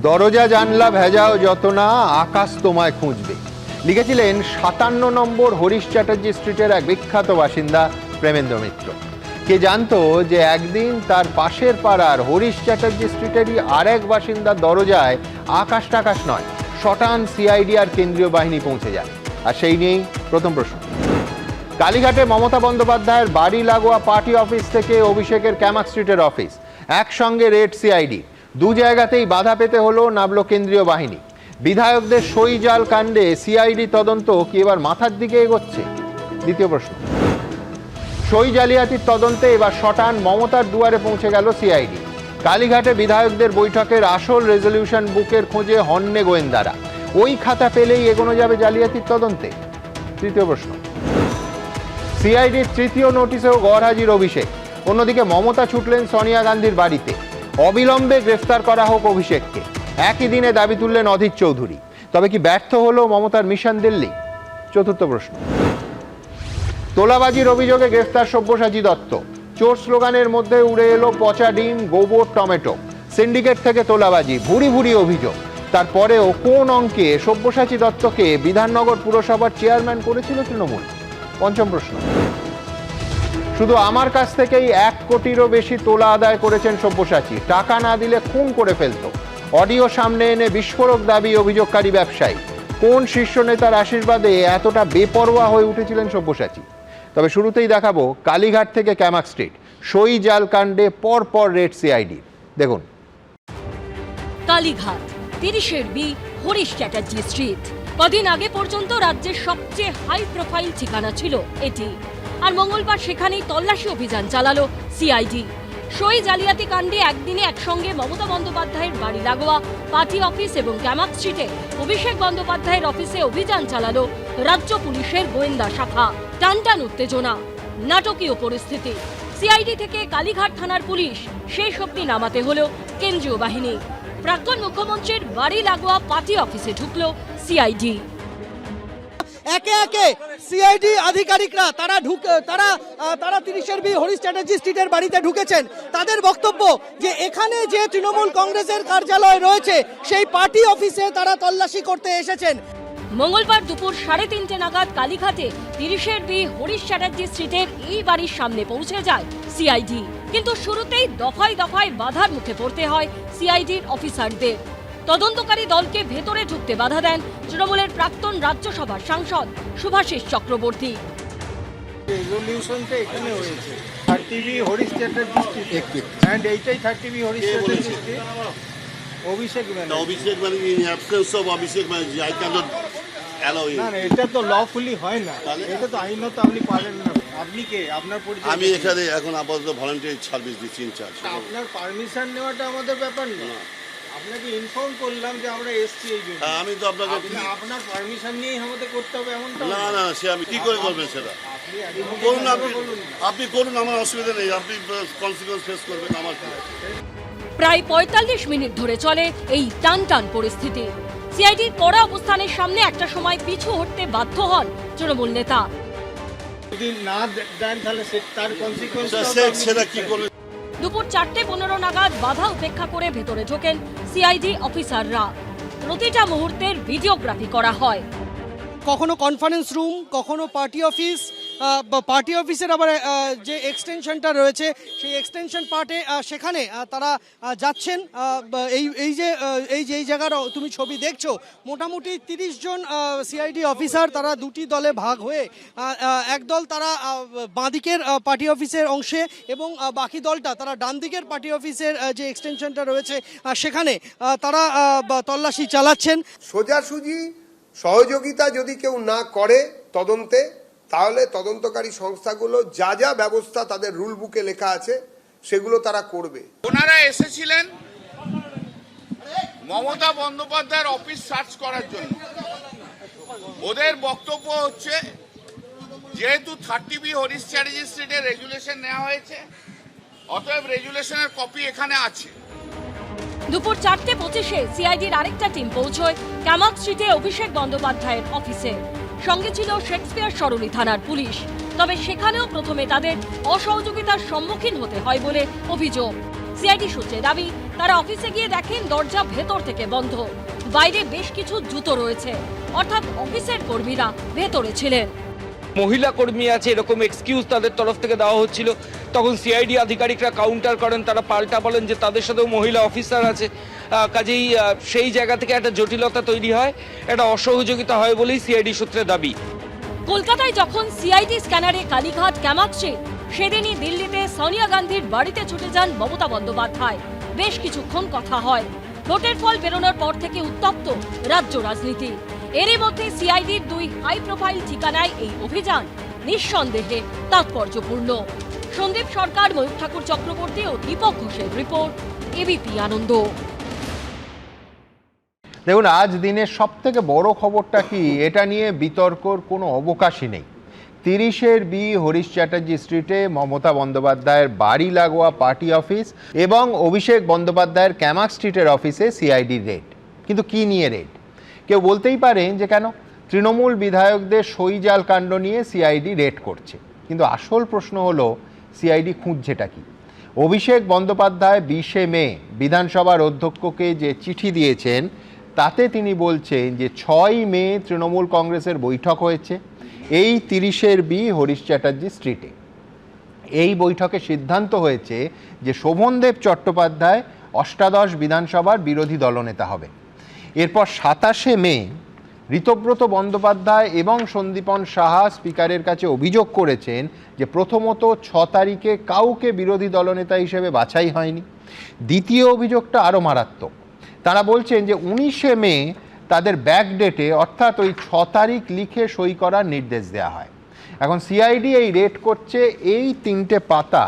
দরজা জানলা ভেজাও যত না, আকাশ তোমায় খুঁজবে, লিখেছিলেন 57 নম্বর হরিশ চ্যাটার্জি স্ট্রিটের এক বিখ্যাত বাসিন্দা প্রেমেন্দ্র মিত্র। কে জানতো যে একদিন তার পাশের পাড়ার হরিশ চ্যাটার্জি স্ট্রিটেরই আরেক বাসিন্দার দরজায় আকাশ টাকাশ নয়, শটান সিআইডি আর কেন্দ্রীয় বাহিনী পৌঁছে যায়। আর সেই নিয়েই প্রথম প্রশ্ন। কালীঘাটে মমতা বন্দ্যোপাধ্যায়ের বাড়ি লাগোয়া পার্টি অফিস থেকে অভিষেকের ক্যামাক স্ট্রিটের অফিস, একসঙ্গে রেড সিআইডি, দু জায়গাতেই বাধা পেতে হলো, নামলো কেন্দ্রীয় বাহিনী। বিধায়কদের সই জাল কাণ্ডে সিআইডি তদন্ত কি এবার মাথার দিকে এগোচ্ছে? দ্বিতীয় প্রশ্ন। সই জালিয়াতির তদন্তে এবার শটান মমতার দুয়ারে পৌঁছে গেল সিআইডি। কালীঘাটে বিধায়কদের বৈঠকের আসল রেজলিউশন বুকের খোঁজে হন্যে গোয়েন্দারা। ওই খাতা পেলেই এগোনো যাবে জালিয়াতির তদন্তে? তৃতীয় প্রশ্ন। সিআইডির তৃতীয় নোটিশেও গড়হাজির অভিষেক। অন্যদিকে মমতা ছুটলেন সোনিয়া গান্ধীর বাড়িতে, অবিলম্বে গ্রেফতার করা হোক অভিষেককে। একই দিনে দাবি তুললেন অধীর চৌধুরী। তবে কি ব্যর্থ হলো মমতার মিশন দিল্লি? চতুর্থ প্রশ্ন। তোলাবাজির অভিযোগে গ্রেফতার সব্যসাচী দত্ত। চোর স্লোগানের মধ্যে উড়ে এলো পচা ডিম, গোবর, টমেটো। সিন্ডিকেট থেকে তোলাবাজি, ভুরি ভুরি অভিযোগ। তারপরেও কোন অঙ্কে সব্যসাচী দত্তকে বিধাননগর পুরসভার চেয়ারম্যান করেছিল তৃণমূল? পঞ্চম প্রশ্ন। শুধু আমার কাছ থেকেই 1 কোটিরও বেশি তোলা আদায় করেছেন সব্যসাচী, টাকা না দিলে খুন করে ফেলতো। অডিও সামনে এনে বিস্ফোরক দাবি অভিযোগকারী ব্যবসায়ী। কোন শীর্ষ নেতার আশীর্বাদে এতটা বেপরোয়া হয়ে উঠেছিলেন সব্যসাচী? তবে শুরুতেই দেখাবো কালীঘাট থেকে ক্যামাক স্ট্রিট, সই জাল কাণ্ডে পরপর রেড সিআইডি। দেখুন। Kalighat, 30 B Harish Chatterjee street. কদিন আগে পর্যন্ত রাজ্যের সবচেয়ে হাই প্রোফাইল ঠিকানা ছিল এটি, আর মঙ্গলবার সেখানেই তল্লাশি অভিযান চালালো সিআইডি। সই জালিয়াতি কাণ্ডে একদিনে একসঙ্গে মমতা বন্দ্যোপাধ্যায়ের বাড়ি লাগোয়া পার্টি অফিস এবং ক্যামাক স্ট্রিটে অভিষেক বন্দ্যোপাধ্যায়ের অফিসে অভিযান চালালো রাজ্য পুলিশের গোয়েন্দা শাখা। টানটান উত্তেজনা, নাটকীয় পরিস্থিতি। সিআইডি থেকে কালীঘাট থানার পুলিশ শেষ অবধি নামাতে হলো কেন্দ্রীয় বাহিনী। প্রাক্তন মুখ্যমন্ত্রীর বাড়ি লাগোয়া পার্টি অফিসে ঢুকলো সিআইডি। একে একে সিআইডি আধিকারিকরা তারা 30 বি হরিশ চ্যাটার্জি স্ট্রিটের বাড়িতে ঢুকেছেন। তাদের বক্তব্য যে এখানে যে তৃণমূল কংগ্রেসের কার্যালয় রয়েছে সেই পার্টি অফিসে তারা তল্লাশি করতে এসেছেন। মঙ্গলবার দুপুর 3:30 নাগাদ কালীঘাটে 30 বি হরিশ চ্যাটার্জি স্ট্রিটের এই বাড়ির সামনে পৌঁছে যায় সিআইডি। কিন্তু শুরুতেই দফায় দফায় বাধার মুখে পড়তে হয় সিআইডির অফিসারদের। তদন্তকারী দলকে ভেতরে ঢুকতে বাধা দেন তৃণমূলের প্রাক্তন রাজ্যসভার সাংসদ শুভাশিস চক্রবর্তী। রেজলিউশনটা এখানে হয়েছে 30 B Harish Chatterjee street, and এইটাই 30 বি হরিশ চ্যাটার্জি স্ট্রিট। অভিষেক মানে in absence of Abhishek Banerjee I can not allow it. না, এটা তো লফুলি হয় না, এটা তো আইনত আপনি পারেন না। আপনি কে? আপনার পরিচয়? আমি এখানে এখন আপাতত ভলান্টিয়ার সার্ভিস দিচ্ছি, ইনচার্জ। আপনার পারমিশন নেওয়াটা আমাদের ব্যাপার না। আপনাকে ইনফর্ম করলাম যে আমরা এসছি এই জন্য। আমি তো আপনাকে আপনার পারমিশন নিয়েই আমাদের করতে হবে এমনটা না না, সে আমি কি করে করবেন সেটা? করুন, আপনি করুন, আমার অসুবিধা নেই। আপনি কনসিকুয়েন্স ফেস করবেন, আমার কি। প্রায় 45 মিনিট ধরে চলে এই টানটান পরিস্থিতি। সিআইডির কড়া অবস্থানের সামনে একটা সময় পিছু হটতে বাধ্য হন তৃণমূল নেতা। যদি না দেন তাহলে তার কনসিকুয়েন্স সেটা কি করবে? দুপুর 4:15 নাগাদ বাধা উপেক্ষা করে ভেতরে ঢোকেন সিআইডি অফিসাররা। প্রতিটা মুহূর্তের ভিডিওগ্রাফি করা হয়। কখনো কনফারেন্স রুম, কখনো পার্টি অফিস, পার্টি অফিসের আবার যে এক্সটেনশনটা রয়েছে সেই এক্সটেনশন পার্টে সেখানে তারা যাচ্ছেন। এই জায়গার তুমি ছবি দেখছো, মোটামুটি 30 জন সিআইডি অফিসার তারা দুটি দলে ভাগ হয়ে একদল তারা বাঁদিকের পার্টি অফিসের অংশে এবং বাকি দলটা তারা ডান দিকের পার্টি অফিসের যে এক্সটেনশনটা রয়েছে সেখানে তারা তল্লাশি চালাচ্ছেন। সোজাসুজি সহযোগিতা যদি কেউ না করে তদন্তে, তাহলে তদন্তকারী সংস্থাগুলো যা যা ব্যবস্থা তাদের রুল বুকে লেখা আছে সেগুলো তারা করবে। ওনারা এসেছিলেন মমতা বন্দ্যোপাধ্যায়ের অফিস সার্চ করার জন্য। ওদের বক্তব্য হচ্ছে যেহেতু 30 বি হরিশ চ্যাটার্জি স্ট্রিটে রেজুলেশন নেওয়া হয়েছে, অতএব রেজুলেশনের কপি এখানে আছে। দুপুর 4:25 সিআইডির আরেকটা টিম পৌঁছয় ক্যামাক স্ট্রিটে অভিষেক বন্দ্যোপাধ্যায়ের অফিসে। সঙ্গে ছিল শেক্সপিয়ার সরণি থানার পুলিশ। তবে সেখানেও প্রথমে তাদের অসহযোগিতার সম্মুখীন হতে হয় বলে অভিযোগ। সিআইডি সূত্রে দাবি, তারা অফিসে গিয়ে দেখেন দরজা ভেতর থেকে বন্ধ, বাইরে বেশ কিছু জুতো রয়েছে, অর্থাৎ অফিসের কর্মীরা ভেতরে ছিলেন। মহিলা কর্মী আছে এরকম এক্সকিউজ তাদের তরফ থেকে দেওয়া হচ্ছিল। তখন সিআইডি আধিকারিকরা কাউন্টার করেন, তারা পাল্টা বলেন যে তাদের সাথেও মহিলা অফিসার আছে। কাজেই সেই জায়গা থেকে একটা জটিলতা তৈরি হয়, একটা অসহযোগিতা হয় বলেই সিআইডি সূত্রে দাবি। কলকাতায় যখন সিআইডি স্ক্যানারে কালীঘাট ক্যামাক্সে, সেদিনই দিল্লিতে সোনিয়া গান্ধীর বাড়িতে ছুটে যান মমতা বন্দ্যোপাধ্যায়। বেশ কিছুক্ষণ কথা হয়। ভোটের ফল বেরোনোর পর থেকে উত্তপ্ত রাজ্য রাজনীতি। এরই মধ্যে সিআইডির 2 হাই প্রোফাইল ঠিকানায় এই অভিযান নিঃসন্দেহে তাৎপর্যপূর্ণ। সন্দীপ সরকার, ময়ূর ঠাকুর চক্রবর্তী ও দীপক ঘোষের রিপোর্ট, এবিপি আনন্দ। দেখুন, আজ দিনের সব থেকে বড় খবরটা কি, এটা নিয়ে বিতর্কর কোনো অবকাশই নেই। 30 বি হরিশ চ্যাটার্জি স্ট্রিটে মমতা বন্দ্যোপাধ্যায়ের বাড়ি লাগোয়া পার্টি অফিস এবং অভিষেক বন্দ্যোপাধ্যায়ের ক্যামাক স্ট্রিটের অফিসে সিআইডি রেড। কিন্তু কি নিয়ে রেড? কেউ বলতেই পারেন যে কেন তৃণমূল বিধায়কদের সইজাল কাণ্ড নিয়ে সিআইডি রেড করছে, কিন্তু আসল প্রশ্ন হলো সিআইডি খুঁজছেটা কি? অভিষেক বন্দ্যোপাধ্যায় 20 মে বিধানসভার অধ্যক্ষকে যে চিঠি দিয়েছেন, তাতে তিনি বলছেন যে 6 মে তৃণমূল কংগ্রেসের বৈঠক হয়েছে এই 30 বি হরিশ চ্যাটার্জি স্ট্রিটে। এই বৈঠকে সিদ্ধান্ত হয়েছে যে শোভনদেব চট্টোপাধ্যায় 18 বিধানসভার বিরোধী দলনেতা হবে। এরপর 27 মে ঋতব্রত বন্দ্যোপাধ্যায় এবং সন্দীপন সাহা স্পিকারের কাছে অভিযোগ করেছেন যে প্রথমত 6 তারিখে কাউকে বিরোধী দলনেতা হিসেবে বাছাই হয়নি। দ্বিতীয় অভিযোগটা আরও মারাত্মক। তারা বলছেন যে 19 মে তাদের ব্যাকডেটে, অর্থাৎ ওই 6 তারিখ লিখে সই করার নির্দেশ দেওয়া হয়। এখন সিআইডি এই রেড করছে এই 3টে পাতা,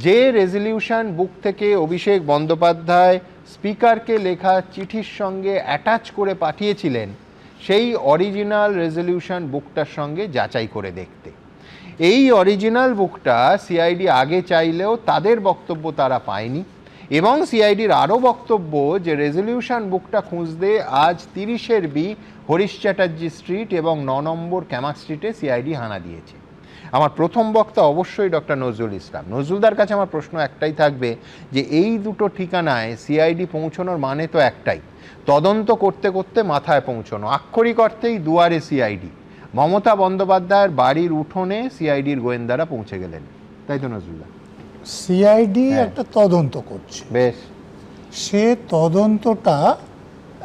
যে রেজলিউশন বুক থেকে অভিষেক বন্দ্যোপাধ্যায় স্পিকারকে লেখা চিঠির সঙ্গে অ্যাটাচ করে পাঠিয়েছিলেন, সেই অরিজিনাল রেজলিউশন বুকটার সঙ্গে যাচাই করে দেখতে। এই অরিজিনাল বুকটা সিআইডি আগে চাইলেও তাদের বক্তব্য তারা পায়নি, এবং সিআইডির আরও বক্তব্য যে রেজলিউশন বুকটা খুঁজতে আজ 30 বি হরিশ চ্যাটার্জি স্ট্রিট এবং 9 নম্বর ক্যামাক স্ট্রিটে সিআইডি হানা দিয়েছে। আমার প্রথম বক্তা অবশ্যই ডক্টর নজরুল ইসলাম। নজরুলদার কাছে আমার প্রশ্ন একটাই থাকবে যে এই দুটো ঠিকানায় সিআইডি পৌঁছানোর মানে তো একটাই, তদন্ত করতে করতে মাথায় পৌঁছানো। আক্ষরিক অর্থেই দুয়ারে সিআইডি। মমতা বন্দ্যোপাধ্যায়ের বাড়ির উঠোনে সিআইডির গোয়েন্দারা পৌঁছে গেলেন, তাই তো নজরুলদা? সিআইডি একটা তদন্ত করছে, বেশ। সে তদন্তটা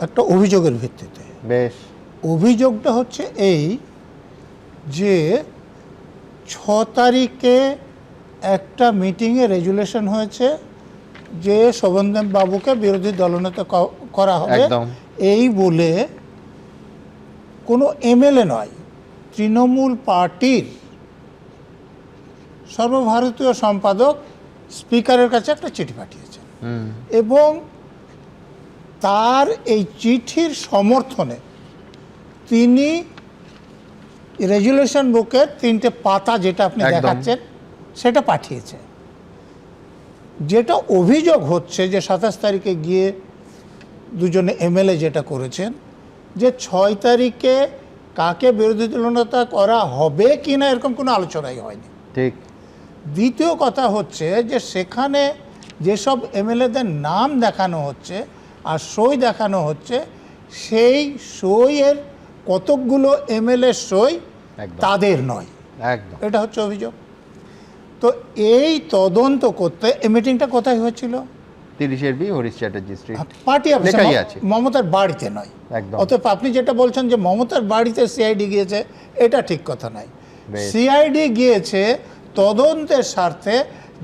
একটা অভিযোগের ভিত্তিতে। বেশ। অভিযোগটা হচ্ছে এই যে 6 তারিখে একটা মিটিংয়ে রেজুলেশন হয়েছে যে শোভনদেব বাবুকে বিরোধী দলনেতা করা হবে, এই বলে কোনো এমএলএ নয়, তৃণমূল পার্টির সর্বভারতীয় সম্পাদক স্পিকারের কাছে একটা চিঠি পাঠিয়েছেন, এবং তার এই চিঠির সমর্থনে তিনি রেজুলেশন বুকের 3টে পাতা যেটা আপনি দেখাচ্ছেন সেটা পাঠিয়েছে। যেটা অভিযোগ হচ্ছে যে 27 তারিখে গিয়ে দুজনে এমএলএ যেটা করেছেন, যে 6 তারিখে কাকে বিরোধী দলনেতা করা হবে কি না এরকম কোনো আলোচনাই হয়নি। ঠিক। দ্বিতীয় কথা হচ্ছে যে সেখানে যেসব এমএলএদের নাম দেখানো হচ্ছে আর সই দেখানো হচ্ছে, সেই সইয়ের কতকগুলো এমএলএ সই তাদের নয়, এটা হচ্ছে অভিযোগ। তো এই তদন্ত করতে এই মিটিংটা কোথায় হয়েছিল? 30 B Harish Chatterjee street, party অফিসে, মমতার বাড়িতে নয়। অতএব আপনি যেটা বলছেন যে মমতার বাড়িতে সিআইডি গিয়েছে, এটা ঠিক কথা নয়। সিআইডি গিয়েছে তদন্তের স্বার্থে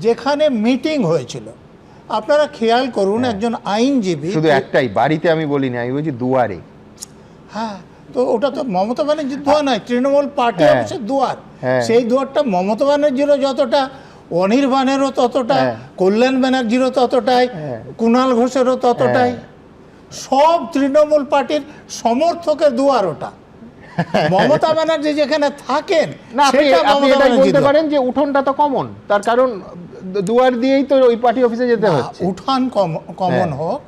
যেখানে মিটিং হয়েছিল। আপনারা খেয়াল করুন, একজন আইনজীবী, শুধু একটাই বাড়িতে আমি বলিনি, আমি বলছি দুয়ারে। হ্যাঁ, তো ওটা তো মমতা ব্যানার্জির দুয়ার নয়, তৃণমূল পার্টি অফিসের দুয়ার। সেই দুয়ারটা মমতা ব্যানার্জিরও যতটা, অনির্বাণেরও ততটা, কল্যাণ ব্যানার্জিরও ততটাই, কুণাল ঘোষেরও ততটাই, সব তৃণমূল পার্টির সমর্থকের দুয়ার ওটা। মমতা ব্যানার্জি যেখানে থাকেন, বলতে পারেন যে উঠোনটা তো কমন, তার কারণ দুয়ার দিয়েই তো ওই পার্টি অফিসে যেতে হচ্ছে। উঠান কমন হোক,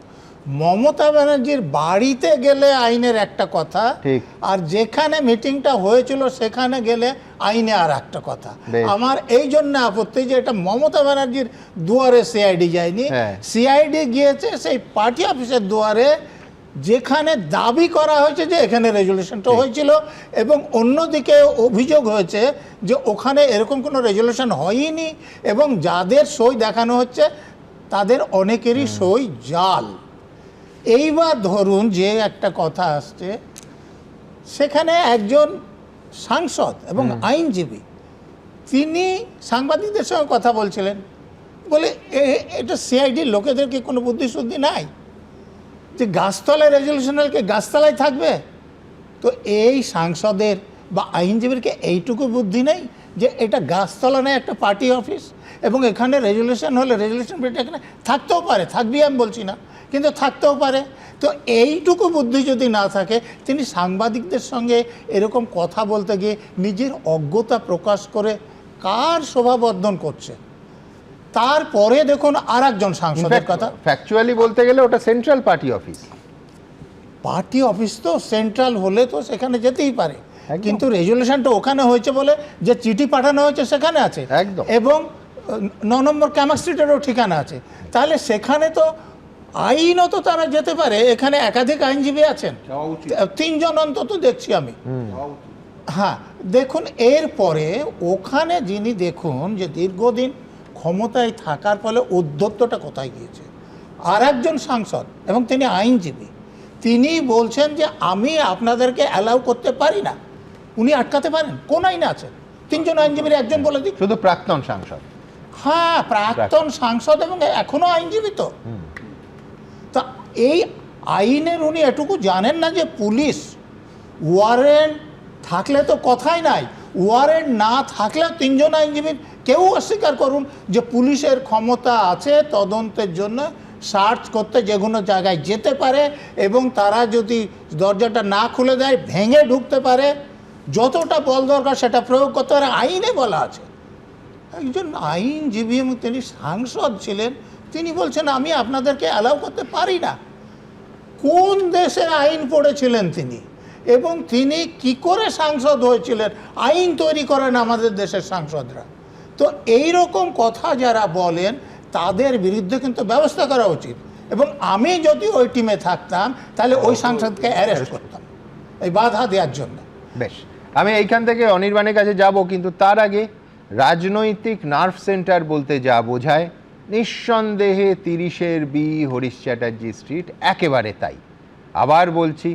মমতা ব্যানার্জির বাড়িতে গেলে আইনের একটা কথা, ঠিক। আর যেখানে মিটিংটা হয়েছিল সেখানে গেলে আইনে আর একটা কথা। বেশ। আমার এই জন্য আপত্তি যে এটা মমতা ব্যানার্জির দুয়ারে সিআইডি যায়নি, হ্যাঁ। সিআইডি গিয়েছে সেই পার্টি অফিসের দুয়ারে, যেখানে দাবি করা হয়েছে যে এখানে রেজুলেশনটা হয়েছিল, এবং অন্যদিকে অভিযোগ হয়েছে যে ওখানে এরকম কোনো রেজুলেশন হয়নি, এবং যাদের সই দেখানো হচ্ছে তাদের অনেকেরই সই জাল। এইবার ধরুন যে একটা কথা আসছে, সেখানে একজন সাংসদ এবং আইনজীবী তিনি সাংবাদিকদের সঙ্গে কথা বলছিলেন, বলে এটা সিআইডির লোকেদের কি কোনো বুদ্ধি শুদ্ধি নাই যে গাছতলায় রেজলিউশনালকে গাছতলায় থাকবে? তো এই সাংসদের বা আইনজীবীরকে এইটুকু বুদ্ধি নেই যে এটা গাছতলা নেই, একটা পার্টি অফিস, এবং এখানে রেজলিউশন হলে রেজলিউশন এখানে থাকতেও পারে, থাকবি আমি বলছি না, কিন্তু থাকতেও পারে। তো এইটুকু বুদ্ধি যদি না থাকে, তিনি সাংবাদিকদের সঙ্গে এরকম কথা বলতে গিয়ে নিজের অজ্ঞতা প্রকাশ করে কার শোভাবর্ধন করছে? তারপরে দেখুন আর একজন সাংসদের কথা, ফ্যাকচুয়ালি বলতে গেলে ওটা central party office. Party office তো সেন্ট্রাল হলে তো সেখানে যেতেই পারে, একদম। কিন্তু রেজুলেশনটা ওখানে হয়েছে বলে যে চিঠি পাঠানো হয়েছে সেখানে আছে, একদম। এবং 9 নম্বর ক্যামাক স্ট্রিটেরও ঠিকানা আছে, তাহলে সেখানে তো আইনত তারা যেতে পারে। এখানে একাধিক আইনজীবী আছেন, 3 জন অন্তত দেখছি আমি। হ্যাঁ, দেখুন এরপরে ওখানে যিনি দেখুন যে দীর্ঘদিন ক্ষমতায় থাকার ফলে উদ্ধত্তটা কোথায় গিয়েছে, আর একজন সাংসদ এবং তিনি আইনজীবী, তিনি বলছেন যে আমি আপনাদেরকে অ্যালাউ করতে পারি না। উনি আটকাতে পারেন? কোন আইনে আছে? 3 জন আইনজীবীর একজন বলে দিক। শুধু প্রাক্তন সাংসদ। হ্যাঁ, প্রাক্তন সাংসদ এবং এখনো আইনজীবী। তো তা এই আইনের উনি এটুকু জানেন না যে পুলিশ ওয়ারেন্ট থাকলে তো কথাই নাই, ওয়ারেন্ট না থাকলেও 3 জন আইনজীবীর কেউ অস্বীকার করুন যে পুলিশের ক্ষমতা আছে তদন্তের জন্য সার্চ করতে যে কোনো জায়গায় যেতে পারে, এবং তারা যদি দরজাটা না খুলে দেয় ভেঙে ঢুকতে পারে, যতটা বল দরকার সেটা প্রয়োগ করতে পারে, আইনে বলা আছে। একজন আইনজীবী এবং তিনি সাংসদ ছিলেন, তিনি বলছেন আমি আপনাদেরকে অ্যালাউ করতে পারি না। কোন দেশের আইন পড়েছিলেন তিনি, এবং তিনি কি করে সাংসদ হয়েছিলেন? আইন তৈরি করেন আমাদের দেশের সাংসদরা। তো এই রকম কথা যারা বলেন তাদের বিরুদ্ধে কিন্তু ব্যবস্থা করা উচিত, এবং আমি যদি ওই টিমে থাকতাম তাহলে ওই সাংসদকে অ্যারেস্ট করতাম এই বাধা দেওয়ার জন্য। বেশ, আমি এইখান থেকে অনির্বাণের কাছে যাব, কিন্তু তার আগে রাজনৈতিক নার্ভ সেন্টার বলতে যা বোঝায়, নিঃসন্দেহে 30-এর বি হরিশ চ্যাটার্জি স্ট্রিট একেবারে তাই। আবার বলছি,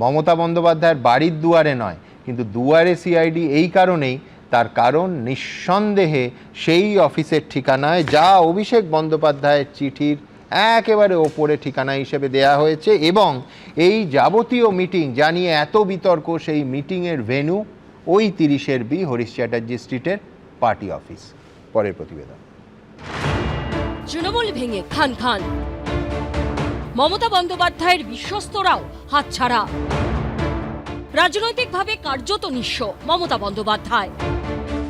মমতা বন্দ্যোপাধ্যায়ের বাড়ির দুয়ারে নয়, কিন্তু দুয়ারে সিআইডি এই কারণেই, তার কারণ নিঃসন্দেহে সেই অফিসের ঠিকানায় যা অভিষেক বন্দ্যোপাধ্যায়ের চিঠির একেবারে ওপরে ঠিকানা হিসেবে দেয়া হয়েছে, এবং এই যাবতীয় মিটিং যা নিয়ে এত বিতর্ক, সেই মিটিংয়ের ভেন্যু ওই 30-এর বি হরিশ চ্যাটার্জি স্ট্রিটের পার্টি অফিস। পরের প্রতিবেদন। তৃণমূল ভেঙে খান খান, মমতা বন্দ্যোপাধ্যায়ের বিশ্বস্তরাও হাতছাড়া, রাজনৈতিকভাবে কার্যত নিঃস্ব মমতা বন্দ্যোপাধ্যায়।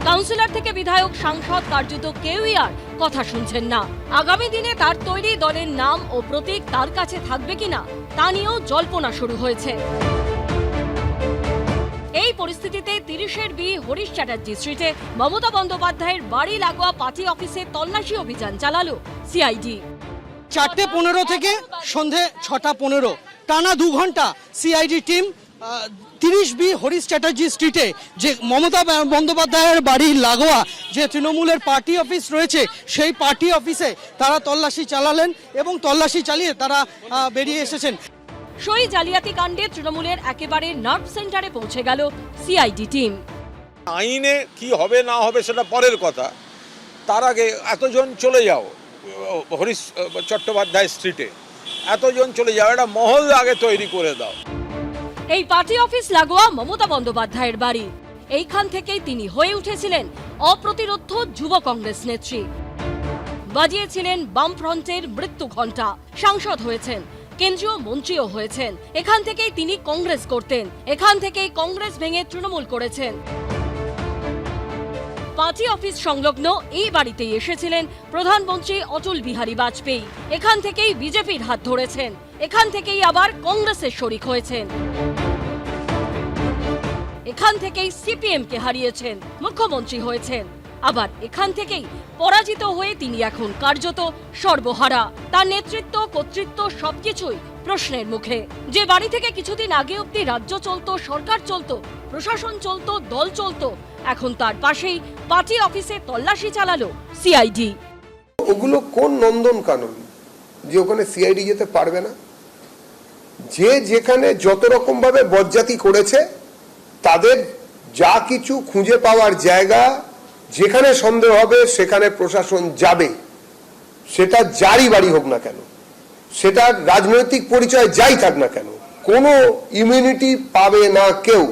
কাউন্সিলর থেকে বিধায়ক, সাংসদ কার্যত কেউই আর কথা শুনছেন না। আগামী দিনে তার তৈরি দলের নাম ও প্রতীক তার কাছে থাকবে কিনা তা নিয়েও জল্পনা শুরু হয়েছে। এই পরিস্থিতিতে 30-এর বি হরিশ চ্যাটার্জি স্ট্রিটে মমতা বন্দ্যোপাধ্যায়ের বাড়ি লাগোয়া পার্টি অফিসে তল্লাশি অভিযান চালালো সিআইডি। 4:15 থেকে সন্ধে 6:15 টানা 2 ঘন্টা CID team 30 B Harish Chatterjee স্ট্রিটে, যে মমতা বন্দ্যোপাধ্যায়ের বাড়ি লাগোয়া যে তৃণমূলের পার্টি অফিস রয়েছে, সেই পার্টি অফিসে তারা তল্লাশি চালালেন, এবং তল্লাশি চালিয়ে তারা বেরিয়ে এসেছেন। সই জালিয়াতি কাণ্ডে তৃণমূলের একেবারে নার্ভ সেন্টারে পৌঁছে গেল সিআইডি টিম। আইনে কি হবে না হবে সেটা পরের কথা, তার আগে এতজন চলে যাও হরিশ চট্টোপাধ্যায় স্ট্রিটে, এতজন চলে যাও, একটা মহল আগে তৈরি করে দাও। এই পার্টি অফিস লাগোয়া মমতা বন্দ্যোপাধ্যায়ের বাড়ি, এইখান থেকেই তিনি হয়ে উঠেছিলেন অপ্রতিরোধ্য যুব কংগ্রেস নেত্রী। বাজিয়েছিলেন বামফ্রন্টের মৃত্যু ঘণ্টা, সাংসদ হয়েছেন, কেন্দ্রীয় মন্ত্রীও হয়েছেন। এখান থেকেই তিনি কংগ্রেস করতেন, এখান থেকেই কংগ্রেস ভেঙে তৃণমূল করেছেন। পার্টি অফিস সংলগ্ন এই বাড়িতেই এসেছিলেন প্রধানমন্ত্রী অটল বিহারী বাজপেয়ী, এখান থেকেই বিজেপির হাত ধরেছেন, এখান থেকেই আবার কংগ্রেসের শরিক হয়েছেন, এখান থেকেই সিপিএম কে হারিয়েছেন, মুখ্যমন্ত্রী হয়েছেন, আবার এখান থেকেই পরাজিত হয়ে তিনি এখন কার্যত সর্বহারা। তার নেতৃত্ব, কর্তৃত্ব সবকিছুই প্রশ্নের মুখে। যে বাড়ি থেকে কিছুদিন আগে অব্দি রাজ্য চলতো, সরকার চলতো, প্রশাসন চলতো, দল চলতো, এখন তার পাশেই পার্টি অফিসে তল্লাশি চালালো সিআইডি। ওগুলো কোন নন্দন কানন যে ওখানে সিআইডি যেতে পারবে না? যে যেখানে যত রকম ভাবে বজ্জাতি করেছে তাদের যা কিছু খুঁজে পাওয়ার জায়গা, যেখানে সন্দেহ হবে সেখানে প্রশাসন যাবে, সেটা যারই বাড়ি হোক না কেন, সেটা রাজনৈতিক পরিচয় যাই থাক না কেন, কোনো ইমিউনিটি পাবে না কেউ।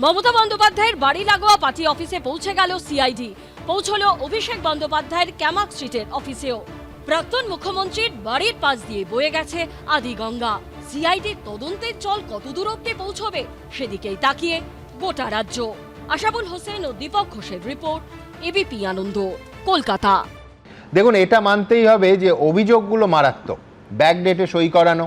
মমতা বন্দ্যোপাধ্যায়ের বাড়ি লাগোয়া পার্টি অফিসে পৌঁছে গেল সিআইডি, পৌঁছলো অভিষেক বন্দ্যোপাধ্যায়ের ক্যামাক স্ট্রিটের অফিসেও। প্রাক্তন মুখ্যমন্ত্রীর বাড়ির পাশ দিয়ে বয়ে গেছে আদিগঙ্গা। সিআইডির তদন্তের চল কতদূর অব্দি পৌঁছবে সেদিকেই তাকিয়ে গোটা রাজ্য। আশাবুল হোসেন ও দীপক ঘোষের রিপোর্ট, এবিপি আনন্দ, কলকাতা। দেখুন, এটা মানতেই হবে যে অভিযোগগুলো মারাত্মক। ব্যাকডেটে সই করানো,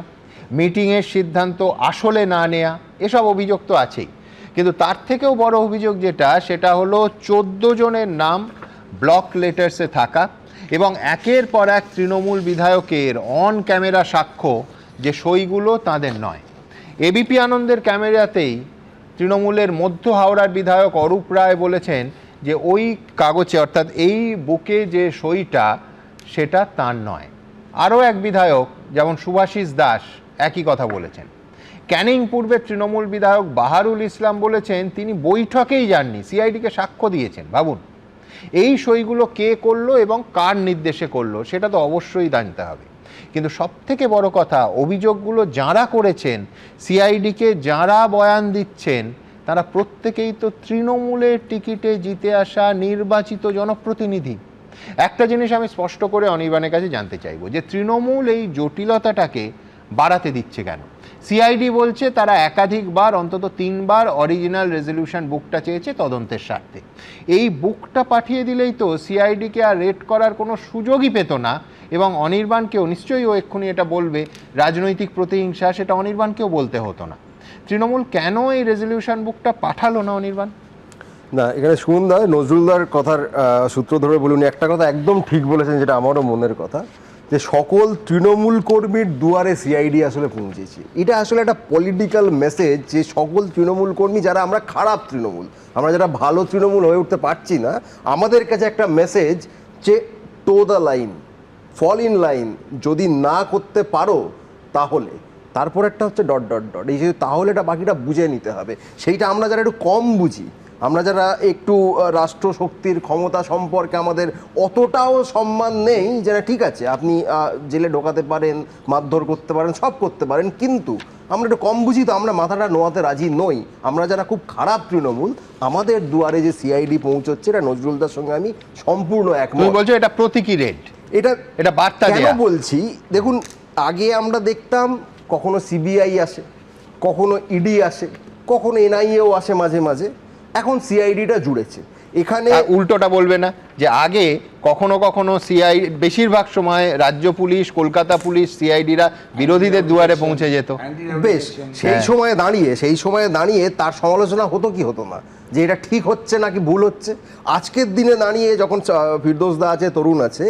মিটিংয়ের সিদ্ধান্ত আসলে না নেয়া, এসব অভিযোগ তো আছেই। কিন্তু তার থেকেও বড় অভিযোগ যেটা, সেটা হলো 14 জনের নাম ব্লক লেটার্সে থাকা এবং একের পর এক তৃণমূল বিধায়কের অন ক্যামেরা সাক্ষ্য যে সইগুলো তাদের নয়। এবিপি আনন্দের ক্যামেরাতেই তৃণমূলের মধ্য হাওড়ার বিধায়ক অরূপ রায় বলেছেন যে ওই কাগজে, অর্থাৎ এই বুকে যে সইটা সেটা তার নয়। আরও এক বিধায়ক যেমন সুভাষিস দাস একই কথা বলেছেন। ক্যানিং পূর্বের তৃণমূল বিধায়ক বাহারুল ইসলাম বলেছেন তিনি বৈঠকেই যাননি, সিআইডিকে সাক্ষ্য দিয়েছেন। ভাবুন, এই সইগুলো কে করলো এবং কার নির্দেশে করলো সেটা তো অবশ্যই জানতে হবে। কিন্তু সবথেকে বড় কথা, অভিযোগগুলো যাঁরা করেছেন, সিআইডিকে যাঁরা বয়ান দিচ্ছেন, তারা প্রত্যেকেই তো তৃণমূলের টিকিটে জিতে আসা নির্বাচিত জনপ্রতিনিধি। একটা জিনিস আমি স্পষ্ট করে অনির্বাণের কাছে জানতে চাইবো যে তৃণমূল এই জটিলতাটাকে বাড়াতে দিচ্ছে কেন? সিআইডি বলছে তারা একাধিকবার, অন্তত 3 বার অরিজিনাল রেজলিউশন বুকটা চেয়েছে তদন্তের স্বার্থে। এই বুকটা পাঠিয়ে দিলেই তো সিআইডিকে আর রেড করার কোনো সুযোগই পেত না। এবং অনির্বাণকেও নিশ্চয়ই ও এক্ষুনি এটা বলবে রাজনৈতিক প্রতিহিংসা, সেটা অনির্বাণকেও বলতে হতো না। তৃণমূল কেন এই রেজলিউশন বুকটা পাঠালো না অনির্বাণ? না, এখানে সুমনদা নজরুলদার কথার সূত্র ধরে বলুন, একটা কথা একদম ঠিক বলেছেন, যেটা আমারও মনের কথা, যে সকল তৃণমূল কর্মীর দুয়ারে সিআইডি আসলে পৌঁছেছে। এটা আসলে একটা পলিটিক্যাল মেসেজ যে সকল তৃণমূল কর্মী, যারা আমরা খারাপ তৃণমূল, আমরা যারা ভালো তৃণমূল হয়ে উঠতে পারছি না, আমাদের কাছে একটা মেসেজ যে toe the line, fall in line, যদি না করতে পারো তাহলে, তারপর একটা হচ্ছে ডট ডট ডট, এই যে তাহলে এটা বাকিটা বুঝে নিতে হবে। সেইটা আমরা যারা একটু কম বুঝি, আমরা যারা একটু রাষ্ট্রশক্তির ক্ষমতা সম্পর্কে আমাদের অতটাও সম্মান নেই, যারা ঠিক আছে আপনি জেলে ঢোকাতে পারেন, মারধর করতে পারেন, সব করতে পারেন, কিন্তু আমরা একটু কম বুঝি, তো আমরা মাথাটা নোয়াতে রাজি নই। আমরা যারা খুব খারাপ তৃণমূল, আমাদের দুয়ারে যে সিআইডি পৌঁছচ্ছে, এটা নজরুলদার সঙ্গে আমি সম্পূর্ণ একমত। তুমি বলছো এটা প্রতীকী রেড, এটা বার্তা কেন বলছি? দেখুন, আগে আমরা দেখতাম কখনো সিবিআই আসে, কখনো ইডি আসে, কখনো এনআইএও আসে মাঝে মাঝে, এখন সিআইডিটা জুড়েছে। এখানে উল্টোটা বলবে না যে আগে কখনো কখনো সিআই, বেশিরভাগ সময় রাজ্য পুলিশ, কলকাতা পুলিশ, সিআইডিরা বিরোধীদের দুয়ারে পৌঁছে যেত? বেশ, সেই সময়ে দাঁড়িয়ে তার সমালোচনা হতো কি হতো না, যে এটা ঠিক হচ্ছে নাকি ভুল হচ্ছে। আজকের দিনে দাঁড়িয়ে যখন ফিরদৌসদা আছে, তরুণ আছে,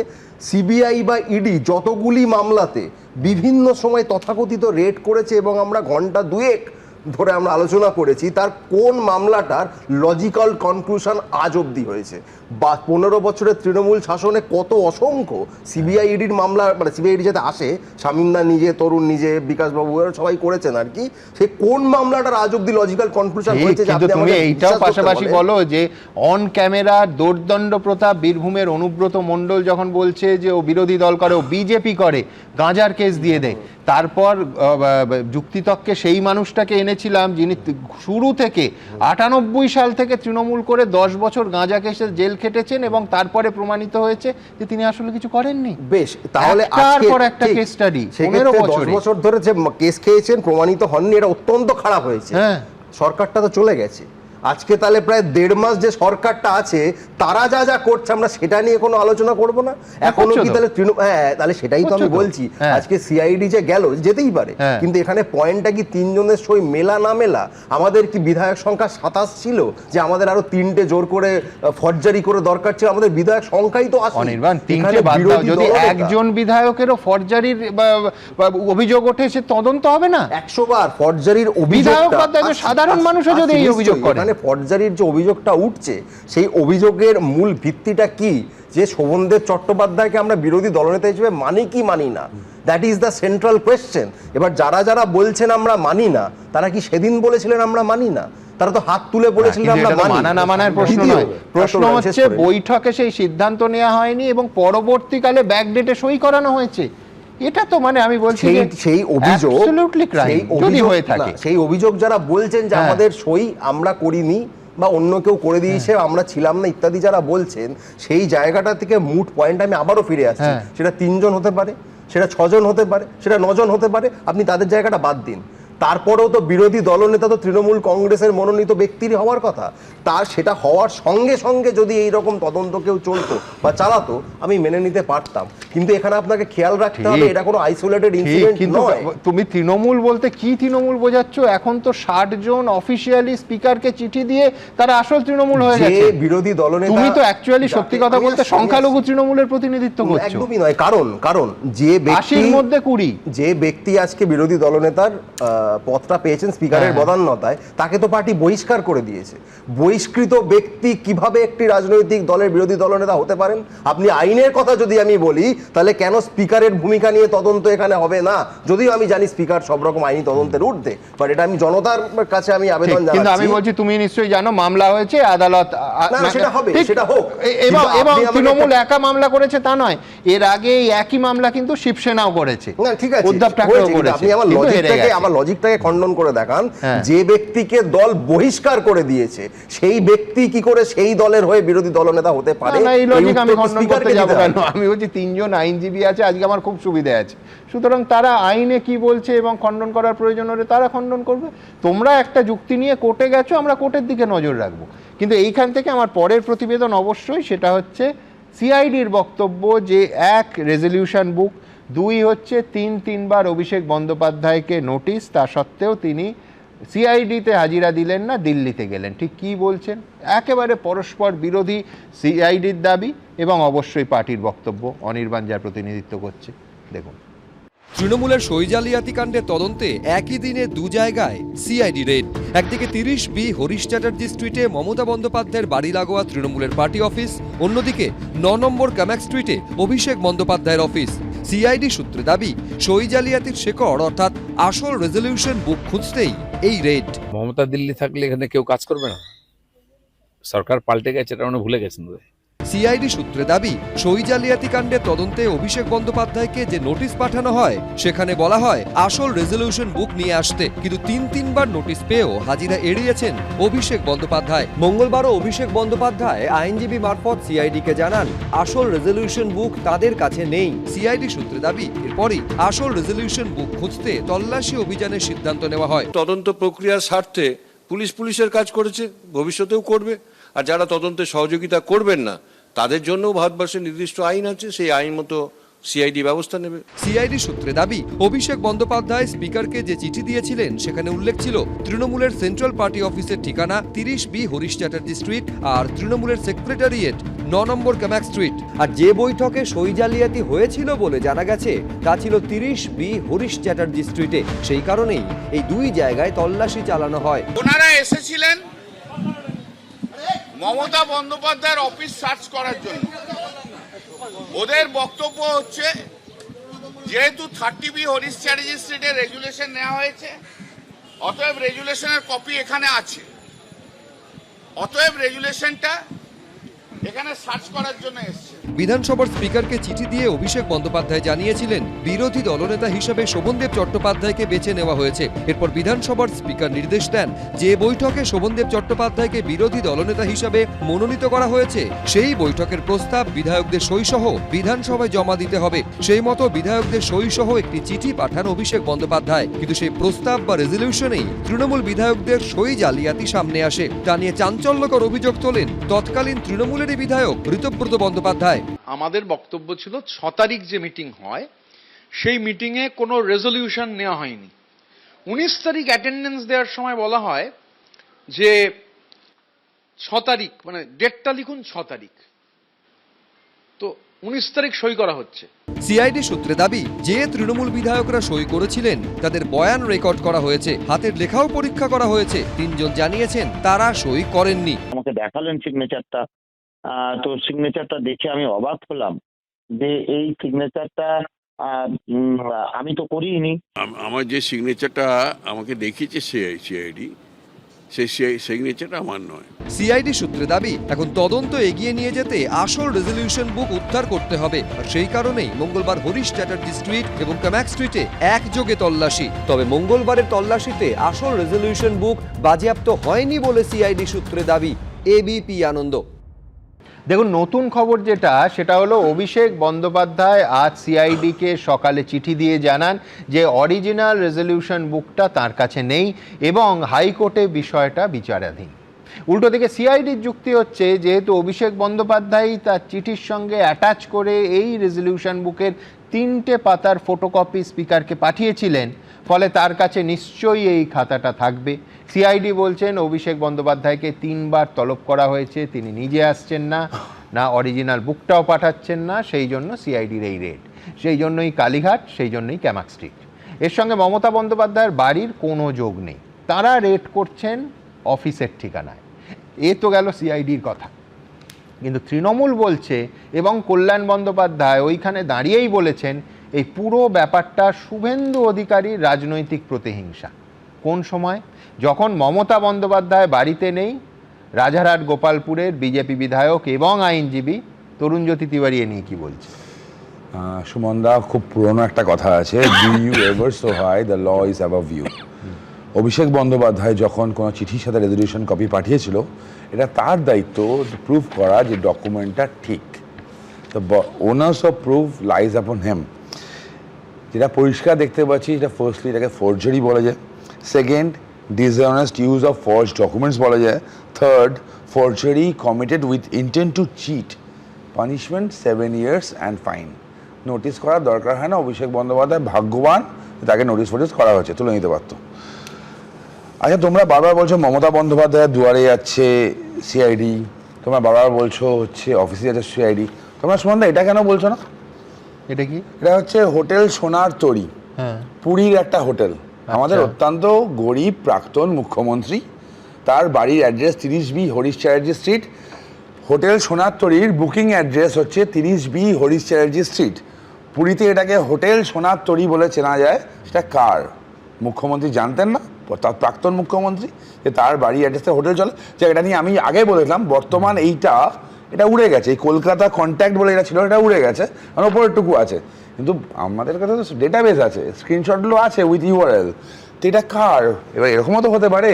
সিবিআই বা ইডি যতগুলি মামলাতে বিভিন্ন সময় তথাকথিত রেড করেছে এবং আমরা ঘন্টা 2 ধরে আমরা আলোচনা করেছি, তার কোন মামলাটার লজিক্যাল কনক্লুশন আজ অবধি হয়েছে? বা 15 বছরের তৃণমূল শাসনে কত অসংখ্য সিবিআই ইডির মামলা, মানে সিবিআইডি যাতে আসে, শামীমদা নিজে, তরুণ নিজে, বিকাশবাবু সবাই করেছেন আর কি, সে কোন মামলাটার আজ অবধি লজিক্যাল কনক্লুশন হয়েছে? তুমি এইটাও পাশাপাশি বলো যে অন ক্যামেরা দোর্দণ্ড প্রতাপ বীরভূমের অনুব্রত মণ্ডল যখন বলছে যে ও বিরোধী দল করে, ও বিজেপি করে, গাঁজার কেস দিয়ে দেয়। তারপর যুক্তিতক্কে সেই মানুষটাকে এনেছিলাম যিনি শুরু থেকে 98 সাল থেকে তৃণমূল করে 10 বছর গাঁজা কেসে জেল খেটেছেন এবং তারপরে প্রমাণিত হয়েছে যে তিনি আসলে কিছু করেননি। বেশ, তাহলে তারপর একটা কেস স্টাডি 10 বছর ধরে যে কেস খেয়েছেন, প্রমাণিত হননি, এটা অত্যন্ত খারাপ হয়েছে। সরকারটা তো চলে গেছে, আজকে তাহলে প্রায় 1.5 মাস যে সরকারটা আছে তারা যা যা করছে আমরা সেটা নিয়ে কোনো আলোচনা করব না এখনো কি তাহলে তাহলে সেটাই তো আমি বলছি আজকে সিআইডি যে গেল যেতেই পারে কিন্তু এখানে পয়েন্টটা কি 3 জনের সই মেলা না মেলা আমাদের কি বিধায়ক সংখ্যা 27 ছিল যে আমাদের আরো 3টে জোর করে ফরজারি করে দরকার ছিল আমাদের বিধায়ক সংখ্যাই তো আসে অনির্বাণ 3টে বাদ দাও যদি একজন বিধায়কেরও ফরজারির অভিযোগ ওঠে সে তদন্ত হবে না 100 বার ফরজারির অভিযোগটা সাধারণ মানুষও যদি এই অভিযোগ করে মানে ফরজারির যে অভিযোগটা উঠছে সেই অভিযোগের মূল ভিত্তিটা কি যে শোভনদেব চট্টোপাধ্যায়কে আমরা বিরোধী দলনেতা হিসেবে মানি কি মানি না that is the central question এবার যারা যারা বলছেন আমরা মানি না তারা কি সেদিন বলেছিলেন আমরা মানি না তারা তো হাত তুলে বলেছিলেন আমরা মানা না মানার প্রশ্ন নয় প্রশ্ন হচ্ছে বৈঠকে সেই সিদ্ধান্ত নেওয়া হয়নি এবং পরবর্তীকালে ব্যাকডেটে সই করানো হয়েছে এটা তো মানে আমি বলছি সেই অভিযোগ যদি হয়ে থাকে সেই অভিযোগ যারা বলছেন যে আমাদের সই আমরা করিনি বা অন্য কেউ করে দিয়েছে আমরা ছিলাম না ইত্যাদি যারা বলছেন সেই জায়গাটা থেকে মুট পয়েন্ট আমি আবারও ফিরে আসছি সেটা 3 জন হতে পারে সেটা 6 জন হতে পারে সেটা 9 জন হতে পারে আপনি তাদের জায়গাটা বাদ দিন তারপরেও তো বিরোধী দলনেতা তো তৃণমূল কংগ্রেসের মনোনীত ব্যক্তির হওয়ার কথা তার সেটা হওয়ার সঙ্গে সঙ্গে যদি এই রকম তদন্ত কেউ চলতো বা চালাতো আমি মেনে নিতে পারতাম কিন্তু এখানে আপনাকে খেয়াল রাখতে হবে এটা কোনো আইসোলেটেড ইনসিডেন্ট নয় তুমি তৃণমূল বলতে কি তৃণমূল বোঝাচ্ছ এখন তো 60 জন অফিশিয়ালি স্পিকারকে চিঠি দিয়ে তারা আসল তৃণমূল হয়ে গেছে বিরোধী দলনেতা তুমি তো অ্যাকচুয়ালি সত্যি কথা বলতে সংখ্যালঘু তৃণমূলের প্রতিনিধিত্ব করছো একদমই নয় কারণ যে ব্যক্তি 80 মধ্যে 20 যে ব্যক্তি আজকে বিরোধী দলনেতার পদটা পেয়েছেন স্পিকারের বদান্যতায় তাকে তো পার্টি বহিষ্কার করে দিয়েছে বহিষ্কৃত ব্যক্তি কিভাবে একটি রাজনৈতিক দলের বিরোধী দলনেতা হতে পারেন আপনি আইনের কথা যদি আমি বলি তাহলে কেন স্পিকারের ভূমিকা নিয়ে তদন্ত এখানে হবে না যদিও আমি জানি স্পিকার সব রকম আইনি তদন্তের ঊর্ধ্বে বাট এটা আমি জনতার কাছে আমি আবেদন জানাচ্ছি কিন্তু আমি বলছি তুমি নিশ্চয়ই জানো মামলা হয়েছে আদালত সেটা হবে সেটা হোক এবং তৃণমূল একা মামলা করেছে তা নয় এর আগে এই একই মামলা কিন্তু শিবসেনাও করেছে না ঠিক আছে উদ্ধব ঠাকরেও করেছে আপনি আমার লজিকটাকে খণ্ডন করে দেখান যে ব্যক্তিকে দল বহিষ্কার করে দিয়েছে সেই ব্যক্তি কি করে সেই দলের হয়ে বিরোধী দলনেতা হতে পারে না এই লজিক আমি খণ্ডন করতে যাব কেন আমি বলছি 3 জন আইনজীবী আছে আজকে আমার খুব সুবিধা আছে সুতরাং তারা আইনে কি বলছে এবং খণ্ডন করার প্রয়োজন হলে তারা খণ্ডন করবে তোমরা একটা যুক্তি নিয়ে কোর্টে গেছো আমরা কোর্টের দিকে নজর রাখবো কিন্তু এইখান থেকে আমার পরের প্রতিবেদন অবশ্যই সেটা হচ্ছে সিআইডির বক্তব্য যে 1 রেজলিউশন বুক 2 হচ্ছে 3 বার অভিষেক বন্দ্যোপাধ্যায়কে নোটিশ তা সত্ত্বেও তিনি সিআইডিতে হাজিরা দিলেন না দিল্লিতে গেলেন ঠিক কি বলছেন একেবারে পরস্পর বিরোধী সিআইডির দাবি এবং অবশ্যই পার্টির বক্তব্য অনির্বাণ যার প্রতিনিধিত্ব করছে দেখুন তৃণমূলের সই জালিয়াতি কাণ্ডের তদন্তে একই দিনে 2 জায়গায় সিআইডি রেড একদিকে 30B হরিশ চ্যাটার্জি স্ট্রিটে মমতা বন্দ্যোপাধ্যায়ের বাড়ি লাগোয়া তৃণমূলের পার্টি অফিস অন্যদিকে 9 নম্বর কামাক স্ট্রিটে অভিষেক বন্দ্যোপাধ্যায়ের অফিস সিআইডি সূত্রে দাবি সই জালিয়াতির শেকড় অর্থাৎ আসল রেজলিউশন বুক খুঁজতেই এই রেড মমতা দিল্লি থাকলে এখানে কেউ কাজ করবে না সরকার পাল্টে গেছে এটা মানে ভুলে গেছেন সিআইডি সূত্রে দাবি সই জালিয়াতি কাণ্ডে তদন্তে অভিষেক বন্দ্যোপাধ্যায়কে যে নোটিশ পাঠানো হয় সেখানে বলা হয় আসল রেজলিউশন বুক নিয়ে আসতে কিন্তু 3 বার নোটিশ পেয়েও হাজিরা এড়িয়েছেন অভিষেক বন্দ্যোপাধ্যায় মঙ্গলবারও অভিষেক বন্দ্যোপাধ্যায় আইনজীবী মারফত সিআইডিকে জানান আসল রেজলিউশন বুক তাদের কাছে নেই সিআইডি সূত্রে দাবি এরপরই আসল রেজলিউশন বুক খুঁজতে তল্লাশি অভিযানের সিদ্ধান্ত নেওয়া হয় তদন্ত প্রক্রিয়ার স্বার্থে পুলিশের কাজ করেছে ভবিষ্যতেও করবে আর যারা তদন্তে সহযোগিতা করবেন না তাদের জন্য ভারতবর্ষের নির্দিষ্ট আইন আছে সেই আইন মতো সিআইডি ব্যবস্থা নেবে সিআইডি সূত্রে দাবি অভিষেক বন্দ্যোপাধ্যায় স্পিকারকে যে চিঠি দিয়েছিলেন সেখানে উল্লেখ ছিল তৃণমূলের সেন্ট্রাল পার্টি অফিসের ঠিকানা 30B হরিশ চ্যাটার্জি স্ট্রিট আর তৃণমূলের সেক্রেটারিয়েট 9 নম্বর কামাক স্ট্রিট আর যে বৈঠকে সই জালিয়াতি হয়েছিল বলে জানা গেছে তা ছিল 30B হরিশ চ্যাটার্জি স্ট্রিটে সেই কারণেই এই 2 জায়গায় তল্লাশি চালানো হয় ওনারা এসেছিলেন মমতা বন্দ্যোপাধ্যায়ের অফিস সার্চ করার জন্য ওদের বক্তব্য হচ্ছে যেহেতু 30B হরিশ চ্যাটার্জি স্ট্রিটে রেগুলেশন নেওয়া হয়েছে অতএব রেগুলেশনের কপি এখানে আছে অতএব রেগুলেশনটা এখানে সার্চ করার জন্য এসছে। বিধানসভার স্পিকারকে চিঠি দিয়ে অভিষেক বন্দ্যোপাধ্যায় জানিয়েছিলেন বিরোধী দলনেতা হিসেবে শোভনদেব চট্টোপাধ্যায়কে বেছে নেওয়া হয়েছে। এরপর বিধানসভার স্পিকার নির্দেশ দেন যে বৈঠকে শোভনদেব চট্টোপাধ্যায়কে বিরোধী দলনেতা হিসেবে মনোনীত করা হয়েছে সেই বৈঠকের প্রস্তাব বিধায়কদের সইসহ বিধানসভায় জমা দিতে হবে। সেই মতো বিধায়কদের সইসহ একটি চিঠি পাঠান অভিষেক বন্দ্যোপাধ্যায়, কিন্তু সেই প্রস্তাব বা রেজলিউশনেই তৃণমূল বিধায়কদের সই জালিয়াতি সামনে আসে। তা নিয়ে চাঞ্চল্যকর অভিযোগ তোলেন তৎকালীন তৃণমূলের বিধায়ক ঋতব্রত বন্দ্যোপাধ্যায়। আমাদের বক্তব্য ছিল 6 তারিখ যে মিটিং হয় সেই মিটিংয়ে কোনো রেজলিউশন নেওয়া হয়নি। 19 তারিখ অ্যাটেন্ডেন্স দেওয়ার সময় বলা হয় যে 6 তারিখ মানে ডেটটা লিখুন 6 তারিখ, তো 19 তারিখ সই করা হচ্ছে। সিআইডি সূত্রে দাবি যে তৃণমূল বিধায়করা সই করেছিলেন তাদের বয়ান রেকর্ড করা হয়েছে, হাতের লেখাও পরীক্ষা করা হয়েছে। 3 জন জানিয়েছেন তারা সই করেননি। আমাকে দেখালেন সিগনেচারটা, তো সিগনেচারটা দেখে আমি অবাক হলাম যে এই সিগনেচারটা আমি তো করিনি। আমার যে সিগনেচারটা আমাকে দেখিয়েছে সিআইডি, সেই সিগনেচারটা আমার নয়। সিআইডি সূত্রে দাবি এখন তদন্ত এগিয়ে নিয়ে যেতে আসল রেজলিউশন বুক উদ্ধার করতে হবে, আর সেই কারণেই মঙ্গলবার হরিশ চ্যাটার্জি স্ট্রিট এবং কামাক স্ট্রিটে একযোগে তল্লাশি। তবে মঙ্গলবারের তল্লাশিতে আসল রেজলিউশন বুক বাজেয়াপ্ত হয়নি বলে সিআইডি সূত্রে দাবি। এবিপি আনন্দ। দেখুন, নতুন খবর যেটা সেটা হলো অভিষেক বন্দ্যোপাধ্যায় আজ সিআইডিকে সকালে চিঠি দিয়ে জানান যে অরিজিনাল রেজলিউশন বুকটা তার কাছে নেই এবং হাইকোর্টে বিষয়টা বিচারাধীন। উল্টো দিকে সিআইডির যুক্তি হচ্ছে যেহেতু অভিষেক বন্দ্যোপাধ্যায় তার চিঠির সঙ্গে অ্যাটাচ করে এই রেজলিউশন বুকের 3টে পাতার ফটোকপি স্পিকারকে পাঠিয়েছিলেন, ফলে তার কাছে নিশ্চয়ই এই খাতাটা থাকবে। সিআইডি বলছেন অভিষেক বন্দ্যোপাধ্যায়কে 3 বার তলব করা হয়েছে, তিনি নিজে আসছেন না, না অরিজিনাল বুকটাও পাঠাচ্ছেন না, সেই জন্য সিআইডির এই রেড, সেই জন্যই কালীঘাট, সেই জন্যই কামাক স্ট্রিট। এর সঙ্গে মমতা বন্দ্যোপাধ্যায়ের বাড়ির কোনো যোগ নেই, তারা রেড করছেন অফিসের ঠিকানায়। এ তো গেল সিআইডির কথা, কিন্তু তৃণমূল বলছে এবং কল্যাণ বন্দ্যোপাধ্যায় ওইখানে দাঁড়িয়েই বলেছেন এই পুরো ব্যাপারটা শুভেন্দু অধিকারীর রাজনৈতিক প্রতিহিংসা। কোন সময়? যখন মমতা বন্দ্যোপাধ্যায় বাড়িতে নেই, রাজারহাট গোপালপুরের বিজেপি বিধায়ক এবং আইনজীবী তরুণজ্যোতি তিওয়ারি এ নিয়ে কি বলছে? সুমনদা, খুব পুরনো একটা কথা আছে, do you ever so high the law is above you. Abhishek Bandyopadhyay যখন কোনো চিঠির সাথে রেজলিউশন কপি পাঠিয়েছিল, এটা তার দায়িত্ব প্রুভ করা যে ডকুমেন্টটা ঠিক। The owners of proof lies আপন হেম। যেটা পরিষ্কার দেখতে পাচ্ছি, এটা ফার্স্টলি এটাকে ফোর্জারি বলা যায়, second dishonest use of forged documents বলা যায়, third forgery committed with intent to cheat, punishment 7 years and fine. Notice করার দরকার হয় না, অভিষেক বন্দ্যোপাধ্যায় ভাগ্যবান তাকে নোটিস ফোটিস করা হয়েছে, তুলে নিতে পারতো। আচ্ছা, তোমরা বারবার বলছো মমতা বন্দ্যোপাধ্যায়ের দুয়ারে যাচ্ছে সিআইডি, তোমরা বারবার বলছো হচ্ছে অফিসে যাচ্ছে সিআইডি, তোমরা সুমনদা এটা কেন বলছো না? এটা কি? এটা হচ্ছে হোটেল সোনার তরী, পুরীর একটা হোটেল। আমাদের অত্যন্ত গরিব প্রাক্তন মুখ্যমন্ত্রী, তার বাড়ির address 30B Harish Chatterjee street. Hotel সোনার তরীর বুকিং অ্যাড্রেস হচ্ছে 30B হরিশ চ্যাটার্জি স্ট্রিট। পুরীতে এটাকে হোটেল সোনার তরী বলে চেনা যায়, সেটা কার? মুখ্যমন্ত্রী জানতেন না, তার প্রাক্তন মুখ্যমন্ত্রী, যে তার বাড়ি অ্যাড্রেসে হোটেল চলে। যে এটা নিয়ে আমি আগে বলেছিলাম, বর্তমান এটা উড়ে গেছে, এই কলকাতা কন্ট্যাক্ট বলে এটা ছিল, এটা উড়ে গেছে, কারণ ওপরেরটুকু আছে, কিন্তু আমাদের কাছে তো ডেটাবেস আছে, স্ক্রিনশটগুলো আছে উইথ ইউআরএল। তো এটা কার? এবার এরকমও তো হতে পারে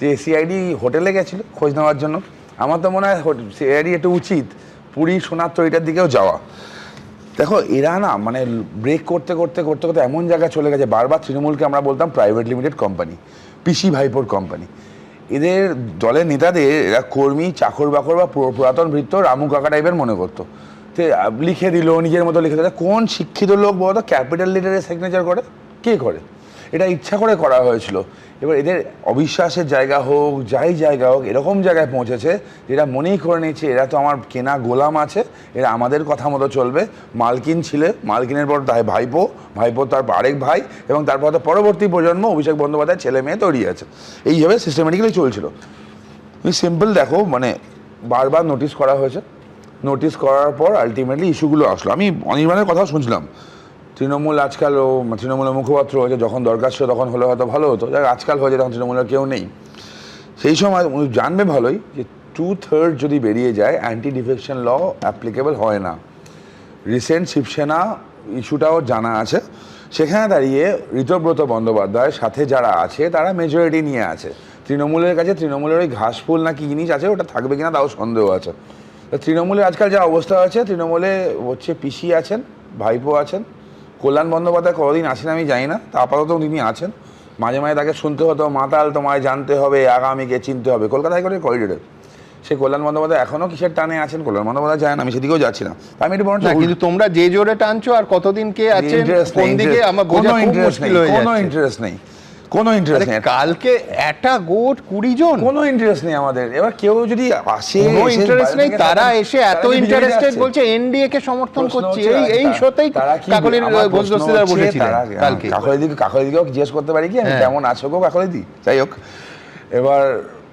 যে সিআইডি হোটেলে গেছিলো খোঁজ নেওয়ার জন্য। আমার তো মনে হয় সিআইডি একটু উচিত পুরী সোনার তরীটার দিকেও যাওয়া। দেখো, এরা না মানে ব্রেক করতে করতে করতে করতে এমন জায়গায় চলে গেছে, বারবার তৃণমূলকে আমরা বলতাম প্রাইভেট লিমিটেড কোম্পানি, পিসি ভাইপোর কোম্পানি। এদের দলের নেতাদের এরা কর্মী, চাকর বাকর বা পুরাতন ভৃত্য রামু কাকা টাইপের মনে করতো। তো লিখে দিল, নিজের মতো লিখে দিল। কোন শিক্ষিত লোক বলতো ক্যাপিটাল লিটারের সিগনেচার করে? কে করে? এটা ইচ্ছা করে করা হয়েছিল। এবার এদের অবিশ্বাসের জায়গা হোক, যাই জায়গা হোক, এরকম জায়গায় পৌঁছেছে যেটা মনেই করে নিচ্ছে এরা তো আমার কেনা গোলাম আছে, এরা আমাদের কথা মতো চলবে। মালকিন ছিলে, মালকিনের পর তাই ভাইপো, ভাইপো তার আরেক ভাই, এবং তারপর তো পরবর্তী প্রজন্ম অভিষেক বন্দ্যোপাধ্যায়ের ছেলে মেয়ে তৈরি আছে। এইভাবে সিস্টেমেটিক্যালি চলছিল। তুমি সিম্পল দেখো, মানে বারবার নোটিশ করা হয়েছে, নোটিশ করার পর আলটিমেটলি ইস্যুগুলো আসলো। আমি অনির্বাণের কথা শুনছিলাম, তৃণমূল আজকালও তৃণমূলের মুখপাত্র হয়েছে, যখন দরকার ছিল তখন হলে হয়তো ভালো হতো, আজকাল হয়েছে তখন তৃণমূলের কেউ নেই। সেই সময় জানবে ভালোই যে 2/3 যদি বেরিয়ে যায় অ্যান্টি ডিফেকশন ল অ্যাপ্লিকেবল হয় না। রিসেন্ট শিবসেনা ইস্যুটাও জানা আছে, সেখানে দাঁড়িয়ে ঋতব্রত বন্দ্যোপাধ্যায়ের সাথে যারা আছে তারা মেজরিটি নিয়ে আছে। তৃণমূলের কাছে তৃণমূলের ওই ঘাসফুল না কি জিনিস আছে ওটা থাকবে কিনা তাও সন্দেহ আছে। তো তৃণমূলের আজকাল যা অবস্থা আছে, তৃণমূলে হচ্ছে পিসি আছেন, ভাইপো আছেন, কল্যাণ বন্দ্যোপাধ্যায় কতদিন আছেন আমি জানি না, তা আপাতত তিনি আছেন। মাঝে মাঝে তাকে শুনতে হতো মাতাল তোমায় জানতে হবে, আগামীকে চিনতে হবে, কলকাতা হাইকোর্টের করিডোরে। সে কল্যাণ বন্দ্যোপাধ্যায় এখনো কিসের টানে আছেন, কল্যাণ বন্দ্যোপাধ্যায় যায় না, আমি সেদিকেও যাচ্ছি না। আমি একটু বরং কিন্তু তোমরা যে জোরে টানছো আর কতদিন কে আছেন কোন দিকে আমার বোঝা খুব মুশকিল হয়ে যাচ্ছে। কোনো ইন্টারেস্ট নেই, কোনো ইন্টারেস্ট নেই। কালকে একটা গোট 20 জন, কোনো ইন্টারেস্ট নেই আমাদের। এবার কেউ যদি আসে, কোনো ইন্টারেস্ট নেই, তারা এসে এত ইন্টারেস্টেড বলছে এনডিএ কে সমর্থন করছে। এই সত্যিই কাকলির গোজদস্তিদার বলেছিলেন কালকে। কাকলিদিকেও জিজ্ঞেস করতে পারি কি আমি কেমন আছো গো কাকলিদি। যাই হোক, এবার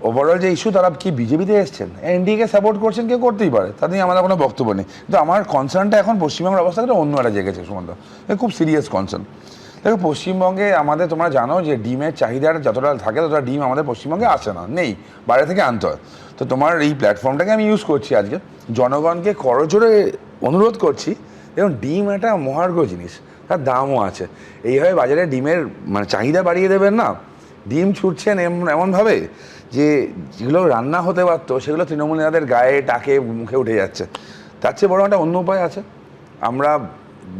ওভারঅল যে ইস্যু, তারা কি বিজেপিতে এসছেন, এনডিএকে সাপোর্ট করছেন, কেউ করতেই পারে, তাতে আমাদের কোনো বক্তব্য নেই। কিন্তু আমার কনসার্নটা এখন পশ্চিমবঙ্গের অবস্থাটা অন্য একটা জেগেছে সুমন্ত, খুব সিরিয়াস কনসার্ন। দেখো পশ্চিমবঙ্গে আমাদের, তোমরা জানো যে ডিমের চাহিদাটা যতটা থাকে ততটা ডিম আমাদের পশ্চিমবঙ্গে আসে না, নেই, বাইরে থেকে আনতে হয়। তো তোমার এই প্ল্যাটফর্মটাকে আমি ইউজ করছি আজকে, জনগণকে করজোরে অনুরোধ করছি, দেখুন ডিম একটা মহার্ঘ জিনিস, তার দামও আছে। এইভাবে বাজারে ডিমের মানে চাহিদা বাড়িয়ে দেবেন না। ডিম ছুটছেন এমনভাবে যে যেগুলো রান্না হতে পারতো সেগুলো তৃণমূল নেতাদের গায়ে টাকে মুখে উঠে যাচ্ছে। তার চেয়ে বড় একটা অন্য উপায় আছে। আমরা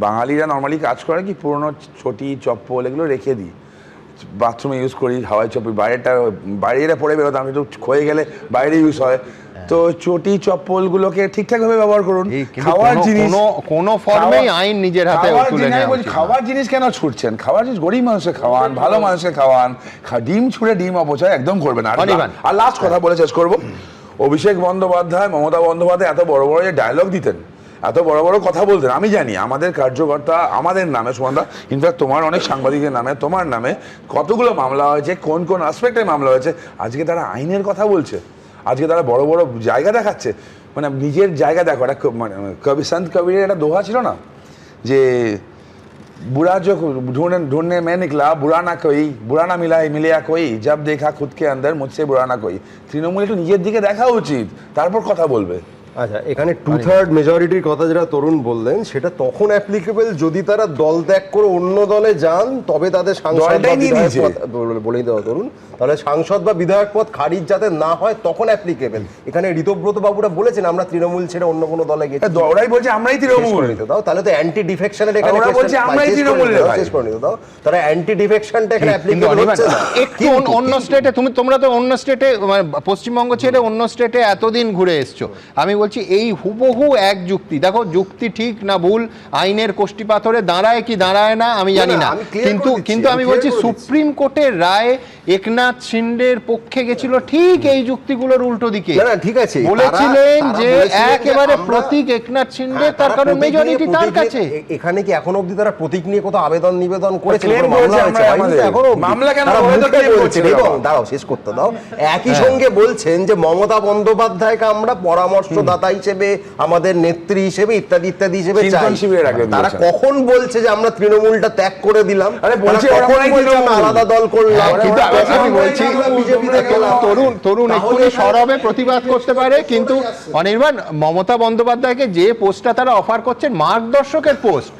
বাঙালিরা নর্মালি কাজ করে কি, পুরোনো ছটি চপ্পল এগুলো রেখে দিই, বাথরুমে ইউজ করি, হাওয়াই চপ্পল, বাইরে পড়ে বেরোতাম, একটু ক্ষয়ে গেলে বাইরে ইউজ হয়। তো চটি চপ্পলগুলোকে ঠিকঠাকভাবে ব্যবহার করুন। খাওয়ার জিনিস কোনো ফর্মেই আইন নিজের হাতে তুলে নেওয়া উচিত। খাওয়ার জিনিস কেন ছুটছেন? খাওয়ার জিনিস গরিব মানুষকে খাওয়ান, ভালো মানুষকে খাওয়ান। ডিম ছুঁড়ে ডিম অপচয় একদম করবেন। আর লাস্ট কথা বলে শেষ করবো, অভিষেক বন্দ্যোপাধ্যায়, মমতা বন্দ্যোপাধ্যায় এত বড় বড় যে ডায়লগ দিতেন, এত বড় বড় কথা বলতেন, আমি জানি আমাদের কার্যকর্তা, আমাদের নামে সুমনদা, ইনফ্যাক্ট তোমার অনেক সাংবাদিকের নামে, তোমার নামে কতগুলো মামলা হয়েছে, কোন কোন আসপেক্টে মামলা হয়েছে, আজকে তারা আইনের কথা বলছে, আজকে তারা বড় বড় জায়গা দেখাচ্ছে। মানে নিজের জায়গা দেখো, একটা মানে সন্ত কবিরের একটা দোহা ছিল না যে বুড়া जो ढूंढने में निकला बुरा ना कोई, बुरा ना मिलिया कोई, जब देखा खुद के अंदर मुझसे बुरा ना कोई। তৃণমূল একটু নিজের দিকে দেখা উচিত, তারপর কথা বলবে। আচ্ছা, এখানে 2/3 মেজরিটির কথা যেটা তরুণ বললেন, সেটা তখন অ্যাপ্লিকেবল যদি তারা দল ত্যাগ করে অন্য দলে যান, তবে তাদের সাংসদ বা বিধায়ক পদ, বলেই দেওয়া তরুণ, তাহলে সাংসদ বা বিধায়ক পদ খারিজ যাতে না হয় তখন অ্যাপ্লিকেবল। এখানে ঋতব্রত বাবুরা বলেছেন আমরা তৃণমূল ছেড়ে অন্য কোনো দলে গেছি, ওরাই বলছে আমরাই তৃণমূল দাও, তাহলে তো অ্যান্টি ডিফেকশনের এখানে বলছে আমরাই তৃণমূল শেষ করে নিতে দাও, তারা অ্যান্টি ডিফেকশনটা এখানে অ্যাপ্লিকেবল হচ্ছে না। একটু অন্য স্টেটে তোমরা তো অন্য স্টেটে, মানে পশ্চিমবঙ্গ ছেড়ে অন্য স্টেটে এতদিন ঘুরে এসছো, আমি বলছি এই হুবহু এক যুক্তি, দেখো যুক্তি ঠিক না ভুল, আইনের কোষ্টি পাথরে দাঁড়ায় কি দাঁড়ায় না আমি জানি না, কিন্তু আমি বলছি সুপ্রিম কোর্টের রায় একনাথ শিন্ডের পক্ষে গেছিল ঠিক এই যুক্তিগুলোর উল্টো দিকে। ঠিক আছে, বলেছিলেন যে একেবারে প্রতীক একনাথ শিন্ডে, তার কারণ মেজরিটি তার কাছে। এখানে কি এখন অবধি তারা প্রতীক নিয়ে কোথাও আবেদন নিবেদন করেছে? মামলা কেন দাঁড়াও, শেষ করতে দাও। একই সঙ্গে বলছেন যে মমতা বন্দ্যোপাধ্যায়কে আমরা পরামর্শদাতা হিসেবে, আমাদের নেত্রী হিসেবে, ইত্যাদি ইত্যাদি হিসেবে চাই। তারা কখন বলছে যে আমরা তৃণমূলটা ত্যাগ করে দিলাম, আলাদা দল করলাম? আমি বলছি তরুণ এক্ষুনি সরবে প্রতিবাদ করতে পারে, কিন্তু অনির্বাণ, মমতা বন্দ্যোপাধ্যায়কে যে পোস্টটা তারা অফার করছেন মার্গদর্শকের পোস্ট,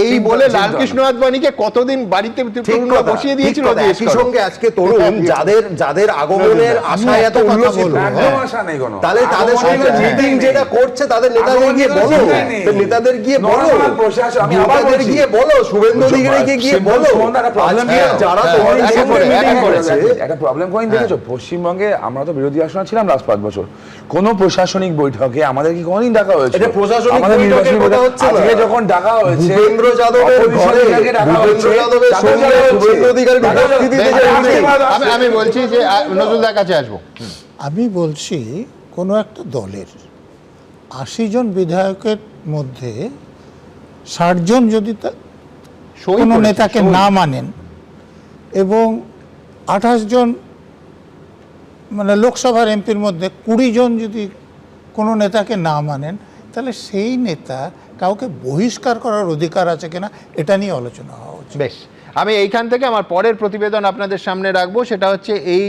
এই বলে লালকৃষ্ণ আদবানিকে কতদিন বাড়িতে বসিয়ে দিয়েছিল। একই সঙ্গে আজকে তরুণ যাদের আগমনের আশায় এত উল্লসিত, তাহলে তাদের সঙ্গে মিটিং যেটা করছে, তাদের নেতাদের গিয়ে বলো, নেতাদের গিয়ে বলো, নেতাদের গিয়ে বলো, শুভেন্দু অধিকারীকে গিয়ে বলো, যারা একটা প্রবলেম কোন দেখেছো পশ্চিমবঙ্গে? আমরা তো বিরোধী আসনে ছিলাম লাস্ট 5 বছর, কোন প্রশাসনিক বৈঠকে আমাদের কি কোনদিন ডাকা হয়েছে? আমাদের নির্বাচনী বৈঠকে যখন ডাকা হয়েছে, ভূপেন্দ্র যাদবের ঘরে ভূপেন্দ্র যাদবের সঙ্গে শুভেন্দু অধিকারীর উপস্থিতিতে, আমি বলছি যে নজরুলদার কাছে আসবো। আমি বলছি কোনো একটা দলের 80 জন বিধায়কের মধ্যে 60 জন যদি কোনো নেতাকে না মানেন এবং 28 জন মানে লোকসভার এমপির মধ্যে 20 জন যদি কোনো নেতাকে না মানেন, তাহলে সেই নেতা কাউকে বহিষ্কার করার অধিকার আছে কিনা এটা নিয়ে আলোচনা হওয়া উচিত। বেশ, আমি এইখান থেকে আমার পরের প্রতিবেদন আপনাদের সামনে রাখবো, সেটা হচ্ছে এই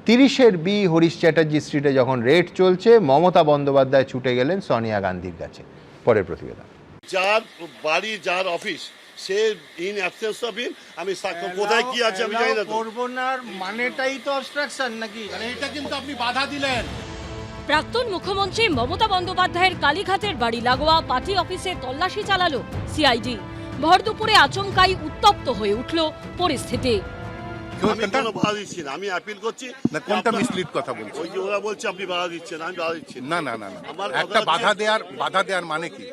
30 বি হরিশ চ্যাটার্জি স্ট্রিটে যখন রেড চলছে, মমতা বন্দ্যোপাধ্যায় ছুটে গেলেন সোনিয়া গান্ধীর কাছে। পরের প্রতিবেদন। যার বাড়ি, যার office, say in absence of him, আমি কোথায় কি আছে আমি জানি না তো। করবো না মানেটাই তো অবস্ট্রাকশন নাকি? এটা কিন্তু আপনি বাধা দিলেন। প্রাক্তন মুখ্যমন্ত্রী মমতা বন্দ্যোপাধ্যায়ের কালীঘাটের বাড়ি লাগোয়া পার্টি অফিসে তল্লাশি চালালো সিআইডি। ভর দুপুরে আচমকাই উত্তপ্ত হয়ে উঠল পরিস্থিতি। আমি কোনো বাধা দিচ্ছি না, আমি অ্যাপিল করছি। কোনটা মিসলিড কথা বলছেন? ওই যে ওরা বলছে আপনি বাধা দিচ্ছেন, আমি বাধা দিচ্ছি না না না, একটা বাধা দেওয়ার মানে কি?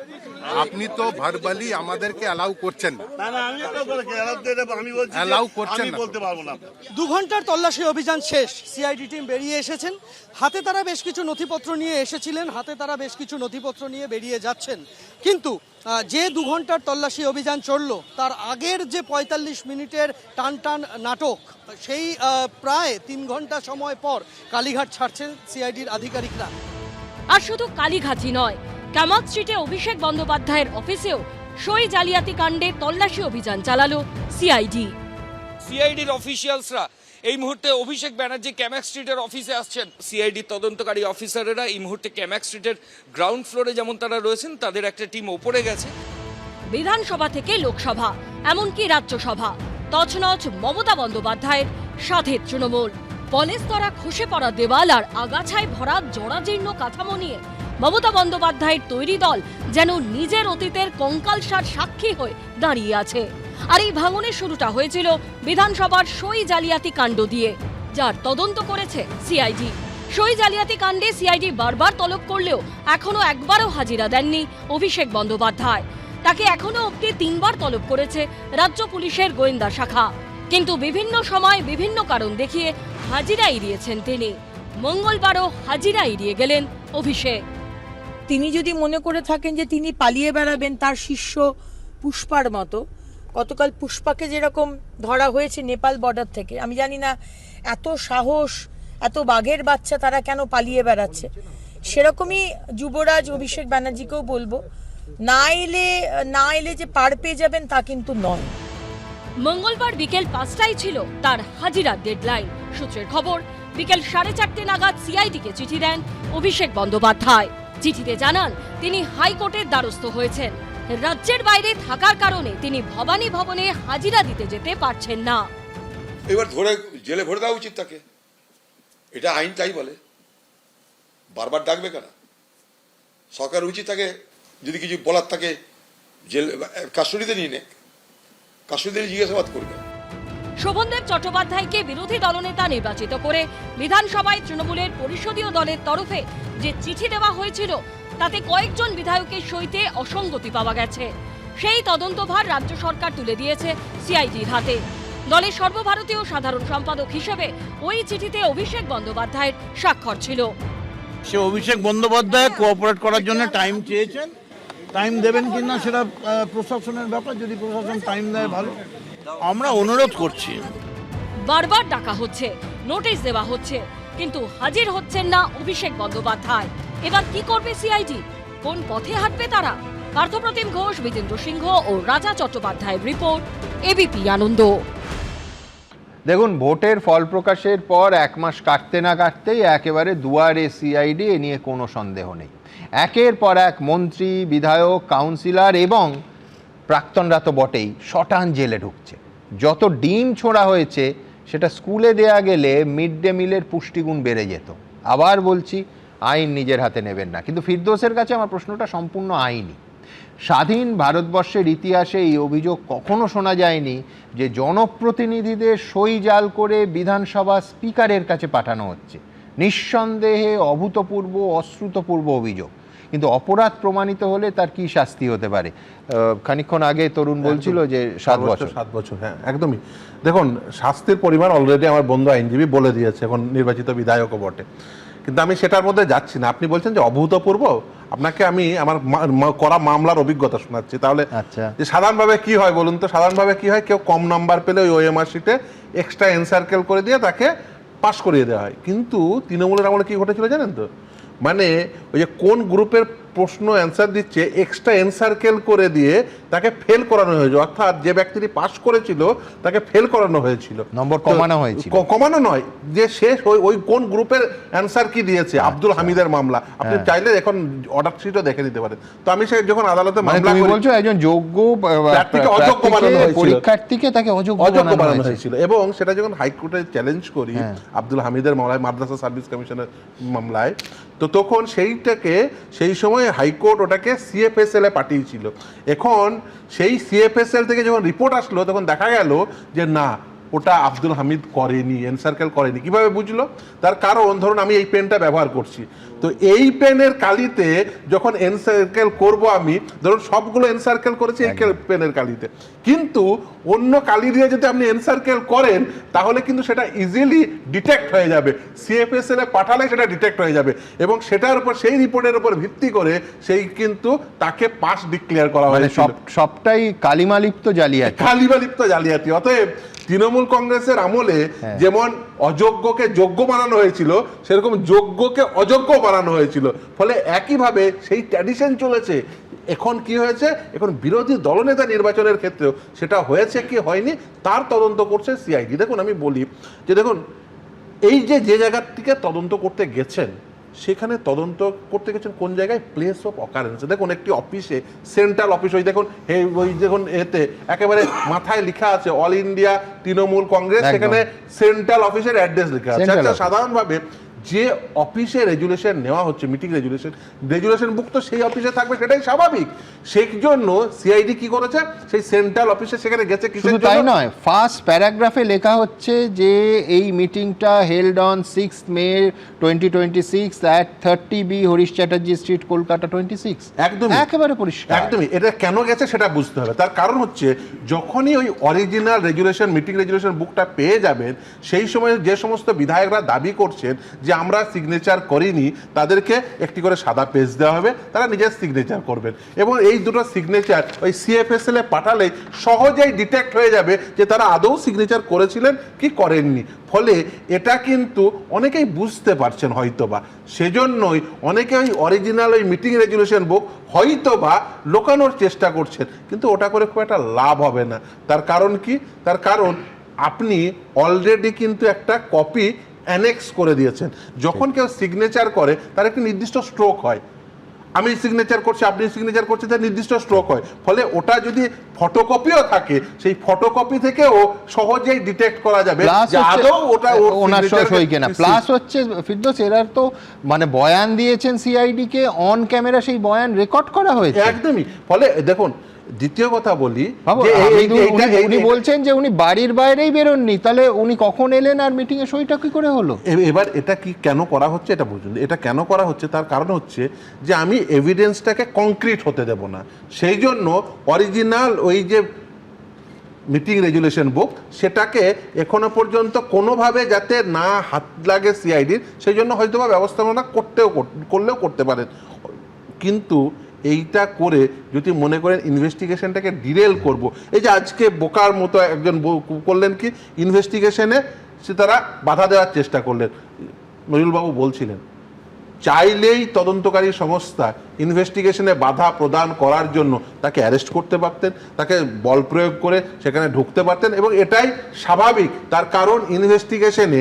আপনি তো ভার্বালি আমাদেরকে অ্যালাউ করছেন না। না না, আমি বলছি অ্যালাউ করছেন না, বলতে পারবো না। 2 ঘন্টার তল্লাশি অভিযান শেষ, সিআইডি টিম বেরিয়ে এসেছেন। হাতে তারা বেশ কিছু নথিপত্র নিয়ে এসেছিলেন, হাতে তারা বেশ কিছু নথিপত্র নিয়ে বেরিয়ে যাচ্ছেন। কিন্তু যে 2 ঘন্টার তল্লাশি অভিযান চললো, তার আগের যে 45 মিনিটের টান নাটক, সেই প্রায় 3 ঘন্টা সময় পর কালীঘাট ছাড়ছেন সিআইডির আধিকারিকরা। আর শুধু কালীঘাটই নয়, কামাত স্ট্রিটে অভিষেক বন্দ্যোপাধ্যায়ের অফিসেও সই জালিয়াতি কাণ্ডে তল্লাশি অভিযান চালালো সিআইডি। সিআইডির অফিসিয়ালসরা এই মুহূর্তে অভিষেক ব্যানার্জি ক্যামাক স্ট্রিটের অফিসে আসছেন। সিআইডি তদন্তকারী অফিসারেরা এই মুহূর্তে ক্যামাক স্ট্রিটের গ্রাউন্ড ফ্লোরে যেমন তারা রয়েছেন, তাদের একটা টিম ওপরে গেছে। বিধানসভা থেকে লোকসভা, এমনকি রাজ্যসভা, তছনছ মমতা বন্দ্যোপাধ্যায়ের সাধের তৃণমূল। পলেস্তরা খসে পড়া দেওয়াল আর আগাছায় ভরা জরাজীর্ণ কাঠামো নিয়ে মমতা বন্দ্যোপাধ্যায়ের তৈরি দল যেন নিজের অতীতের কঙ্কালসার সাক্ষী হয়ে দাঁড়িয়ে আছে। আর এই ভাঙনের শুরুটা হয়েছিল বিধানসভার সই জালিয়াতি কাণ্ড দিয়ে, যার তদন্ত করেছে সিআইডি। সই জালিয়াতি কাণ্ডে সিআইডি বারবার তলব করলেও এখনো একবারও হাজিরা দেননি অভিষেক বন্দ্যোপাধ্যায়। তাকে এখনো অবধি 3 বার তলব করেছে রাজ্য পুলিশের গোয়েন্দা শাখা, কিন্তু বিভিন্ন সময় বিভিন্ন কারণ দেখিয়ে হাজিরা এড়িয়েছেন তিনি। মঙ্গলবারও হাজিরা এড়িয়ে গেলেন অভিষেক। তিনি যদি মনে করে থাকেন যে তিনি পালিয়ে বেড়াবেন তার শিষ্য পুষ্পার মতো, গতকাল পুষ্পাকে যেরকম ধরা হয়েছে নেপাল বর্ডার থেকে, আমি জানি না এত সাহস, এত বাঘের বাচ্চা তারা কেন পালিয়ে বেড়াচ্ছে। সেরকমই যুবরাজ অভিষেক ব্যানার্জিকেও বলবো, না এলে যে পার পেয়ে যাবেন তা কিন্তু নয়। মঙ্গলবার বিকেল 5টায় ছিল তার হাজিরার ডেডলাইন। সূত্রের খবর, বিকেল 4:30 নাগাদ সিআইডিকে চিঠি দেন অভিষেক বন্দ্যোপাধ্যায়। চিঠিতে জানান তিনি হাইকোর্টের দ্বারস্থ হয়েছেন। রাজ্যের বাইরে থাকার কারণে তিনি ভবানী ভবনে হাজিরা দিতে যেতে পারছেন না। এবার ধরে জেলে ভরে দেওয়া উচিত তাকে, এটা আইন তাই বলে। বারবার ডাকবে কেন? সরকার উচিত তাকে, যদি কিছু বলার থাকে জেল কাস্টডিতে নিয়ে নেক, কাস্টডিতে জিজ্ঞাসাবাদ করবে। শোভনদেব চট্টোপাধ্যায়কে বিরোধী দলনেতা নির্বাচিত করে বিধানসভায় তৃণমূলের পরিষদীয় দলের তরফে যে চিঠি দেওয়া হয়েছিল, তাতে কয়েকজন বিধায়কের সইতে অসঙ্গতি পাওয়া গেছে। সেই তদন্তভার রাজ্য সরকার তুলে দিয়েছে সিআইডির হাতে। দলের সর্বভারতীয় সাধারণ সম্পাদক হিসেবে ওই চিঠিতে অভিষেক বন্দ্যোপাধ্যায়ের স্বাক্ষর ছিল। সে অভিষেক বন্দ্যোপাধ্যায় কোঅপারেট করার জন্য টাইম চেয়েছেন, টাইম দেবেন কিনা সেটা প্রশাসনের ব্যাপার। যদি প্রশাসন টাইম দেয় ভালো, আমরা অনুরোধ করছি। বারবার ডাকা হচ্ছে, নোটিশ দেওয়া হচ্ছে, কিন্তু হাজির হচ্ছেন না অভিষেক বন্দ্যোপাধ্যায়। এবার কি করবে সিআইডি? কোন পথে হাঁটবে তারা? পার্থপ্রতিম ঘোষ, বিজেন্দ্র সিংহ ও রাজা চট্টোপাধ্যায়ের রিপোর্ট, এবিপি আনন্দ। দেখুন, ভোটের ফল প্রকাশের পর 1 মাস কাটতে না কাটতেই একেবারে দুয়ারে সিআইডি, এ নিয়ে কোনো সন্দেহ নেই। একের পর এক মন্ত্রী, বিধায়ক, কাউন্সিলর এবং প্রাক্তনরা তো বটেই শটান জেলে ঢুকছে। যত ডিম ছোঁড়া হয়েছে সেটা স্কুলে দেয়া গেলে মিড ডে মিলের পুষ্টিগুণ বেড়ে যেত। আবার বলছি, আইন নিজের হাতে নেবেন না। কিন্তু ফিরদৌসের কাছে আমার প্রশ্নটা সম্পূর্ণ আইনি। স্বাধীন ভারতবর্ষের ইতিহাসে এই অভিযোগ কখনো শোনা যায়নি যে জনপ্রতিনিধিদের সই জাল করে বিধানসভা স্পিকারের কাছে পাঠানো হচ্ছে। নিঃসন্দেহে অভূতপূর্ব, অশ্রুতপূর্ব অভিযোগ। কিন্তু অপরাধ প্রমাণিত হলে তার কি শাস্তি হতে পারে? খানিকক্ষণ আগে তরুণ বলছিল যে 7 বছর। 7 বছর, হ্যাঁ একদমই। দেখুন, শাস্তির পরিমাণ অলরেডি আমার বন্ধু আইনজীবী বলে দিয়েছে, এখন নির্বাচিত বিধায়কও বটে। কিন্তু আমি সেটার মধ্যে যাচ্ছি না। আপনি বলছেন যে অভূতপূর্ব, আপনাকে আমি আমার করা মামলার অভিজ্ঞতা শোনাচ্ছি। তাহলে যে সাধারণভাবে কি হয় বলুন তো? সাধারণভাবে কি হয়, কেউ কম নাম্বার পেলে ওই ওএমআর শিটে এক্সট্রা এনসার্কেল করে দিয়ে তাকে পাস করিয়ে দেওয়া হয়। কিন্তু তৃণমূলের আমলে কি ঘটেছিল জানেন তো? মানে ওই যে কোন গ্রুপের প্রশ্ন অ্যান্সার দিচ্ছে, এক্সট্রা এনসার্কেল করে দিয়ে তাকে ফেল করানো হয়েছে, অর্থাৎ যে ব্যক্তিটি পাশ করেছিল তাকে ফেল করানো হয়েছিল, নম্বর কমানো হয়েছিল। কমানো নয়, যে শেষ ওই কোন গ্রুপের অ্যান্সার কি দিয়েছে, আব্দুল হামিদের মামলা, আপনি চাইলে এখন অর্ডার শিটও দেখে নিতে পারেন। তো আমি সে যখন আদালতে মামলা তুমি করি, বলছো একজন যোগ্য প্রার্থীকে অযোগ্য বানানো হয়েছিল, পরীক্ষার্থীকে তাকে অযোগ্য বানানো হয়েছিল। এবং সেটা যখন হাইকোর্টে চ্যালেঞ্জ করি আব্দুল হামিদের মামলায়, মাদ্রাসা সার্ভিস কমিশনের মামলায়, তো তখন সেইটাকে সেই সময় হাইকোর্ট ওটাকে সিএফএসএল এ পাঠিয়েছিল। এখন সেই সিএফএসএল থেকে যখন রিপোর্ট আসলো তখন দেখা গেল যে না, ওটা আব্দুল হামিদ করেনি, এনসার্কেল করেনি। কিভাবে বুঝলো? তার কারণ ধরুন আমি এই পেনটা ব্যবহার করছি, তো এই পেনের কালিতে যখন এনসার্কেল করব আমি, ধরুন সবগুলো এনসার্কেল করেছি এই পেনের কালিতে, কিন্তু অন্য কালি দিয়ে যদি আপনি এনসার্কেল করেন তাহলে কিন্তু সেটা ইজিলি ডিটেক্ট হয়ে যাবে, সিএফএসএল এ পাঠালে সেটা ডিটেক্ট হয়ে যাবে, এবং সেটার উপর সেই রিপোর্টের উপর ভিত্তি করে সেই কিন্তু তাকে পাস ডিক্লেয়ার করা হয়েছিল। সবটাই কালিমালিপ্ত জালিয়াতি। অতএব তৃণমূল কংগ্রেসের আমলে যেমন অযোগ্যকে যোগ্য বানানো হয়েছিল, সেরকম যোগ্যকে অযোগ্য বানানো হয়েছিল, ফলে একইভাবে সেই ট্র্যাডিশন চলেছে। এখন কি হয়েছে, এখন বিরোধী দলনেতা নির্বাচনের ক্ষেত্রেও সেটা হয়েছে কি হয়নি তার তদন্ত করছে সিআইডি। দেখুন আমি বলি যে দেখুন, এই যে জায়গাটিকে তদন্ত করতে গেছেন, সেখানে তদন্ত করতে গেছেন কোন জায়গায়, প্লেস অফ অকারেন্সে। দেখুন একটি অফিসে, সেন্ট্রাল অফিস, ওই দেখুন ওই দেখুন এতে একেবারে মাথায় লেখা আছে অল ইন্ডিয়া তৃণমূল কংগ্রেস, সেখানে সেন্ট্রাল অফিসের অ্যাড্রেস লেখা আছে। সাধারণভাবে যে অফিসে রেজুলেশন নেওয়া হচ্ছে, মিটিং রেজুলেশন বুক তো সেই অফিসে থাকবে, সেটাই স্বাভাবিক। সেই জন্য সিআইডি কি করেছে, সেই সেন্ট্রাল অফিসে সেখানে গেছে। শুধু তাই নয়, ফার্স্ট প্যারাগ্রাফে লেখা হচ্ছে যে এই মিটিংটা held on 6 May 2026 at 30B Harish Chatterjee street, Kolkata 26। একদম একেবারে পরিষ্কার। একদমই। এটা কেন গেছে সেটা বুঝতে হবে। তার কারণ হচ্ছে যখনই ওই অরিজিনাল রেজুলেশন, মিটিং রেজুলেশন বুকটা পেয়ে যাবেন, সেই সময় যে সমস্ত বিধায়করা দাবি করছেন যে আমরা সিগনেচার করিনি, তাদেরকে একটি করে সাদা পেজ দেওয়া হবে, তারা নিজের সিগনেচার করবেন, এবং এই দুটো সিগনেচার ওই সিএফএসএল এ পাঠালে সহজেই ডিটেক্ট হয়ে যাবে যে তারা আদৌ সিগনেচার করেছিলেন কি করেননি। ফলে এটা কিন্তু অনেকেই বুঝতে পারছেন হয়তোবা, সেজন্যই অনেকে ওই অরিজিনাল ওই মিটিং রেজুলেশন বুক হয়তোবা লোকানোর চেষ্টা করছেন, কিন্তু ওটা করে খুব একটা লাভ হবে না। তার কারণ কি? তার কারণ আপনি অলরেডি কিন্তু একটা কপি অ্যানেক্স করে দিয়েছেন। যখন কেউ সিগনেচার করে তার একটি নির্দিষ্ট স্ট্রোক হয়, আমি সিগনেচার করছি, আপনি সিগনেচার করছেন, তার নির্দিষ্ট স্ট্রোক হয়। ফলে ওটা যদি ফটোকপিও থাকে, সেই ফটোকপি থেকেও সহজেই ডিটেক্ট করা যাবে যে আদৌ ওটা ওনার সই কিনা। প্লাস হচ্ছে ফিরদৌস, এরা তো মানে বয়ান দিয়েছেন সিআইডি কে, অন ক্যামেরা সেই বয়ান রেকর্ড করা হয়েছে। একদমই। ফলে দেখুন দ্বিতীয় কথা বলি, উনি বলছেন যে উনি বাড়ির বাইরেই বেরোননি, তাহলে উনি কখন এলেন আর মিটিং এ সইটা কি করে হলো? এবার এটা কি কেন করা হচ্ছে এটা বুঝুন। এটা কেন করা হচ্ছে, তার কারণ হচ্ছে যে আমি এভিডেন্সটাকে কংক্রিট হতে দেব না, সেই জন্য অরিজিনাল ওই যে মিটিং রেজুলেশন বুক, সেটাকে এখনো পর্যন্ত কোনোভাবে যাতে না হাত লাগে সিআইডির, সেই জন্য হয়তোবা ব্যবস্থাপনা করলেও করতে পারেন। কিন্তু এইটা করে যদি মনে করেন ইনভেস্টিগেশনটাকে ডিরেল করব, এই যে আজকে বোকার মতো একজন করলেন কি, ইনভেস্টিগেশনে সে তারা বাধা দেওয়ার চেষ্টা করলেন। নজরুলবাবু বলছিলেন চাইলেই তদন্তকারী সংস্থা ইনভেস্টিগেশনে বাধা প্রদান করার জন্য তাকে অ্যারেস্ট করতে পারতেন, তাকে বল প্রয়োগ করে সেখানে ঢুকতে পারতেন, এবং এটাই স্বাভাবিক। তার কারণ ইনভেস্টিগেশনে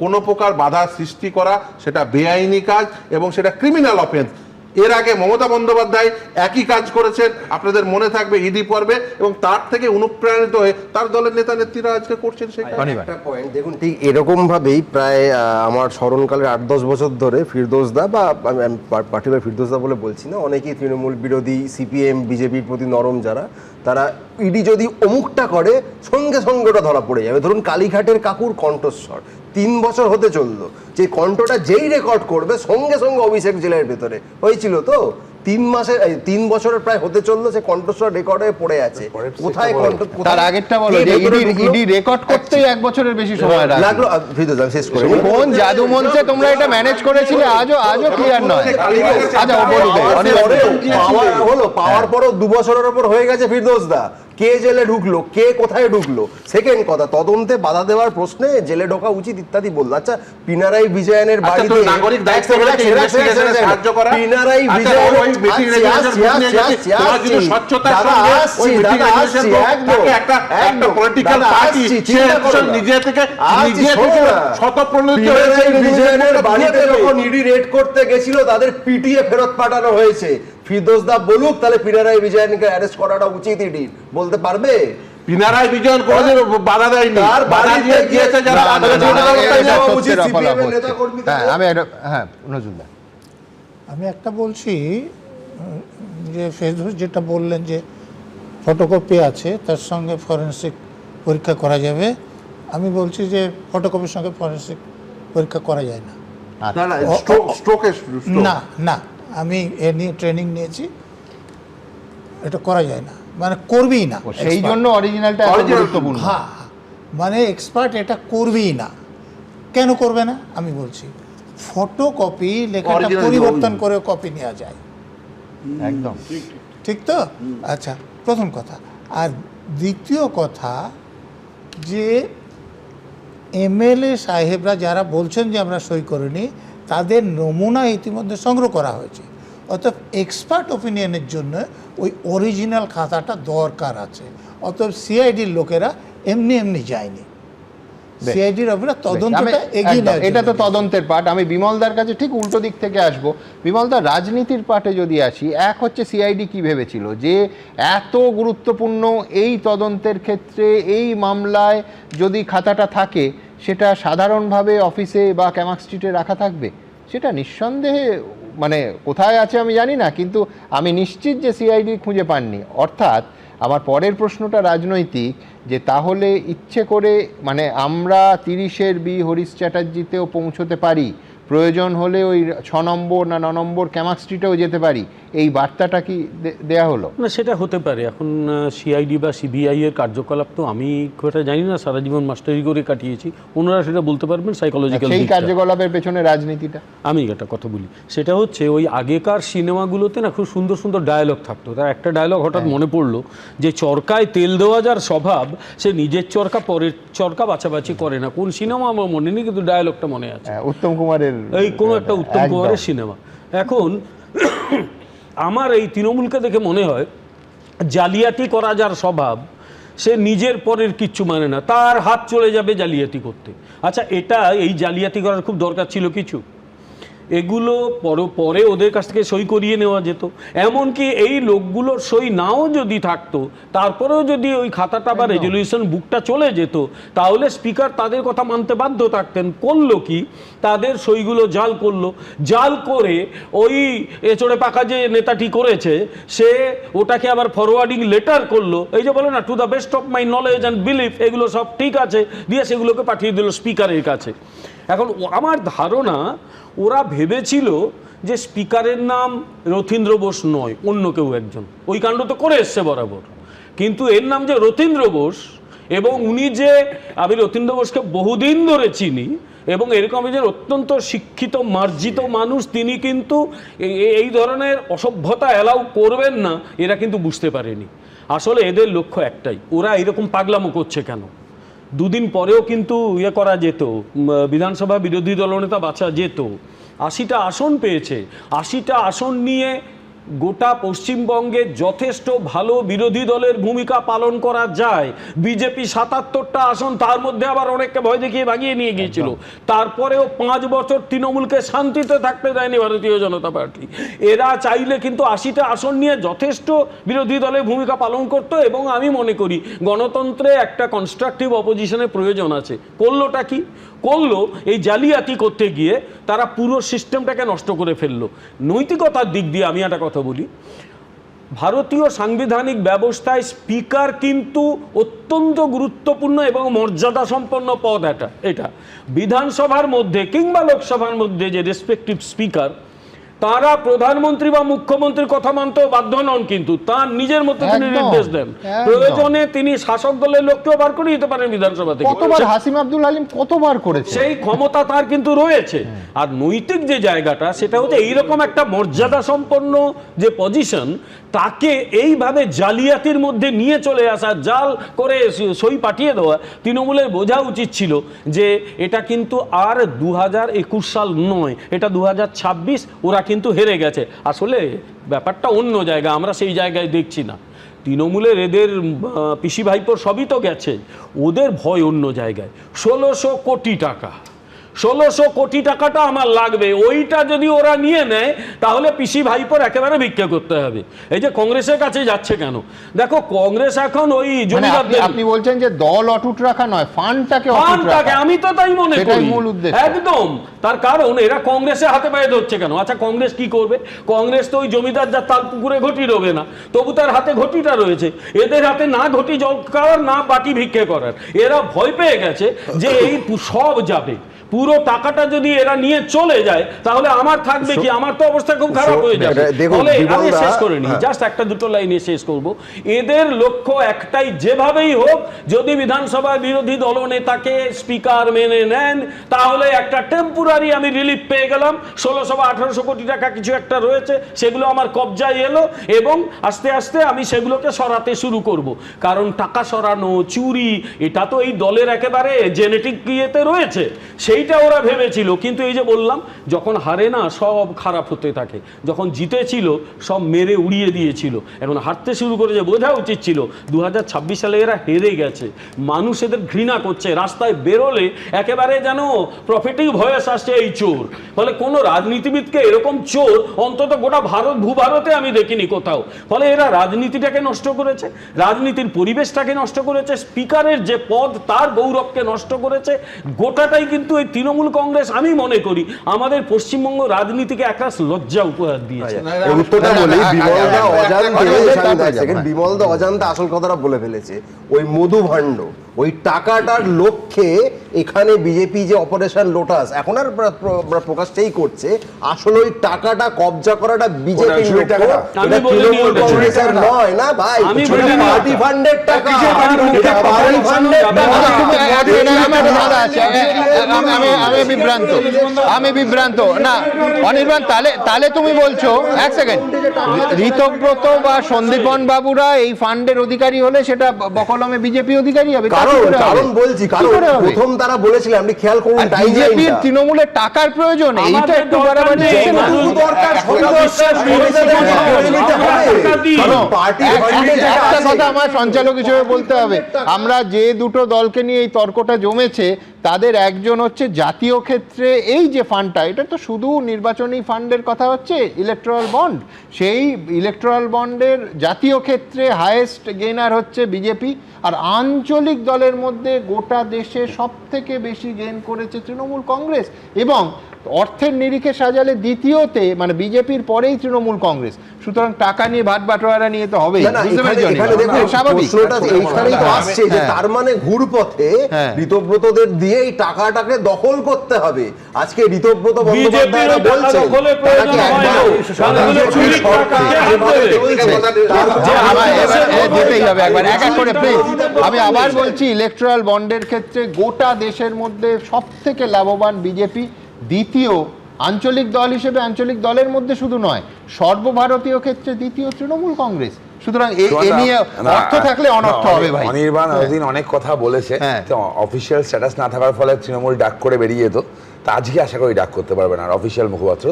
কোনো প্রকার বাধা সৃষ্টি করা সেটা বেআইনি কাজ এবং সেটা ক্রিমিনাল অফেন্স। এর আগে মমতা বন্দ্যোপাধ্যায় একই কাজ করেছেন, আপনাদের মনে থাকবে ইডি পর্বে, এবং তার থেকে অনুপ্রাণিত হয়ে তার দলের নেতা নেত্রীরা আজকে করছেন সেই কাজ। একটা পয়েন্ট দেখুন, ঠিক এরকম ভাবেই প্রায় আমার স্মরণকালের 8-10 বছর ধরে ফিরদৌস দা, বা পার্টিকুলার ফিরদৌস দা বলে বলছি না, অনেকেই তৃণমূল বিরোধী, সিপিএম বিজেপির প্রতি নরম যারা, তারা ইডি যদি অমুকটা করে সঙ্গে সঙ্গে ওটা ধরা পড়ে যাবে। ধরুন কালীঘাটের কাকুর কণ্ঠস্বর 3 বছর হতে চললো, যে কণ্ঠটা যেই রেকর্ড করবে সঙ্গে সঙ্গে অভিষেক জেলের ভেতরে হয়েছিল। তো 3 বছরের প্রায় হতে চললো, সে কণ্ঠস্বর রেকর্ড হয়ে পড়ে আছে। কোথায় কণ্ঠ, তার আগেরটা বলো, ইডি রেকর্ড করতেই 1 বছরের বেশি সময় লাগলো। শেষ করে কোন জাদু মন্ত্রে তোমরা এটা ম্যানেজ করেছিলে আজও ক্লিয়ার নয়। আচ্ছা হলো, পাওয়ার পরও 2 বছরের উপর হয়ে গেছে ফিরদৌস দা, কে জেলে ঢুকলো, কে কোথায় ঢুকলো, সেকেন্ড কথা তদন্তে বাধা দেওয়ার প্রশ্নে জেলে ঢোকা উচিত ইত্যাদি বললো। আচ্ছা পিনারাই বিজয়নের বাড়িতে নাগরিক দায়িত্ব রয়েছে ইনভেস্টিগেশনে সাহায্য করা। পিনারাই আচ্ছা, ওই মিটিং রেজুলেশন নিয়ে যাচ্ছে তোমরা যদি স্বচ্ছতার সঙ্গে ওই মিটিং রেজুলেশন একটা পলিটিক্যাল পার্টি নিজে থেকে স্বতঃপ্রণোদিত হয়েছে। বিজয়নের বাড়িতে যখন ইডি রেড করতে গেছিল তাদের পিটিএ ফেরত পাঠানো হয়েছে। ফিরদৌস দা বলুক তাহলে পিনারাই বিজয়নকে অ্যারেস্ট করাটা উচিত ইডি, বলতে পারবে? পিনারাই বিজয়ন কোনোদিন বাধা দেয়নি, বাধা দিয়ে গিয়েছে যারা আমি একটা বলছি যে ফেরদৌস যেটা বললেন যে ফটোকপি আছে তার সঙ্গে ফরেনসিক পরীক্ষা করা যাবে, আমি বলছি যে ফটোকপির সঙ্গে ফরেনসিক পরীক্ষা করা যায় না। না না, আমি এ নিয়ে ট্রেনিং নিয়েছি, এটা করা যায় না, মানে করবেই না। সেই জন্য অরিজিনালটা গুরুত্বপূর্ণ। হ্যাঁ, মানে এক্সপার্ট এটা করবেই না। কেন করবে না আমি বলছি, ফটোকপি লেখাটা পরিবর্তন করে কপি নেওয়া যায়, একদম ঠিক তো? আচ্ছা, প্রথম কথা। আর দ্বিতীয় কথা যে এমএলএ সাহেবরা যারা বলছেন যে আমরা সই করিনি, তাদের নমুনা ইতিমধ্যে সংগ্রহ করা হয়েছে, অতএব এক্সপার্ট ওপিনিয়নের জন্য ওই অরিজিনাল খাতাটা দরকার আছে। অতএব সিআইডির লোকেরা এমনি এমনি যায়নি, সিআইডির অফিসার তদন্তটা এগিয়ে নেয়। এটা তো তদন্তের পার্ট। আমি বিমলদার কাছে ঠিক উল্টো দিক থেকে আসবো। বিমলদা, রাজনীতির পার্টে যদি আসি, এক হচ্ছে সিআইডি কি ভেবেছিল যে এত গুরুত্বপূর্ণ এই তদন্তের ক্ষেত্রে এই মামলায় যদি খাতাটা থাকে সেটা সাধারণভাবে অফিসে বা ক্যামাক স্ট্রিটে রাখা থাকবে, সেটা নিঃসন্দেহে মানে কোথায় আছে আমি জানি না, কিন্তু আমি নিশ্চিত যে সিআইডি খুঁজে পাননি। অর্থাৎ আমার পরের প্রশ্নটা রাজনৈতিক, যে তাহলে ইচ্ছে করে মানে আমরা 30-এর বি হরিশ চ্যাটার্জিতেও পৌঁছতে পারি, প্রয়োজন হলে ওই 6 নম্বর না 9 নম্বর ক্যামাক স্ট্রিটেও যেতে পারি, এই বার্তাটা কি দেয়া হলো? না, সেটা হতে পারে। এখন সিআইডি বা সিবিআই এর কার্যকলাপ তো আমি খুব একটা জানি না, সারা জীবন মাস্টারি করে কাটিয়েছি, ওনারা সেটা বলতে পারবেন সাইকোলজিক্যাল। সেই কার্যকলাপের পেছনে রাজনীতিটা, আমি একটা কথা বলি, সেটা হচ্ছে ওই আগেকার সিনেমাগুলোতে না খুব সুন্দর সুন্দর ডায়ালগ থাকতো। তার একটা ডায়ালগ হঠাৎ মনে পড়লো, যে চরকায় তেল দেওয়া যার স্বভাব, সে নিজের চরকা পরের চরকা বাছাবাছি করে না। কোন সিনেমা আমার মনে নেই, কিন্তু ডায়ালগটা মনে আছে, উত্তম কুমারের, এই কোনো একটা উত্তম কুমারের সিনেমা। এখন আমার এই তৃণমূলকে দেখে মনে হয় জালিয়াতি করা যার স্বভাব, সে নিজের পরের কিচ্ছু মানে না, তার হাত চলে যাবে জালিয়াতি করতে। আচ্ছা, এটা এই জালিয়াতি করার খুব দরকার ছিল কিছু? এগুলো পরে ওদের কাছ থেকে সই করিয়ে নেওয়া যেত। এমনকি এই লোকগুলোর সই নাও যদি থাকতো, তারপরেও যদি ওই খাতাটা বা রেজলিউশন বুকটা চলে যেত, তাহলে স্পিকার তাদের কথা মানতে বাধ্য থাকতেন। করলো কি, তাদের সইগুলো জাল করলো, জাল করে ওই এচড়ে পাকা যে নেতাটি করেছে, সে ওটাকে আবার ফরওয়ার্ডিং লেটার করলো, এই যে বলে না, to the best of my knowledge and belief, এগুলো সব ঠিক আছে, দিয়ে সেগুলোকে পাঠিয়ে দিল স্পিকারের কাছে। এখন আমার ধারণা ওরা ভেবেছিল যে স্পিকারের নাম রথীন্দ্র বোস নয়, অন্য কেউ একজন, ওই কাণ্ড তো করে এসছে বরাবর, কিন্তু এর নাম যে রথীন্দ্র বোস, এবং উনি যে, আমি রথীন্দ্র বোসকে বহুদিন ধরে চিনি, এবং এরকম যে অত্যন্ত শিক্ষিত মার্জিত মানুষ, তিনি কিন্তু এই ধরনের অসভ্যতা অ্যালাউ করবেন না, এরা কিন্তু বুঝতে পারেনি। আসলে এদের লক্ষ্য একটাই, ওরা এরকম পাগলামো করছে কেন। দুদিন পরেও কিন্তু করা যেত, বিধানসভা বিরোধী দলনেতা বাছা যেত, 80টা আসন পেয়েছে। 80টা আসন নিয়ে গোটা পশ্চিমবঙ্গে যথেষ্ট ভালো বিরোধী দলের ভূমিকা পালন করা যায়। বিজেপি 77টা আসন, তার মধ্যে আবার অনেককে ভয় দেখিয়ে ভাগিয়ে নিয়ে গিয়েছিল, তারপরেও 5 বছর তৃণমূলকে শান্তিতে থাকতে দেয়নি ভারতীয় জনতা পার্টি। এরা চাইলে কিন্তু 80টা আসন নিয়ে যথেষ্ট বিরোধী দলের ভূমিকা পালন করত, এবং আমি মনে করি গণতন্ত্রে একটা কনস্ট্রাকটিভ অপোজিশনের প্রয়োজন আছে। করলোটা কি করলো, এই জালিয়াতি করতে গিয়ে তারা পুরো সিস্টেমটাকে নষ্ট করে ফেললো। নৈতিকতার দিক দিয়ে আমি একটা কথা বলি, ভারতীয় সাংবিধানিক ব্যবস্থায় স্পিকার কিন্তু অত্যন্ত গুরুত্বপূর্ণ এবং মর্যাদা সম্পন্ন পদ। এটা বিধানসভার মধ্যে কিংবা লোকসভার মধ্যে যে রেসপেক্টিভ স্পিকার, তারা প্রধানমন্ত্রী বা মুখ্যমন্ত্রীর কথা মানতেও বাধ্য নন, কিন্তু তার নিজের মতো তিনি নির্দেশ দেন। প্রয়োজনে তিনি শাসক দলের লোককেও বার করে দিতে পারেন বিধানসভা থেকে। কতবার হাসিম আব্দুল হালিম কতবার করেছে, সেই ক্ষমতা তার কিন্তু রয়েছে। আর নৈতিক যে জায়গাটা, সেটা হচ্ছে এইরকম একটা মর্যাদা সম্পন্ন যে পজিশন, তাকে এইভাবে জালিয়াতির মধ্যে নিয়ে চলে আসা, জাল করে সই পাঠিয়ে দেওয়া, তৃণমূলের বোঝা উচিত ছিল যে এটা কিন্তু আর 2021 সাল নয়, এটা 2026, ওরা কিন্তু হেরে গেছে। আসলে ব্যাপারটা অন্য জায়গা, আমরা সেই জায়গায় দেখছি না। তৃণমূলের এদের পিসি ভাইপোর সবই তো গেছে, ওদের ভয় অন্য জায়গায়। 1600 কোটি টাকা, 1600 কোটি টাকাটা আমার লাগবে, ওইটা যদি ওরা নিয়ে নেয় তাহলে পিসি ভাইপোর একেবারে ভিক্ষা করতে হবে। এই যে কংগ্রেসের কাছে যাচ্ছে কেন, দেখো কংগ্রেস এখন ওই জমিদারদের, আপনি বলছেন যে দল অটুট রাখা নয়, ফান্ডটাকে অটুট রাখা, আমি তো তাই মনে করি মূল উদ্দেশ্য একদম। তার কারণ এরা কংগ্রেসের হাতে পায়ে ধরছে কেন? আচ্ছা কংগ্রেস কি করবে? কংগ্রেস তো ওই জমিদার যার তাল পুকুরে ঘটি রবে না, তবু তার হাতে ঘটিটা রয়েছে। এদের হাতে না ঘটি জল খাওয়ার, না বাটি ভিক্ষে করার। এরা ভয় পেয়ে গেছে যে এই সব যাবে, পুরো টাকাটা যদি এরা নিয়ে চলে যায় তাহলে আমার থাকবে কি? আমার তো অবস্থা খুব খারাপ হয়ে যাবে। আমি শেষ করে নিই, জাস্ট একটা দুটো লাইনে শেষ করব। এদের লক্ষ্য একটাই, যেভাবেই হোক যদি বিধানসভায় বিরোধী দলনেতাকে স্পিকার মেনে নেন তাহলে একটা টেম্পোরারি আমি রিলিফ পেয়ে গেলাম। 1600 বা 1800 কোটি টাকা কিছু একটা রয়েছে, সেগুলো আমার কবজায় এলো এবং আস্তে আস্তে আমি সেগুলোকে সরাতে শুরু করব। কারণ টাকা সরানো, চুরি, এটা তো এই দলের একেবারে জেনেটিক ইয়েতে রয়েছে, সেইটা ওরা ভেবেছিল। কিন্তু এই যে বললাম, যখন হারে না সব খারাপ হতে থাকে, যখন জিতেছিল সব মেরে উড়িয়ে দিয়েছিল, এখন হারতে শুরু করে যে বোঝা উচিত ছিল 2026 সালে এরা হেরে গেছে। মানুষ এদের ঘৃণা করছে, রাস্তায় বেরোলে একেবারে যেন প্রফিটিং ভয়েস আসছে এই চোর। ফলে কোনো রাজনীতিবিদকে এরকম চোর অন্তত গোটা ভূভারতে আমি দেখিনি কোথাও। ফলে এরা রাজনীতিটাকে নষ্ট করেছে, রাজনীতির পরিবেশটাকে নষ্ট করেছে, স্পিকারের যে পদ তার গৌরবকে নষ্ট করেছে। গোটাটাই কিন্তু এই তৃণমূল কংগ্রেস, আমি মনে করি আমাদের পশ্চিমবঙ্গ রাজনীতিকে একটা লজ্জা উপহার দিয়েছে। উত্তরটা বলি, বিমলদা অজান্তে আসল কথাটা বলে ফেলেছে। ওই মধু ভাণ্ড, ওই টাকাটার লক্ষ্যে এখানে বিজেপি যে অপারেশন লোটাস এখন আর প্রকাশটাই করছে, আসলে ওই টাকাটা কবজা করাটা বিজেপির নয় না ভাই, পার্টি ফান্ডের টাকা। আমি বিভ্রান্ত না অনির্বাণ। তাহলে তুমি বলছো, এক সেকেন্ড, ঋতব্রত বা সন্দীপন বাবুরা এই ফান্ডের অধিকারী হলে সেটা বকলমে বিজেপি অধিকারী হবে? কারণ বলছি, কারণ প্রথম তারা বলেছিলেন, আপনি খেয়াল করুন, বিজেপির তৃণমূলের টাকার প্রয়োজন, এইটা একটু বাড়াবাড়ি। একটা কথা আমার সঞ্চালক হিসেবে বলতে হবে, আমরা যে দুটো দলকে নিয়ে এই তর্কটা জমেছে তাদের একজন হচ্ছে জাতীয় ক্ষেত্রে এই যে ফান্ডটা, এটা তো শুধু নির্বাচনী ফান্ডের কথা হচ্ছে, ইলেকট্রাল বন্ড, সেই ইলেকট্রাল বন্ডের জাতীয় ক্ষেত্রে হাইয়েস্ট গেইনার হচ্ছে বিজেপি। আর আঞ্চলিক দলের মধ্যে গোটা দেশে সব থেকে বেশি গেইন করেছে তৃণমূল কংগ্রেস, এবং অর্থের নিরিখে সাজালে দ্বিতীয়তে, মানে বিজেপির পরেই তৃণমূল কংগ্রেস। সুতরাং টাকা নিয়ে ভাট বাটোয়ারা নিয়ে তো হবে, স্বাভাবিক। তার মানে ঘুরপথে ঋতব্রতদের দিয়ে এই টাকাটাকে দখল করতে হবে। আজকে ঋতব্রত বন্দ্যোপাধ্যায়রা বলছেন আমি আবার বলছি, ইলেকট্রাল বন্ডের ক্ষেত্রে গোটা দেশের মধ্যে সব থেকে লাভবান বিজেপি, দ্বিতীয় আঞ্চলিক দল হিসেবে আঞ্চলিক দলের মধ্যে শুধু নয়, সর্বভারতীয় ক্ষেত্রে দ্বিতীয় তৃণমূল কংগ্রেস। সুতরাং এ নিয়ে অর্থ থাকলে অনর্থ হবে ভাই। অনির্বাণ এতদিন অনেক কথা বলেছে, অফিসিয়াল স্ট্যাটাস না থাকার ফলে তৃণমূল ডাক করে বেরিয়ে যেত, তা আজকে আশা করি ডাক করতে পারবে না, অফিসিয়াল মুখপাত্র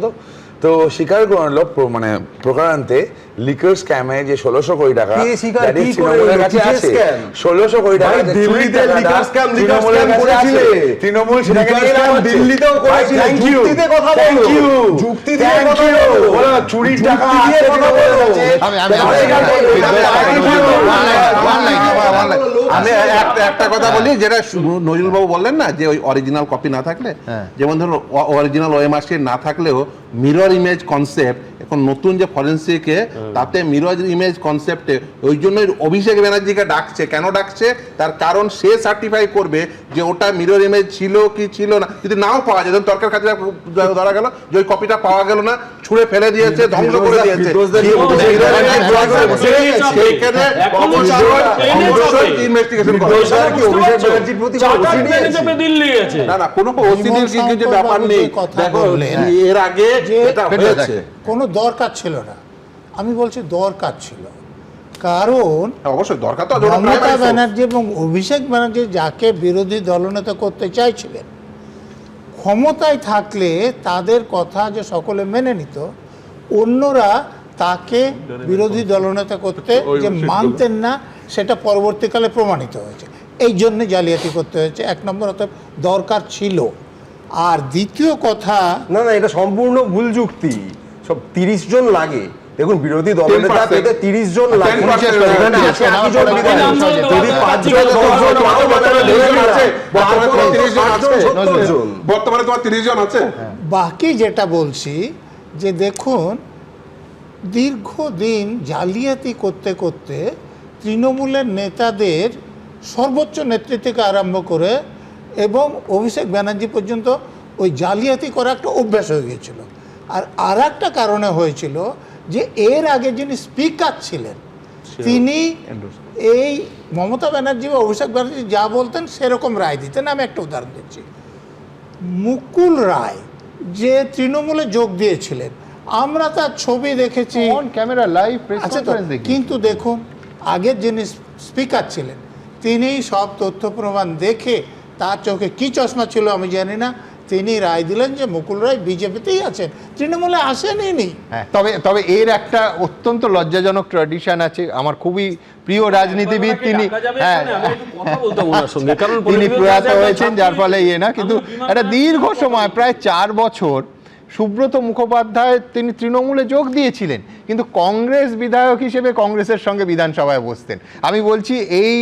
তো স্বীকার করলো, মানে প্রকারান্তে লিকার স্ক্যামে যে 1600 কোটি টাকা তৃণমূলের কাছে আছে, 1600 কোটি টাকা দিল্লিতে লিকার স্ক্যাম তৃণমূল সেটাকে দিল্লিতেও করেছিল। যুক্তিতে কথা বলো, যুক্তি দিয়ে কথা বলো, চুরির টাকা আমি একটা কথা বলি, যেটা নজরুল বাবু বললেন না, যে ওই অরিজিনাল কপি না থাকলে, যেমন ধরুন অরিজিনাল ওএমআর শিট না থাকলেও মিরর ইমেজ কনসেপ্ট, এখন নতুন যে ফরেন্সিকে, তাতে মিরর ইমেজ কনসেপ্টে ওই জন্যই অভিষেক ব্যানার্জিকে ডাকছে। কেন ডাকছে? তার কারণ সে সার্টিফাই করবে যে ওটা মিরর ইমেজ ছিল কি ছিল না। যদি নাও পাওয়া যায়, তর্কের কাছে ধরা গেল যে ওই কপিটা পাওয়া গেল না, ছুঁড়ে ফেলে দিয়েছে, ধ্বংস করে দিয়েছে, না না কোনো ওসিডির কিছু ব্যাপার নেই। দেখো এর আগে কোনো দরকার ছিল না, আমি বলছি দরকার ছিল, কারণ অবশ্যই দরকার তো মমতা ব্যানার্জি এবং অভিষেক ব্যানার্জি যাকে বিরোধী দলনেতা করতে চাইছিলেন, ক্ষমতায় থাকলে তাদের কথা যে সকলে মেনে নিত, অন্যরা তাকে বিরোধী দলনেতা করতে যে মানতেন না, সেটা পরবর্তীকালে প্রমাণিত হয়েছে। এই জন্যে জালিয়াতি করতে হয়েছে, এক নম্বর। অতএব দরকার ছিল। আর দ্বিতীয় কথা, না না, এটা সম্পূর্ণ ভুল যুক্তি। সব 30 জন লাগে, দেখুন বিরোধী দলনেতা পেতে 30 জন লাগে। বর্তমানে তোমার 30 জন আছে। বাকি যেটা বলছি যে দেখুন, দীর্ঘদিন জালিয়াতি করতে করতে তৃণমূলের নেতাদের সর্বোচ্চ নেতৃত্ব থেকে আরম্ভ করে এবং অভিষেক ব্যানার্জি পর্যন্ত ওই জালিয়াতি করা একটা অভ্যাস হয়ে গিয়েছিল। আর একটা কারণে হয়েছিল যে এর আগে যিনি স্পিকার ছিলেন তিনি এই মমতা ব্যানার্জি বা অভিষেক ব্যানার্জি যা বলতেন সেরকম রায় দিতেন। আমি একটা উদাহরণ দিচ্ছি, মুকুল রায় যে তৃণমূলে যোগ দিয়েছিলেন, আমরা তার ছবি দেখেছি ক্যামেরা লাইভ। আচ্ছা তো, কিন্তু দেখুন আগের যিনি স্পিকার ছিলেন তিনি সব তথ্য প্রমাণ দেখে, তার চোখে কি চশমা ছিল আমি জানি না, তিনি রায় দিলেন যে মুকুল রায় বিজেপিতেই আছেন, তৃণমূলে আসেনি। হ্যাঁ, তবে এর একটা অত্যন্ত লজ্জাজনক ট্র্যাডিশন আছে। আমার খুবই প্রিয় রাজনীতিবিদ তিনি, হ্যাঁ তিনি প্রয়াত হয়েছেন, যার ফলে না, কিন্তু একটা দীর্ঘ সময় প্রায় 4 বছর সুব্রত মুখোপাধ্যায় তিনি তৃণমূলে যোগ দিয়েছিলেন, কিন্তু কংগ্রেস বিধায়ক হিসেবে কংগ্রেসের সঙ্গে বিধানসভায় বসতেন। আমি বলছি এই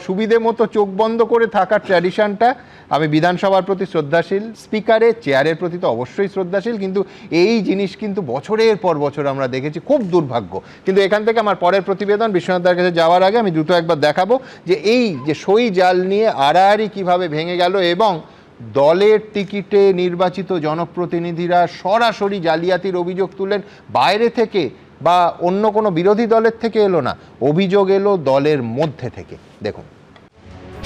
সুবিধে মতো চোখ বন্ধ করে থাকার ট্র্যাডিশনটা, আমি বিধানসভার প্রতি শ্রদ্ধাশীল, স্পিকারের চেয়ারের প্রতি তো অবশ্যই শ্রদ্ধাশীল, কিন্তু এই জিনিস কিন্তু বছরের পর বছর আমরা দেখেছি, খুব দুর্ভাগ্য। কিন্তু এখান থেকে আমার পরের প্রতিবেদন বিশ্বনাথদার কাছে যাওয়ার আগে আমি দ্রুত একবার দেখাবো যে এই যে সই জাল নিয়ে আড়াআড়ি কীভাবে ভেঙে গেল এবং দলের টিকিটে নির্বাচিত জনপ্রতিনিধিরা সরাসরি জালিয়াতির অভিযোগ তুললেন। বাইরে থেকে বা অন্য কোনো বিরোধী দলের থেকে এলো না, অভিযোগ এলো দলের মধ্যে থেকে। দেখুন,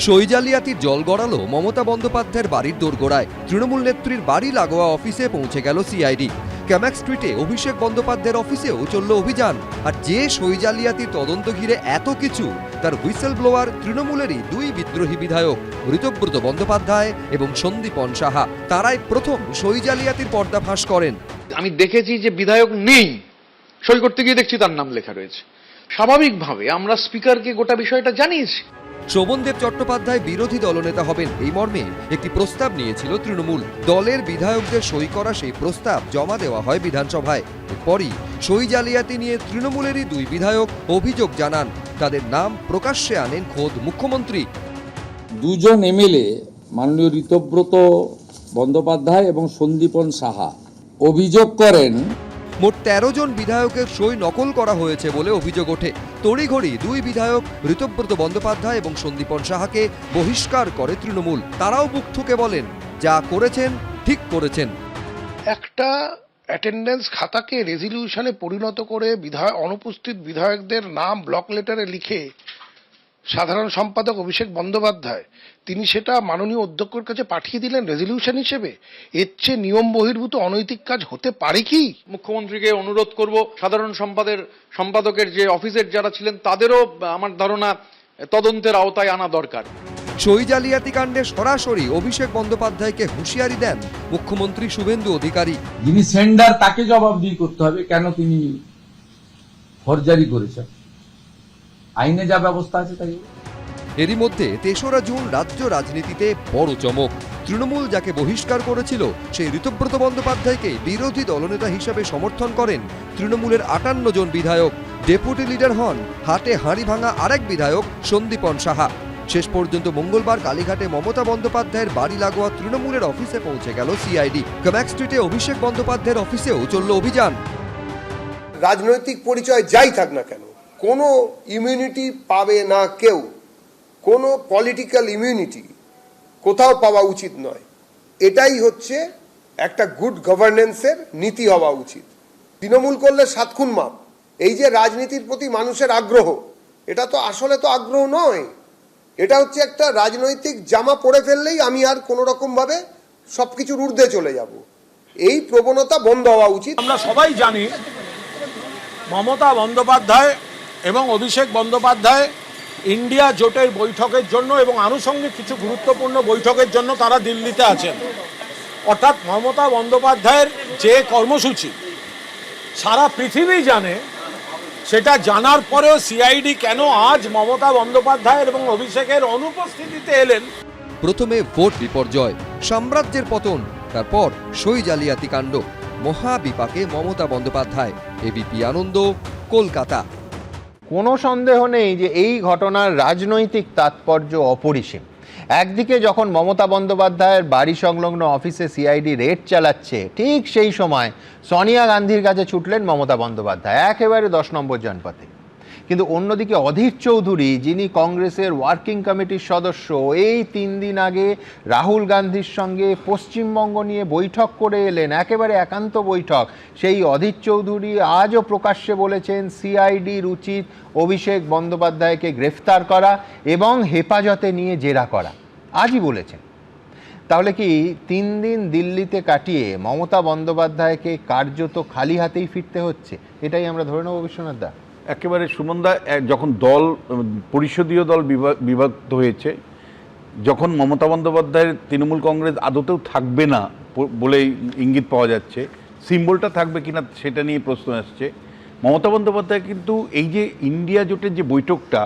সই জালিয়াতির জল গড়ালো মমতা বন্দ্যোপাধ্যায়ের বাড়ির দোরগোড়ায়। তৃণমূল নেত্রীর বাড়ি লাগোয়া অফিসে পৌঁছে গেল সিআইডি। ক্যামাক স্ট্রিটে অভিষেক বন্দ্যোপাধ্যায়ের অফিসেও চলল অভিযান। আর যে সই জালিয়াতির তদন্ত ঘিরে এত কিছু, তার হুইসেল ব্লোয়ার তৃণমূলেরই 2 বিদ্রোহী বিধায়ক ঋতব্রত বন্দ্যোপাধ্যায় এবং সন্দীপন সাহা। তারাই প্রথম সই জালিয়াতির পর্দা ফাঁস করেন। আমি দেখেছি যে বিধায়ক নেই, সই করতে গিয়ে দেখছি তার নাম লেখা রয়েছে। স্বাভাবিকভাবে আমরা স্পিকারকে গোটা বিষয়টা জানিয়েছি। শোভনদেব চট্টোপাধ্যায় বিরোধী দলনেতা হবেন এই মর্মে একটি প্রস্তাব নিয়েছিল তৃণমূল। দলের বিধায়কদের সই করা সেই প্রস্তাব জমা দেওয়া হয় বিধানসভায়। এরপরই সই জালিয়াতি নিয়ে তৃণমূলেরই 2 বিধায়ক অভিযোগ জানান। তাদের নাম প্রকাশ্যে আনেন খোদ মুখ্যমন্ত্রী। 2 জন এমএলএ মাননীয় ঋতব্রত বন্দ্যোপাধ্যায় এবং সন্দীপন সাহা অভিযোগ করেন মোট 13 জন বিধায়কের সই নকল করা হয়েছে বলে অভিযোগ ওঠে। তড়িঘড়ি 2 বিধায়ক ঋতব্রত বন্দ্যোপাধ্যায় এবং সন্দীপন সাহাকে বহিষ্কার করে তৃণমূল। তারাও বুক ঠুকে বলেন, যা করেছেন ঠিক করেছেন। একটা অ্যাটেন্ডেন্স খাতাকে রেজলিউশনে পরিণত করে অনুপস্থিত বিধায়কদের নাম ব্লক লেটারে লিখে সাধারণ সম্পাদক অভিষেক বন্দ্যোপাধ্যায় তিনি সেটা মাননীয় অধ্যক্ষের কাছে পাঠিয়ে দিলেন রেজলিউশন হিসেবে। এর চেয়ে নিয়ম বহির্ভূত অনৈতিক কাজ হতে পারে কি? মুখ্যমন্ত্রীকে অনুরোধ করব, সাধারণ সম্পাদকের যে অফিসের যারা ছিলেন তাদেরও আমার ধারণা তদন্তের আওতায় আনা দরকার। সই জালিয়াতি কাণ্ডে সরাসরি অভিষেক বন্দ্যোপাধ্যায়কে হুঁশিয়ারি দেন মুখ্যমন্ত্রী শুভেন্দু অধিকারী। যিনি সেন্ডার তাকে জবাবদিহি করতে হবে কেন তিনি ফরজারি করেছেন, আইনে যা ব্যবস্থা আছে তাই। এরই মধ্যে 3রা জুন রাজ্য রাজনীতিতে বড় চমক। তৃণমূল যাকে বহিষ্কার করেছিল সেই ঋতব্রত বন্দ্যোপাধ্যায়কে বিরোধী দলনেতা হিসেবে সমর্থন করেন তৃণমূলের 58 জন বিধায়ক। ডেপুটি লিডার হন হাটে হাঁড়ি ভাঙা আরেক বিধায়ক সন্দীপন সাহা। শেষ পর্যন্ত মঙ্গলবার কালীঘাটে মমতা বন্দ্যোপাধ্যায়ের বাড়ি লাগোয়া তৃণমূলের অফিসে পৌঁছে গেল সিআইডি। ক্যামাক স্ট্রিটে অভিষেক বন্দ্যোপাধ্যায়ের অফিসেও চলল অভিযান। রাজনৈতিক পরিচয় যাই থাক না কেন, কোনো ইমিউনিটি পাবে না কেউ, কোনো পলিটিক্যাল ইমিউনিটি কোথাও পাওয়া উচিত নয়। এটাই হচ্ছে একটা গুড গভর্নেন্সের নীতি হওয়া উচিত। তৃণমূল করলে 7 খুন মাপ। এই যে রাজনীতির প্রতি মানুষের আগ্রহ, এটা তো আসলে তো আগ্রহ নয়, এটা হচ্ছে একটা রাজনৈতিক জামা পরে ফেললেই আমি আর কোনো রকম ভাবে সবকিছুর ঊর্ধ্বে চলে যাব। এই প্রবণতা বন্ধ হওয়া উচিত। আমরা সবাই জানি মমতা বন্দ্যোপাধ্যায় এবং অভিষেক বন্দ্যোপাধ্যায় ইন্ডিয়া জোটের বৈঠকের জন্য এবং আনুষঙ্গিক কিছু গুরুত্বপূর্ণ বৈঠকের জন্য তারা দিল্লিতে আছেন। অর্থাৎ মমতা বন্দ্যোপাধ্যায়ের যে কর্মসূচি সারা পৃথিবী জানে, সেটা জানার পরেও সিআইডি কেন আজ মমতা বন্দ্যোপাধ্যায় এবং অভিষেকের অনুপস্থিতিতে এলেন? প্রথমে ভোট বিপর্যয়, সাম্রাজ্যের পতন, তারপর সই জালিয়াতি কাণ্ড, মহাবিপাকে মমতা বন্দ্যোপাধ্যায়। এবিপি আনন্দ, কলকাতা। কোনো সন্দেহ নেই যে এই ঘটনার রাজনৈতিক তাৎপর্য অপরিসীম। একদিকে যখন মমতা বন্দ্যোপাধ্যায়ের বাড়ি সংলগ্ন অফিসে সিআইডি রেড চালাচ্ছে, ঠিক সেই সময় সোনিয়া গান্ধীর কাছে ছুটলেন মমতা বন্দ্যোপাধ্যায়, একেবারে 10 নম্বর জনপথে। কিন্তু অন্যদিকে অধীর চৌধুরী, যিনি কংগ্রেসের ওয়ার্কিং কমিটির সদস্য, এই 3 দিন আগে রাহুল গান্ধীর সঙ্গে পশ্চিমবঙ্গ নিয়ে বৈঠক করে এলেন, একেবারে একান্ত বৈঠক। সেই অধীর চৌধুরী আজও প্রকাশ্যে বলেছেন সিআইডির উচিত অভিষেক বন্দ্যোপাধ্যায়কে গ্রেফতার করা এবং হেফাজতে নিয়ে জেরা করা, আজই বলেছেন। তাহলে কি 3 দিন দিল্লিতে কাটিয়ে মমতা বন্দ্যোপাধ্যায়কে কার্যত খালি হাতেই ফিরতে হচ্ছে? এটাই আমরা ধরে নেব বিশ্বনাথ দা? একেবারে সুমনদা, যখন দল পরিষদীয় দল বিভক্ত হয়েছে, যখন মমতা বন্দ্যোপাধ্যায়ের তৃণমূল কংগ্রেস আদতেও থাকবে না বলেই ইঙ্গিত পাওয়া যাচ্ছে, সিম্বলটা থাকবে কিনা সেটা নিয়ে প্রশ্ন আসছে। মমতা বন্দ্যোপাধ্যায় কিন্তু এই যে ইন্ডিয়া জোটের যে বৈঠকটা,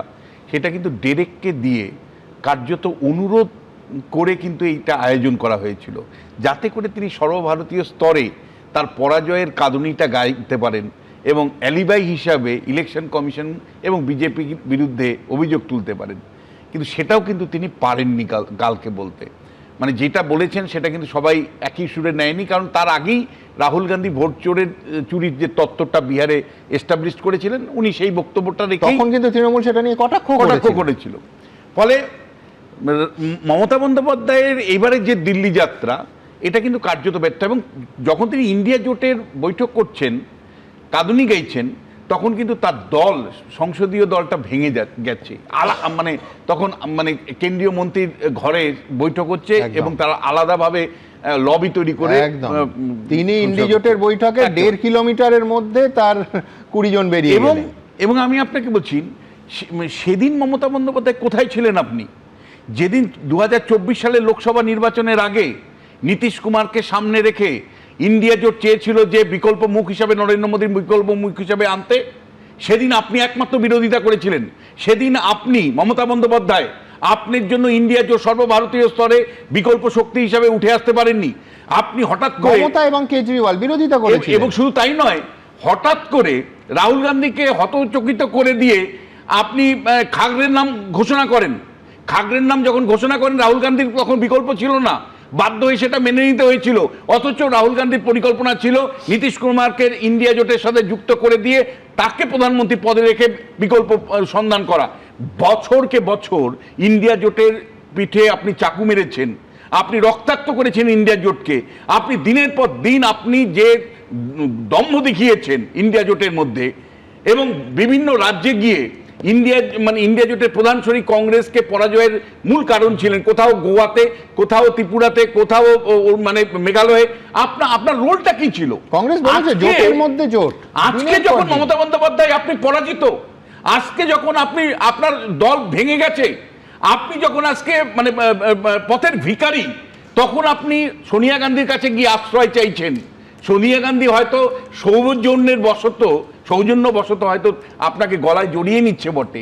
সেটা কিন্তু ডেরেককে দিয়ে কার্যত অনুরোধ করে কিন্তু এইটা আয়োজন করা হয়েছিল, যাতে করে তিনি সর্বভারতীয় স্তরে তার পরাজয়ের কাঁদুনিটা গাইতে পারেন এবং অ্যালিবাই হিসাবে ইলেকশন কমিশন এবং বিজেপির বিরুদ্ধে অভিযোগ তুলতে পারেন। কিন্তু সেটাও কিন্তু তিনি পারেননি কালকে বলতে। মানে যেটা বলেছেন সেটা কিন্তু সবাই একই সুরে নেয়নি, কারণ তার আগেই রাহুল গান্ধী ভোট চুরির যে তত্ত্বটা বিহারে এস্টাবলিশ করেছিলেন, উনি সেই বক্তব্যটা রেখে তখন কিন্তু তৃণমূল সেটা নিয়ে কটাক্ষ করেছিল। ফলে মমতা বন্দ্যোপাধ্যায়ের এবারে যে দিল্লি যাত্রা, এটা কিন্তু কার্যত ব্যর্থ। এবং যখন তিনি ইন্ডিয়া জোটের বৈঠক করছেন, কাঁদুনি গাইছেন, তখন কিন্তু তার দল, সংসদীয় দলটা ভেঙে গেছে। মানে তখন মানে কেন্দ্রীয় মন্ত্রীর ঘরে বৈঠক হচ্ছে এবং তারা আলাদাভাবে লবি তৈরি করে, তিনি ইন্ডি জোটের বৈঠকে 1.5 কিলোমিটারের মধ্যে তার 20 জন বেরিয়ে গেলেন। এবং আমি আপনাকে বলছি, সেদিন মমতা বন্দ্যোপাধ্যায় কোথায় ছিলেন আপনি? যেদিন 2024 সালের লোকসভা নির্বাচনের আগে নীতিশ কুমারকে সামনে রেখে ইন্ডিয়া জোট চেয়েছিল যে বিকল্প মুখ হিসাবে, নরেন্দ্র মোদীর বিকল্প মুখ হিসাবে আনতে, সেদিন আপনি একমাত্র বিরোধিতা করেছিলেন। সেদিন আপনি, মমতা বন্দ্যোপাধ্যায়, আপনার জন্য ইন্ডিয়া জোট সর্বভারতীয় স্তরে বিকল্প শক্তি হিসাবে উঠে আসতে পারেননি। আপনি হঠাৎ করে মমতা এবং কেজরিওয়াল বিরোধিতা করেছিলেন। এবং শুধু তাই নয়, হঠাৎ করে রাহুল গান্ধীকে হতচকিত করে দিয়ে আপনি খাগড়ের নাম ঘোষণা করেন। খাগড়ের নাম যখন ঘোষণা করেন, রাহুল গান্ধীর তখন বিকল্প ছিল না, বাধ্য হয়ে সেটা মেনে নিতে হয়েছিল। অথচ রাহুল গান্ধীর পরিকল্পনা ছিল নীতিশ কুমারকে ইন্ডিয়া জোটের সাথে যুক্ত করে দিয়ে তাকে প্রধানমন্ত্রী পদে রেখে বিকল্প সন্ধান করা। বছরকে বছর ইন্ডিয়া জোটের পিঠে আপনি চাকু মেরেছেন, আপনি রক্তাক্ত করেছেন ইন্ডিয়া জোটকে। আপনি দিনের পর দিন আপনি যে দম্ভ দেখিয়েছেন ইন্ডিয়া জোটের মধ্যে, এবং বিভিন্ন রাজ্যে গিয়ে ইন্ডিয়া জোটের প্রধান শরিক কংগ্রেসকে পরাজয়ের মূল কারণ ছিলেন। কোথাও গোয়াতে, কোথাও ত্রিপুরাতে, কোথাও মানে মেঘালয়ে। আপনার রোলটা কি ছিল? কংগ্রেস বলেছে জোটের মধ্যে জোট। আজকে যখন মমতা বন্দ্যোপাধ্যায় আপনি পরাজিত, আজকে যখন আপনার দল ভেঙে গেছে, আপনি যখন আজকে মানে পথের ভিখারি, তখন আপনি সোনিয়া গান্ধীর কাছে গিয়ে আশ্রয় চাইছেন। সোনিয়া গান্ধী হয়তো সৌজন্যবশত হয়তো আপনাকে গলায় জড়িয়ে নিচ্ছে বটে,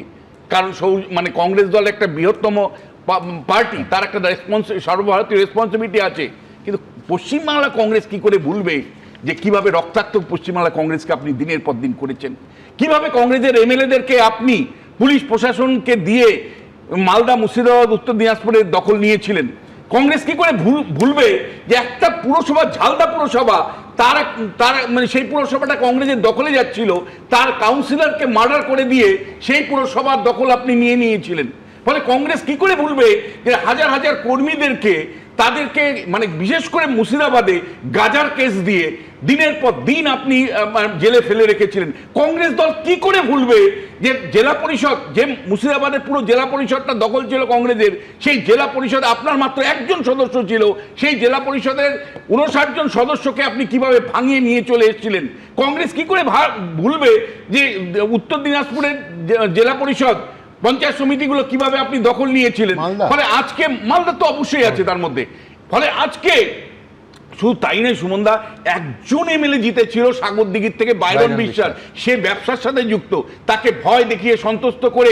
কারণ মানে কংগ্রেস দল একটা বৃহত্তম পার্টি, তার একটা সর্বভারতীয় রেসপন্সিবিলিটি আছে। কিন্তু পশ্চিমবাংলা কংগ্রেস কি করে ভুলবে যে কিভাবে রক্তাক্ত পশ্চিমবাংলা কংগ্রেসকে আপনি দিনের পর দিন করেছেন? কিভাবে কংগ্রেসের এমএলএদেরকে আপনি পুলিশ প্রশাসনকে দিয়ে মালদা, মুর্শিদাবাদ, উত্তর দিনাজপুরের দখল নিয়েছিলেন? কংগ্রেস কি করে ভুলবে যে একটা পুরসভা, ঝালদা পুরসভা, তার মানে সেই পুরসভাটা কংগ্রেসের দখলে যাচ্ছিল, তার কাউন্সিলরকে মার্ডার করে দিয়ে সেই পুরসভার দখল আপনি নিয়ে নিয়েছিলেন। ফলে কংগ্রেস কি করে ভুলবে যে হাজার হাজার কর্মীদেরকে, তাদেরকে মানে বিশেষ করে মুর্শিদাবাদে গাজার কেস দিয়ে দিনের পর দিন আপনি জেলে ফেলে রেখেছিলেন। কংগ্রেস দল কি করে ভুলবে যে জেলা পরিষদ, যে মুর্শিদাবাদের পুরো জেলা পরিষদটা দখল ছিল কংগ্রেসের, সেই জেলা পরিষদে আপনার মাত্র একজন সদস্য ছিল, সেই জেলা পরিষদের 59 জন সদস্যকে আপনি কিভাবে ভাঙিয়ে নিয়ে চলে এসেছিলেন। কংগ্রেস কি করে ভুলবে যে উত্তর দিনাজপুরের জেলা পরিষদ, পঞ্চায়েত সমিতিগুলো কিভাবে আপনি দখল নিয়েছিলেন। ফলে আজকে মালদা তো অবশ্যই আছে তার মধ্যে। ফলে আজকে শুধু তাই নয় সুমনদা, একজন এমএলএ জিতেছিল সাগরদিঘির থেকে, বাইরন বিশ্বাস, সে ব্যবসার সাথে যুক্ত, তাকে ভয় দেখিয়ে সন্তুষ্ট করে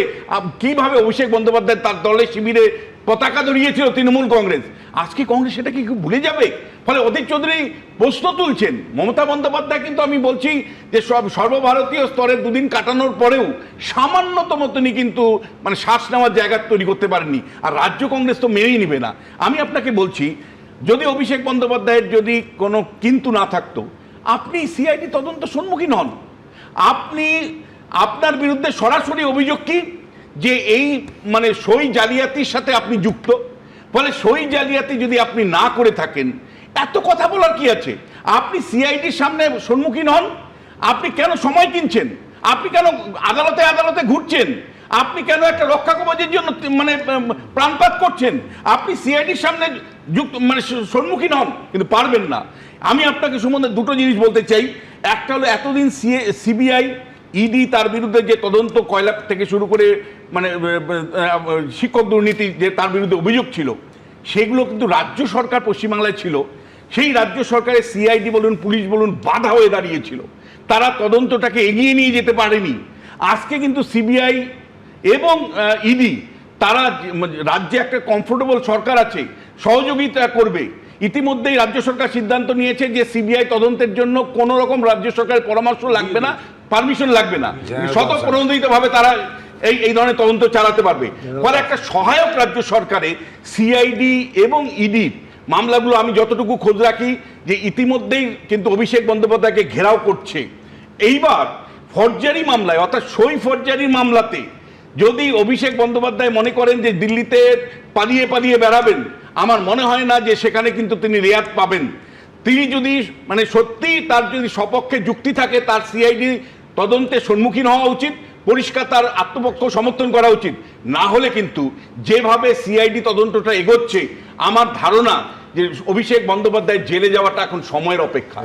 কিভাবে অভিষেক বন্দ্যোপাধ্যায় তার দলের শিবিরে পতাকা ধরিয়েছিল তৃণমূল কংগ্রেস। আজকে কংগ্রেস সেটা কি ভুলে যাবে? ফলে অধীর চৌধুরী প্রশ্ন তুলছেন। মমতা বন্দ্যোপাধ্যায় কিন্তু আমি বলছি যে সর্বভারতীয় স্তরে দুদিন কাটানোর পরেও সামান্যতম তিনি কিন্তু মানে শ্বাস নেওয়ার জায়গা তৈরি করতে পারেননি। আর রাজ্য কংগ্রেস তো মেনেই নিবে না। আমি আপনাকে বলছি, যদি অভিষেক বন্দ্যোপাধ্যায়ের যদি কোনো কিন্তু না থাকতো, আপনি সিআইডি তদন্ত সম্মুখীন হন। আপনি আপনার বিরুদ্ধে সরাসরি অভিযোগ কি যে এই মানে সই জালিয়াতির সাথে আপনি যুক্ত। ফলে সই জালিয়াতি যদি আপনি না করে থাকেন, এত কথা বলার কি আছে? আপনি সিআইডির সামনে সম্মুখীন হন। আপনি কেন সময় কিনছেন? আপনি কেন আদালতে আদালতে ঘুরছেন? আপনি কেন একটা রক্ষা কবচের জন্য মানে প্রাণপাত করছেন? আপনি সিআইডির সামনে যুক্ত মানে সম্মুখীন হন, কিন্তু পারবেন না। আমি আপনাকে সম্বন্ধে দুটো জিনিস বলতে চাই। একটা হলো, এতদিন সিবিআই ইডি তার বিরুদ্ধে যে তদন্ত, কয়লা থেকে শুরু করে মানে শিক্ষক দুর্নীতি যে তার বিরুদ্ধে অভিযোগ ছিল, সেগুলো কিন্তু রাজ্য সরকার পশ্চিমবাংলায় ছিল। সেই রাজ্য সরকারের সিআইডি বলুন, পুলিশ বলুন, বাধা হয়ে দাঁড়িয়েছিল। তারা তদন্তটাকে এগিয়ে নিয়ে যেতে পারেনি। আজকে কিন্তু সিবিআই এবং ইডি তারা রাজ্যে একটা কমফোর্টেবল সরকার আছে, সহযোগিতা করবে। ইতিমধ্যেই রাজ্য সরকার সিদ্ধান্ত নিয়েছে যে সিবিআই তদন্তের জন্য কোনো রকম রাজ্য সরকারের পরামর্শ লাগবে না, পারমিশন লাগবে না, স্বতঃপ্রণোদিতভাবে তারা এই ধরনের তদন্ত চালাতে পারবে। ফলে একটা সহায়ক রাজ্য সরকারে সিআইডি এবং ইডির মামলাগুলো আমি যতটুকু খোঁজ রাখি যে ইতিমধ্যেই কিন্তু অভিষেক বন্দ্যোপাধ্যায়কে ঘেরাও করছে। এইবার ফর্জারি মামলায়, অর্থাৎ সই ফর্জারির মামলাতে যদি অভিষেক বন্দ্যোপাধ্যায় মনে করেন যে দিল্লিতে পালিয়ে পালিয়ে বেড়াবেন, আমার মনে হয় না যে সেখানে কিন্তু তিনি রেয়াত পাবেন। তিনি যদি মানে সত্যি তার যদি সপক্ষে যুক্তি থাকে, তার সিআইডি তদন্তের সম্মুখীন হওয়া উচিত, পরিষ্কার তার আত্মপক্ষ সমর্থন করা উচিত। না হলে কিন্তু যেভাবে সিআইডি তদন্তটা এগোচ্ছে, আমার ধারণা যে অভিষেক বন্দ্যোপাধ্যায় জেলে যাওয়াটা এখন সময়ের অপেক্ষা।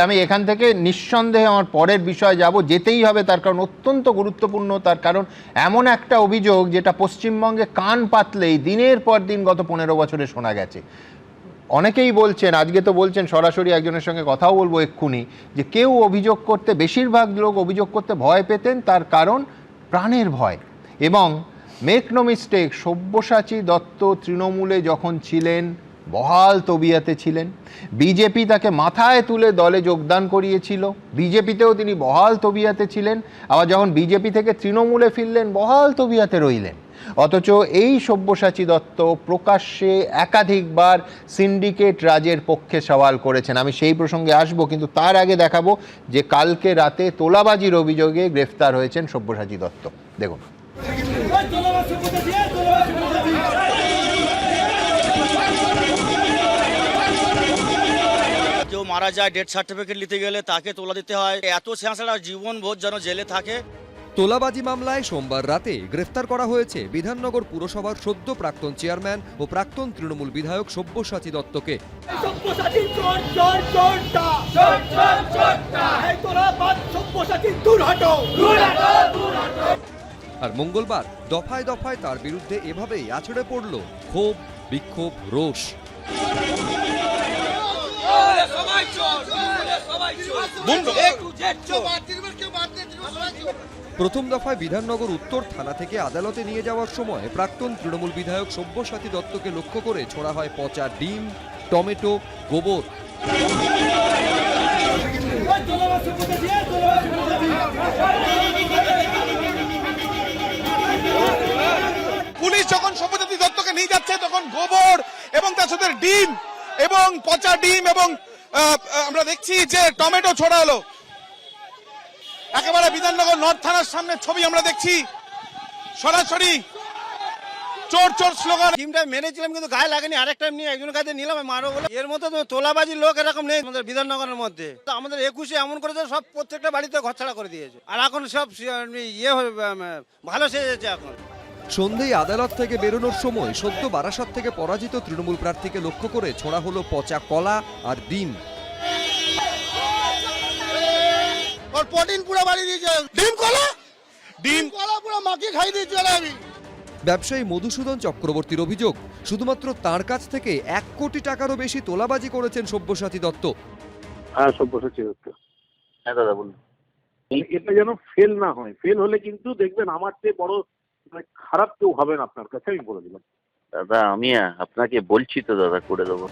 আমি এখান থেকে নিঃসন্দেহে আমার পরের বিষয় যাব, যেতেই হবে তার কারণ অত্যন্ত গুরুত্বপূর্ণ। তার কারণ এমন একটা অভিযোগ যেটা পশ্চিমবঙ্গে কান পাতলেই দিনের পর দিন গত 15 বছরে শোনা গেছে। অনেকেই বলছেন, আজকে তো বলছেন সরাসরি, একজনের সঙ্গে কথাও বলবো এক্ষুনি, যে কেউ অভিযোগ করতে, বেশিরভাগ লোক অভিযোগ করতে ভয় পেতেন, তার কারণ প্রাণের ভয়। এবং make no mistake, Sabyasachi Dutta তৃণমূলে যখন ছিলেন বহাল তবিয়াতে ছিলেন, বিজেপি তাকে মাথায় তুলে দলে যোগদান করিয়েছিল, বিজেপিতেও তিনি বহাল তবিয়াতে ছিলেন, আবার যখন বিজেপি থেকে তৃণমূলে ফিরলেন বহাল তবিয়াতে রইলেন। অথচ এই সব্যসাচী দত্ত প্রকাশ্যে একাধিকবার সিন্ডিকেট রাজের পক্ষে সওয়াল করেছেন। আমি সেই প্রসঙ্গে আসবো, কিন্তু তার আগে দেখাবো যে কালকে রাতে তোলাবাজির অভিযোগে গ্রেফতার হয়েছেন সব্যসাচী দত্ত। দেখুন। কেউ মারা যায়, ডেথ সার্টিফিকেট নিতে গেলে তাকে তোলা দিতে হয়, এত ছেঁচড়া জীবনভর যেন জেলে থাকে। তোলাবাজি মামলায় সোমবার রাতে গ্রেফতার করা হয়েছে বিধাননগর পুরসভার সদ্য প্রাক্তন চেয়ারম্যান ও প্রাক্তন তৃণমূল বিধায়ক সব্যসাচী দত্তকে। আর মঙ্গলবার দফায় দফায় তার বিরুদ্ধে এভাবেই আছড়ে পড়ল ক্ষোভ, বিক্ষোভ, রোষ। প্রথম দফায় বিধাননগর উত্তর থানা থেকে আদালতে নিয়ে যাওয়ার সময় প্রাক্তন তৃণমূল বিধায়ক সব্যসাচী দত্তকে লক্ষ্য করে ছোড়া হয় পচা ডিম, টমেটো, গোবর। পুলিশ যখন সব্যসাচী দত্তকে নিয়ে যাচ্ছে তখন গোবর এবং তার সাথে ডিম এবং পচা ডিম এবং আমরা দেখছি যে টমেটো ছোড়া হলো। একেবারে বিধাননগর নর্থ থানার সামনে ছবি আমরা দেখছি, সরাসরি চোর চোর স্লোগান। টিমটা মেরেছিলাম কিন্তু গায়ে লাগেনি, আরেকটা নিয়ে একজনের কাছে নিলাম মারো বলে। এর মধ্যে তো তোলাবাজির লোক এরকম নেই আমাদের বিধাননগরের মধ্যে। তো আমাদের 21-এ এমন করেছে সব প্রত্যেকটা বাড়িতে ঘরছাড়া করে দিয়েছে, আর এখন সব ভালো সেজেছে এখন। সন্ধেয় আদালত থেকে বেরোনোর সময় সদ্য বারাসাত থেকে পরাজিত তৃণমূল প্রার্থীকে লক্ষ্য করে ছোড়া হলো পচা কলা আর ডিম। ওর প্রোটিন পুরো বাড়ি দিয়েছে, ডিম কলা পুরো মাখিয়ে খাই দিয়েছে আমি। ব্যবসায়ী মধুসূদন চক্রবর্তীর অভিযোগ, শুধুমাত্র তার কাছ থেকে 1 কোটি টাকারও বেশি তোলাবাজি করেছেন সব্যসাচী দত্ত। হ্যাঁ, সব্যসাচী দত্ত। হ্যাঁ দাদা বলুন। এটা যেন ফেল না হয়, ফেল হলে কিন্তু দেখবেন আমার চেয়ে বড় খারাপ কেউ হবেন আপনার কাছে, আমি বলে দিলাম। দাদা আমি আপনাকে বলছি তো দাদা, করে দেবো।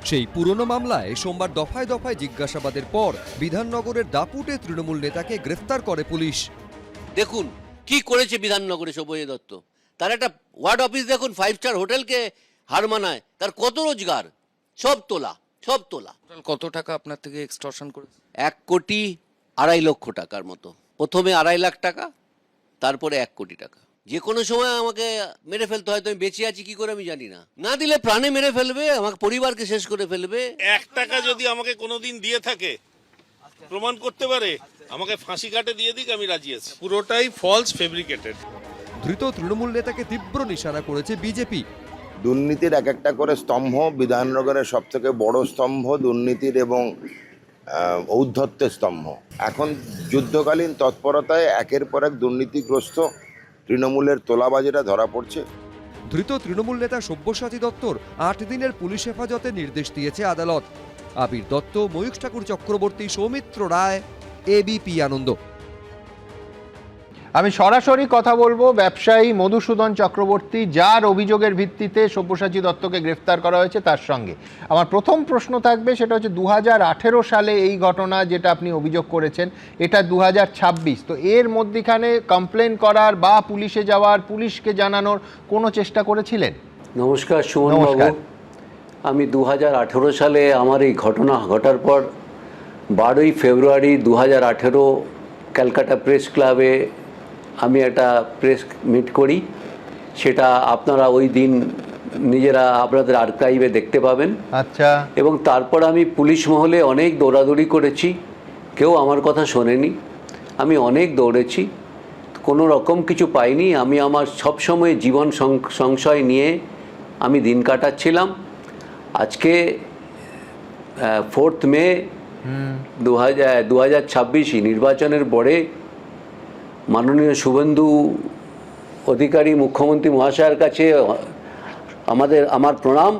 সেই পুরনো মামলায় সোমবার দফায় দফায় জিজ্ঞাসাবাদের পর বিধাননগরের দাপুটে তৃণমূল নেতাকে গ্রেফতার করে পুলিশ। দেখুন কি করেছে বিধাননগরে সব্যসাচী দত্ত। তার একটা ওয়ার্ড অফিস দেখুন, 5 স্টার হোটেলকে হার মানায়, তার কত রোজগার, সব তোলা। কত টাকা আপনার থেকে এক্সটর্শন করেছে? 1 কোটি 2.5 লক্ষ টাকার মতো। প্রথমে 2.5 লাখ টাকা, তারপরে 1 কোটি টাকা। যে কোনো সময় আমাকে মেরে ফেলতে হয়তো, আমি বেঁচে আছি কি করে আমি জানি না। না দিলে প্রাণে মেরে ফেলবে, আমাকে পরিবারকে শেষ করে ফেলবে। 1 টাকা যদি আমাকে কোনোদিন দিয়ে থাকে, প্রমাণ করতে পারে, আমাকে ফাঁসি কাটে দিয়ে দিক, আমি রাজি আছি। পুরোটাই ফলস, ফেব্রিকেটেড। ধৃত তৃণমূল নেতাকে তীব্র নিশানা করেছে বিজেপি। দুর্নীতির এক একটা করে স্তম্ভ, বিধাননগরের সব থেকে বড় স্তম্ভ দুর্নীতির এবং ঔদ্ধত্যের স্তম্ভ। এখন যুদ্ধকালীন তৎপরতায় একের পর এক দুর্নীতিগ্রস্ত তৃণমূলের তোলাবাজিরা ধরা পড়ছে। ধৃত তৃণমূল নেতা সব্যসাচী দত্তর 8 দিনের পুলিশ হেফাজতে নির্দেশ দিয়েছে আদালত। আবির দত্ত, ময়ূখ ঠাকুর চক্রবর্তী, সৌমিত্র রায়, এবিপি আনন্দ। আমি সরাসরি কথা বলবো ব্যবসায়ী মধুসূদন চক্রবর্তী, যার অভিযোগের ভিত্তিতে সব্যসাচী দত্তকে গ্রেফতার করা হয়েছে, তার সঙ্গে। আমার প্রথম প্রশ্ন থাকবে, সেটা হচ্ছে 2018 সালে এই ঘটনা যেটা আপনি অভিযোগ করেছেন, এটা 2026। তো এর মধ্যেখানে কমপ্লেন করার বা পুলিশে যাওয়ার, পুলিশকে জানানোর কোনো চেষ্টা করেছিলেন? নমস্কার সুমন বাবু। আমি 2018 সালে আমার এই ঘটনা ঘটার পর 12ই ফেব্রুয়ারি 2018 ক্যালকাটা প্রেস ক্লাবে আমি একটা প্রেস মিট করি। সেটা আপনারা ওই দিন নিজেরা আপনাদের আর্কাইভে দেখতে পাবেন। আচ্ছা। এবং তারপর আমি পুলিশ মহলে অনেক দৌড়াদৌড়ি করেছি, কেউ আমার কথা শোনেনি। আমি অনেক দৌড়েছি, কোনো রকম কিছু পাইনি। আমি আমার সবসময় জীবন সংশয় নিয়ে আমি দিন কাটাচ্ছিলাম। আজকে 4 মে 2026 নির্বাচনের পরে মাননীয় শুভেন্দু অধিকারী মুখ্যমন্ত্রী মহাশয়ের কাছে আমার প্রণাম,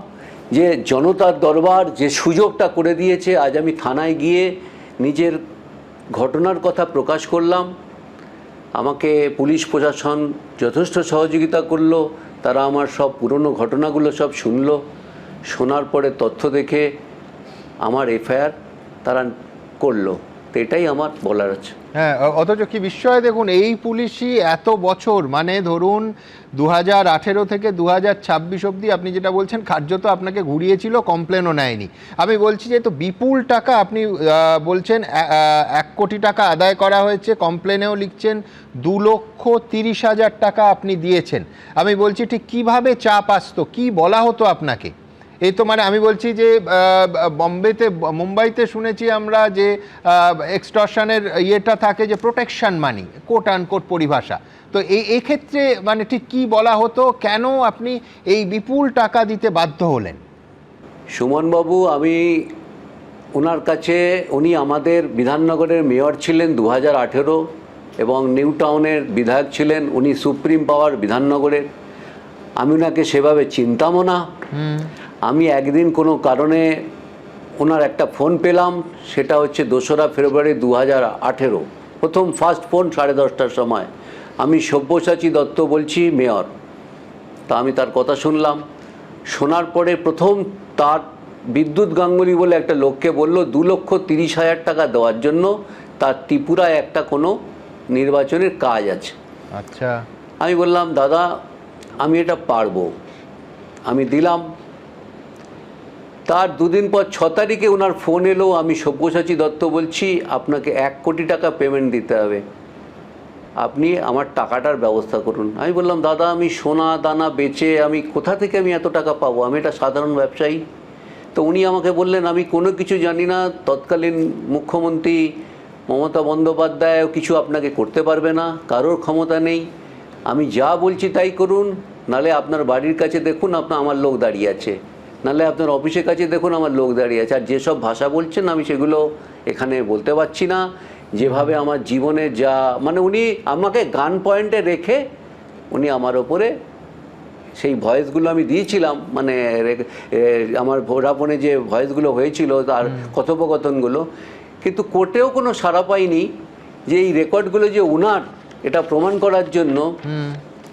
যে জনতার দরবার যে সুযোগটা করে দিয়েছে। আজ আমি থানায় গিয়ে নিজের ঘটনার কথা প্রকাশ করলাম। আমাকে পুলিশ প্রশাসন যথেষ্ট সহযোগিতা করলো। তারা আমার সব পুরনো ঘটনাগুলো সব শুনলো। শোনার পরে তথ্য দেখে আমার এফআইআর তারা করলো। তো এটাই আমার বলার আছে। হ্যাঁ, অথচ কি বিস্ময় দেখুন, এই পুলিশই এত বছর, মানে ধরুন 2018 থেকে 2026 অবধি আপনি যেটা বলছেন, কার্যত আপনাকে ঘুরিয়েছিল, কমপ্লেনও নেয়নি। আমি বলছি যে তো বিপুল টাকা আপনি বলছেন 1 কোটি টাকা আদায় করা হয়েছে, কমপ্লেনেও লিখছেন 2,30,000 টাকা আপনি দিয়েছেন। আমি বলছি ঠিক কিভাবে চাপ আসতো, কি বলা হতো আপনাকে? এই তো মানে আমি বলছি যে মুম্বাইতে শুনেছি আমরা যে এক্সটর্শনের ইয়েটা থাকে, যে প্রোটেকশন মানি, কোট আনকোট পরিভাষা। তো এই ক্ষেত্রে মানে ঠিক কি বলা হতো, কেন আপনি এই বিপুল টাকা দিতে বাধ্য হলেন? সুমনবাবু, আমি ওনার কাছে, উনি আমাদের বিধাননগরের মেয়র ছিলেন 2018 এবং নিউ টাউনের বিধায়ক ছিলেন। উনি সুপ্রিম পাওয়ার বিধাননগরের। আমি ওনাকে সেভাবে চিনতামও না। আমি একদিন কোনো কারণে ওনার একটা ফোন পেলাম, সেটা হচ্ছে 2রা ফেব্রুয়ারি 2018, ফার্স্ট ফোন 10:30টার সময়। আমি সব্যসাচী দত্ত বলছি, মেয়র। তা আমি তার কথা শুনলাম। শোনার পরে প্রথম তার বিদ্যুৎ গাঙ্গুলি বলে একটা লোককে বলল 2,30,000 টাকা দেওয়ার জন্য, তার ত্রিপুরায় একটা কোনো নির্বাচনের কাজ আছে। আচ্ছা। আমি বললাম, দাদা আমি এটা পারবো, আমি দিলাম। তার 2 দিন পর 6 তারিখে ওনার ফোন এলো, আমি সব্যসাচী দত্ত বলছি, আপনাকে 1 কোটি টাকা পেমেন্ট দিতে হবে। আপনি আমার টাকাটার ব্যবস্থা করুন। আমি বললাম দাদা আমি সোনা দানা বেচে আমি কোথা থেকে আমি এত টাকা পাবো, আমি একটা সাধারণ ব্যবসায়ী। তো উনি আমাকে বললেন আমি কোনো কিছু জানি না, তৎকালীন মুখ্যমন্ত্রী মমতা বন্দ্যোপাধ্যায় কিছু আপনাকে করতে পারবে না, কারোর ক্ষমতা নেই, আমি যা বলছি তাই করুন, নালে আপনার বাড়ির কাছে দেখুন আমার লোক দাঁড়িয়ে আছে, নালে আপনার অফিসের কাছে দেখুন আমার লোক দাঁড়িয়ে আছে। আর যেসব ভাষা বলছেন আমি সেগুলো এখানে বলতে পারছি না। যেভাবে আমার জীবনে যা মানে উনি আমাকে গান পয়েন্টে রেখে উনি আমার ওপরে সেই ভয়েসগুলো আমি দিয়েছিলাম, মানে আমার ভোডাফোনে যে ভয়েসগুলো হয়েছিল তার কথোপকথনগুলো, কিন্তু কোর্টেও কোনো সাড়া পাইনি যে এই রেকর্ডগুলো যে উনার এটা প্রমাণ করার জন্য,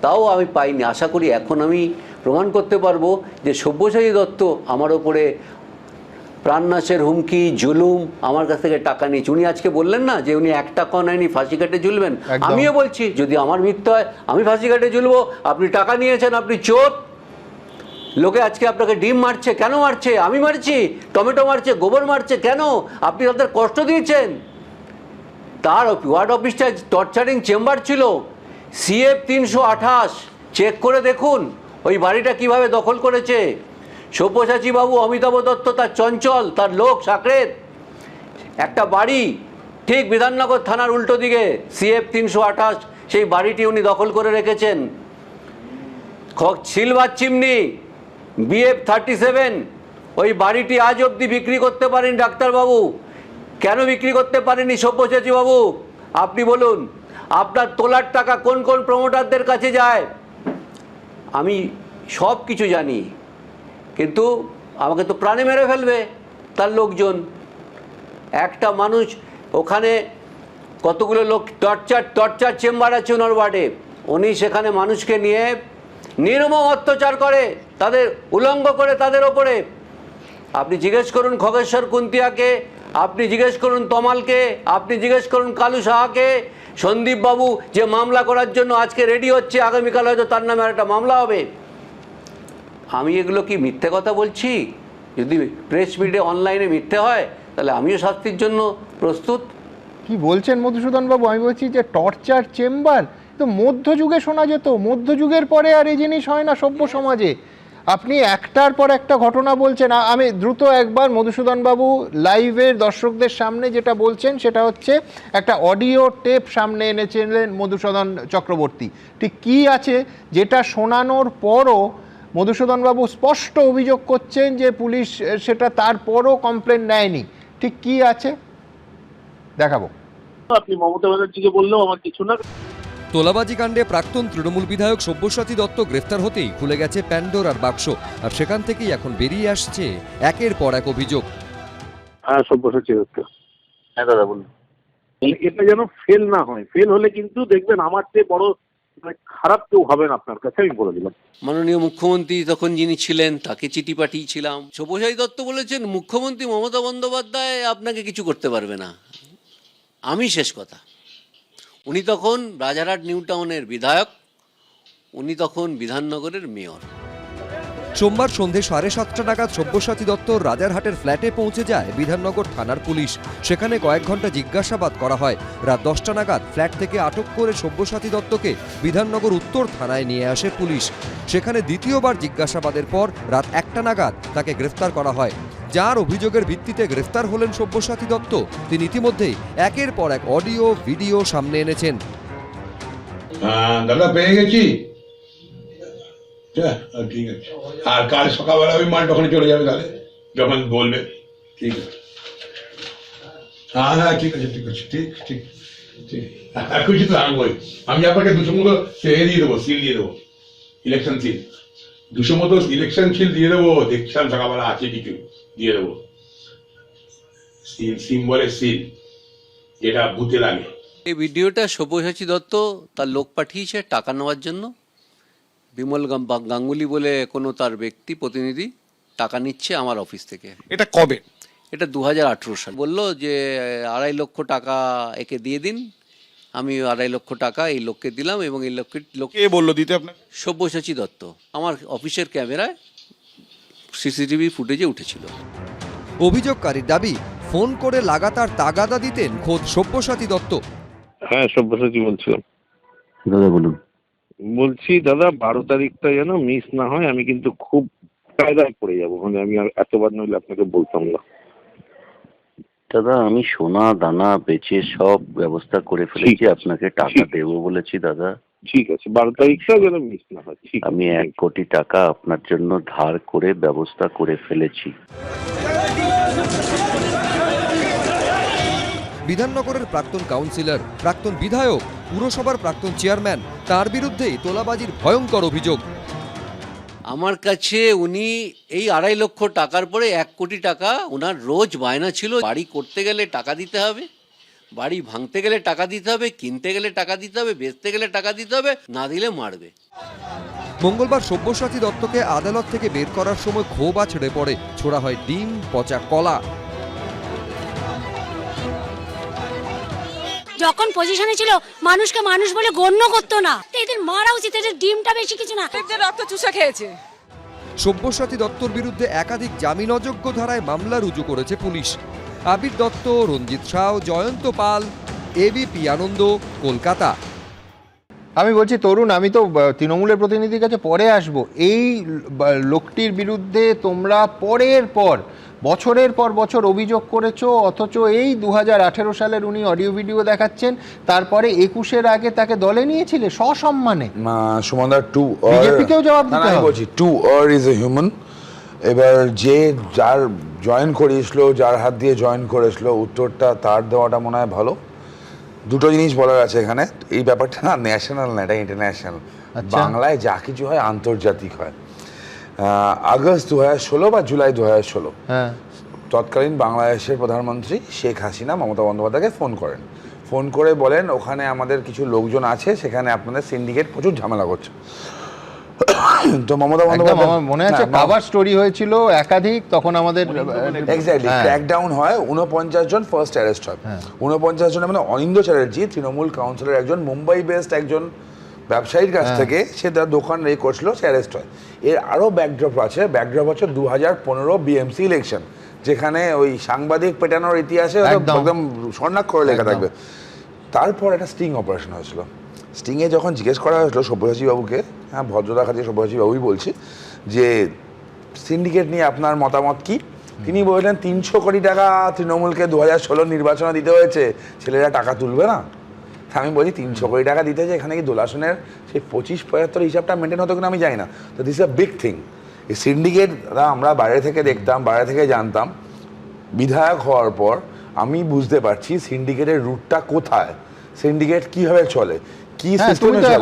তাও আমি পাইনি। আশা করি এখন আমি প্রমাণ করতে পারবো যে সব্যসাচী দত্ত আমার ওপরে প্রাণনাশের হুমকি, জুলুম, আমার কাছ থেকে টাকা নিয়েছে। উনি আজকে বললেন না যে উনি 1 টাকা নেয়নি, ফাঁসি কাটে ঝুলবেন। আমিও বলছি যদি আমার মিথ্যা হয় আমি ফাঁসি কাটে ঝুলবো। আপনি টাকা নিয়েছেন, আপনি চোর। লোকে আজকে আপনাকে ডিম মারছে, কেন মারছে? আমি মারছি। টমেটো মারছে, গোবর মারছে, কেন? আপনি তাদের কষ্ট দিয়েছেন। তার ওয়ার্ড অফিসটা টর্চারিং চেম্বার ছিল। CF 328 চেক করে দেখুন ওই বাড়িটা কিভাবে দখল করেছে সব্যসাচী বাবু। অমিতাভ দত্ত তার চঞ্চল, তার লোক সাকরেত, একটা বাড়ি ঠিক বিধাননগর থানার উল্টো দিকে CF 328 সেই বাড়িটি উনি দখল করে রেখেছেন। সিলভার চিমনি BF 37 ওই বাড়িটি আজ অবধি বিক্রি করতে পারেন ডাক্তারবাবু। কেন বিক্রি করতে পারেনি সব্যসাচী বাবু আপনি বলুন? আপনার তোলার টাকা কোন কোন প্রমোটারদের কাছে যায় আমি সব কিছু জানি, কিন্তু আমাকে তো প্রাণে মেরে ফেলবে তার লোকজন। একটা মানুষ ওখানে কতগুলো লোক টর্চার চেম্বার আছে ওনার ওয়ার্ডে, উনি সেখানে মানুষকে নিয়ে নির্মম অত্যাচার করে, তাদের উলঙ্গ করে তাদের ওপরে। আপনি জিজ্ঞেস করুন খগেশ্বর কুন্তিয়াকে, আপনি জিজ্ঞেস করুন তমালকে, আপনি জিজ্ঞেস করুন কালু সাহাকে। সন্দীপ বাবু যে মামলা করার জন্য আজকে রেডি হচ্ছে, আগামীকাল হয়তো তার নামে একটা মামলা হবে। আমি এগুলো কি মিথ্যে কথা বলছি? যদি প্রেস মিডিয়া অনলাইনে মিথ্যে হয় তাহলে আমিও শাস্তির জন্য প্রস্তুত। কি বলছেন মধুসূদন বাবু? আমি বলছি যে টর্চার চেম্বার তো মধ্যযুগে শোনা যেত, মধ্যযুগের পরে আর এই জিনিস হয় না সভ্য সমাজে। আপনি একটার পর একটা ঘটনা বলছেন। আমি দ্রুত একবার মধুসূদন বাবু লাইভের দর্শকদের সামনে যেটা বলছেন সেটা হচ্ছে একটা অডিও টেপ সামনে এনেছিলেন মধুসূদন চক্রবর্তী। ঠিক কী আছে যেটা শোনানোর পরও মধুসূদন বাবু স্পষ্ট অভিযোগ করছেন যে পুলিশ সেটা তারপরও কমপ্লেন নেয়নি। ঠিক কী আছে দেখাবো। আপনি মমতা ব্যানার্জিকে বললেও আমার কিছু না। তোলাবাজি কাণ্ডে প্রাক্তন তৃণমূল বিধায়ক সব্যসাচী দত্ত গ্রেফতার হতেই খুলে গেছে প্যান্ডোরার বাক্স, আর সেখান থেকেই এখন বেরিয়ে আসছে একের পর এক অভিযোগ। হ্যাঁ, সব্যসাচী দত্ত। হ্যাঁ দাদা বলুন। এটা যেন ফেল না হয়, ফেল হলে কিন্তু দেখবেন আমার চেয়ে বড় খারাপ কেউ হবেন আপনার কাছে, আমি বলে দিলাম। মাননীয় মুখ্যমন্ত্রী তখন যিনি ছিলেন তাকে চিঠি পাঠিয়েছিলাম। সব্যসাচী দত্ত বলেছেন মুখ্যমন্ত্রী মমতা বন্দ্যোপাধ্যায় আপনাকে কিছু করতে পারবে না। আমি শেষ কথা। উনি তখন রাজারহাট নিউ টাউনের বিধায়ক, উনি তখন বিধাননগরের মেয়র। সোমবার সন্ধে 7:30 নাগাদ সব্যসাচী দত্তর রাজারহাটের ফ্ল্যাটে পৌঁছে যায় বিধাননগর থানার পুলিশ। সেখানে কয়েক ঘন্টা জিজ্ঞাসাবাদ করা হয়। রাত 10টা নাগাদ ফ্ল্যাট থেকে আটক করে সব্যসাচী দত্তকে বিধাননগর উত্তর থানায় নিয়ে আসে পুলিশ। সেখানে দ্বিতীয়বার জিজ্ঞাসাবাদের পর রাত 1টা নাগাদ তাকে গ্রেফতার করা হয়। যার অভিযোগের ভিত্তিতে গ্রেফতার হলেন সব্যসাচী দত্ত, তিনি ইতিমধ্যেই একের পর এক অডিও ভিডিও সামনে এনেছেন। দাদা পেয়ে গেছি, ঠিক আছে। আর কাল সকালবেলা ওই মালটা ওখানে চলে যাবে তাহলে যখন বলবে। ঠিক আছে, হ্যাঁ হ্যাঁ ঠিক আছে ঠিক আছে, ঠিক ঠিক ঠিক। খুশি তো আনবই আমি, আপনাকে 200 মতো দিয়ে দেবো, সিল দিয়ে দেবো, ইলেকশন সিল 200 মতো ইলেকশন সিল দিয়ে দেবো। দেখছিলাম সকালবেলা আছে কিছু, দিয়ে দেবো। সিম্বলের সিল যেটা বুথে লাগে। এই ভিডিওটা সব্যসাচী দত্ত তার লোক পাঠিয়েছে টাকা নেওয়ার জন্য। বিমল গাঙ্গুলি বলে কোনো তার ব্যক্তি প্রতিনিধি টাকা নিচ্ছে আমার অফিস থেকে। এটা কবে? এটা 2018 সাল। বললো যে 2.5 লক্ষ টাকা একে দিয়ে দিন। আমি 2.5 লক্ষ টাকা এই লোককে দিলাম এবং এই লোককে বললো দিতে আপনাকে? সব্যসাচী দত্ত। আমার অফিসের ক্যামেরায় সিসিটিভি ফুটেজে উঠেছিল। অভিযোগকারীর দাবি ফোন করে লাগাতার তাগাদা দিতেন খোদ সব্যসাচী দত্ত। হ্যাঁ, সব্যসাচী বলছিলাম। দাদা বলুন। বলছি দাদা 12 তারিখটা যেন মিস না হয়, আমি কিন্তু খুব কায়দায় পড়ে যাবো, মানে আমি আর এতবার নইলে আপনাকে বলতাম না। দাদা আমি সোনা দানা বেচে সব ব্যবস্থা করে ফেলেছি, আপনাকে টাকা দেবো বলেছি দাদা। ঠিক আছে, 12 তারিখটা যেন মিস না হয়। ঠিক আমি 1 কোটি টাকা আপনার জন্য ধার করে ব্যবস্থা করে ফেলেছি। বিধাননগরের প্রাক্তন কাউন্সিলর, প্রাক্তন বিধায়ক, পুরসভার প্রাক্তন চেয়ারম্যান, তার বিরুদ্ধেই তোলাবাজির ভয়ঙ্কর অভিযোগ। আমার কাছে উনি এই 2.5 লক্ষ টাকার পরে 1 কোটি টাকা ওনার রোজ বায়না ছিল। বাড়ি করতে গেলে টাকা দিতে হবে, বাড়ি ভাঙতে গেলে টাকা দিতে হবে, কিনতে গেলে টাকা দিতে হবে, বেচতে গেলে টাকা দিতে হবে, না দিলে মারবে। মঙ্গলবার সব্যসাচী দত্তকে আদালত থেকে বের করার সময় ক্ষোভ ছেড়ে পড়ে, ছোড়া হয় ডিম, পচা কলা। যখন পজিশনে ছিল মানুষকে মানুষ বলে গণ্য করতো না, এদের মারা উচিত, এদের ডিমটা বেশি কিছু না, এদের রক্ত চুষে খেয়েছে। সব্যসাচী দত্তর বিরুদ্ধে একাধিক জামিন অযোগ্য ধারায় মামলা রুজু করেছে পুলিশ। আবির দত্ত, রঞ্জিত সাউ, জয়ন্ত পাল, এবিপি আনন্দ, কলকাতা। আমি বলছি তরুণ, আমি তো তৃণমূলের প্রতিনিধির কাছে পরে আসব। এই লোকটির বিরুদ্ধে তোমরা বছরের পর বছর অভিযোগ করেছো, অথচ এই 2018 সালের উনি অডিও ভিডিও দেখাচ্ছেন, তারপরে 21-এর আগে তাকে দলে নিয়েছিলে সসম্মানে। সুমনদা, বিজেপিকেও জবাব দিতে হবে। বলছি to err is a human. এবার যার জয়েন করিয়েছিল, যার হাত দিয়ে জয়েন করেছিল, উত্তরটা তার দেওয়াটা মনে হয় ভালো। দুটো জিনিস বলার আছে এখানে, এই ব্যাপারটা না ন্যাশনাল না, এটা ইন্টারন্যাশনাল। বাংলায় যা কিছু হয় আন্তর্জাতিক হয়। আগস্ট 2016 বা জুলাই 2016 তৎকালীন বাংলাদেশের প্রধানমন্ত্রী শেখ হাসিনা মমতা বন্দ্যোপাধ্যায়কে ফোন করে বলেন, ওখানে আমাদের কিছু লোকজন আছে, সেখানে আপনাদের সিন্ডিকেট প্রচুর ঝামেলা করছে। তো মমতা বন্দ্যোপাধ্যায়, মনে আছে কভার স্টোরি হয়েছিল একাধিক, তখন আমাদের এক্স্যাক্টলি ক্র্যাকডাউন হয়, 49 জন ফার্স্ট অ্যারেস্ট হয়। 49 জনের মানে অনিন্দ্য চ্যাটার্জি, তৃণমূল কাউন্সিলর, একজন মুম্বাই বেসড একজন ব্যবসায়ীর কাছ থেকে সে তার দোকান করছিল, সে অ্যারেস্ট হয়। এর আরও ব্যাকড্রপ আছে 2015 বিএমসি ইলেকশন, যেখানে ওই সাংবাদিক পেটানোর ইতিহাসে একদম স্বর্ণাক্ষরে লেখা থাকবে। তারপর একটা স্টিং অপারেশন হয়েছিল। স্টিংয়ে যখন জিজ্ঞেস করা হয়েছিল সব্যসাচী বাবুকে, হ্যাঁ ভদ্রতা খাতিরে সব্যসাচী বাবুই বলছি, যে সিন্ডিকেট নিয়ে আপনার মতামত কি, তিনি বললেন 300 কোটি টাকা তৃণমূলকে 2016 নির্বাচনে দিতে হয়েছে, ছেলেরা টাকা তুলবে না। আমি বলছি 300 কোটি টাকা দিতে হয়েছে, এখানে কি দোলাসনের সেই 25-75 হিসাবটা মেনটেন হতো কিনা আমি জানি না। তো this is a big thing. এই সিন্ডিকেট আমরা বাইরে থেকে দেখতাম, বাইরে থেকে জানতাম। বিধায়ক হওয়ার পর আমি বুঝতে পারছি সিন্ডিকেটের রুটটা কোথায়, সিন্ডিকেট কিভাবে চলে, কি সিস্টেমে চলে।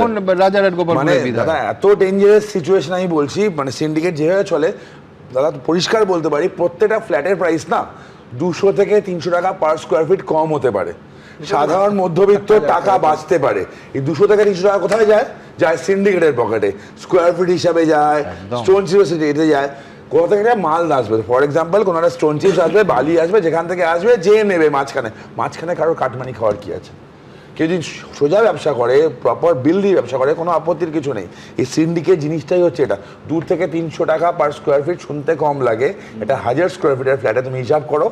মানে দাদা এত ডেঞ্জারাস সিচুয়েশন, আমি বলছি মানে সিন্ডিকেট যেভাবে চলে দাদা, পরিষ্কার বলতে পারি প্রত্যেকটা ফ্ল্যাটের প্রাইস না 200 থেকে 300 টাকা পার স্কোয়ার ফিট কম হতে পারে। সাধারণ মধ্যবিত্ত টাকা বাঁচতে পারে। এই 200 থেকে 300 টাকা কোথায় যায়? সিন্ডিকেটের পকেটে, স্কোয়ার ফিট হিসাবে যায়, স্টোন চিপস এতে যায়। কোথা থেকে মাল আসবে, ফর এক্সাম্পল কোনো একটা স্টোন চিপস আসবে, বালি আসবে, যেখান থেকে আসবে যে নেবে, মাঝখানে কারোর কাটমানি খাওয়ার কি আছে? কেউ যদি সোজা ব্যবসা করে, প্রপার বিল দিয়ে ব্যবসা করে, কোনো আপত্তির কিছু নেই। এই সিন্ডিকেট জিনিসটাই হচ্ছে এটা। 2 থেকে 300 টাকা পার স্কোয়ার ফিট শুনতে কম লাগে, এটা 1000 স্কোয়ার ফিটের ফ্ল্যাটে তুমি হিসাব করো,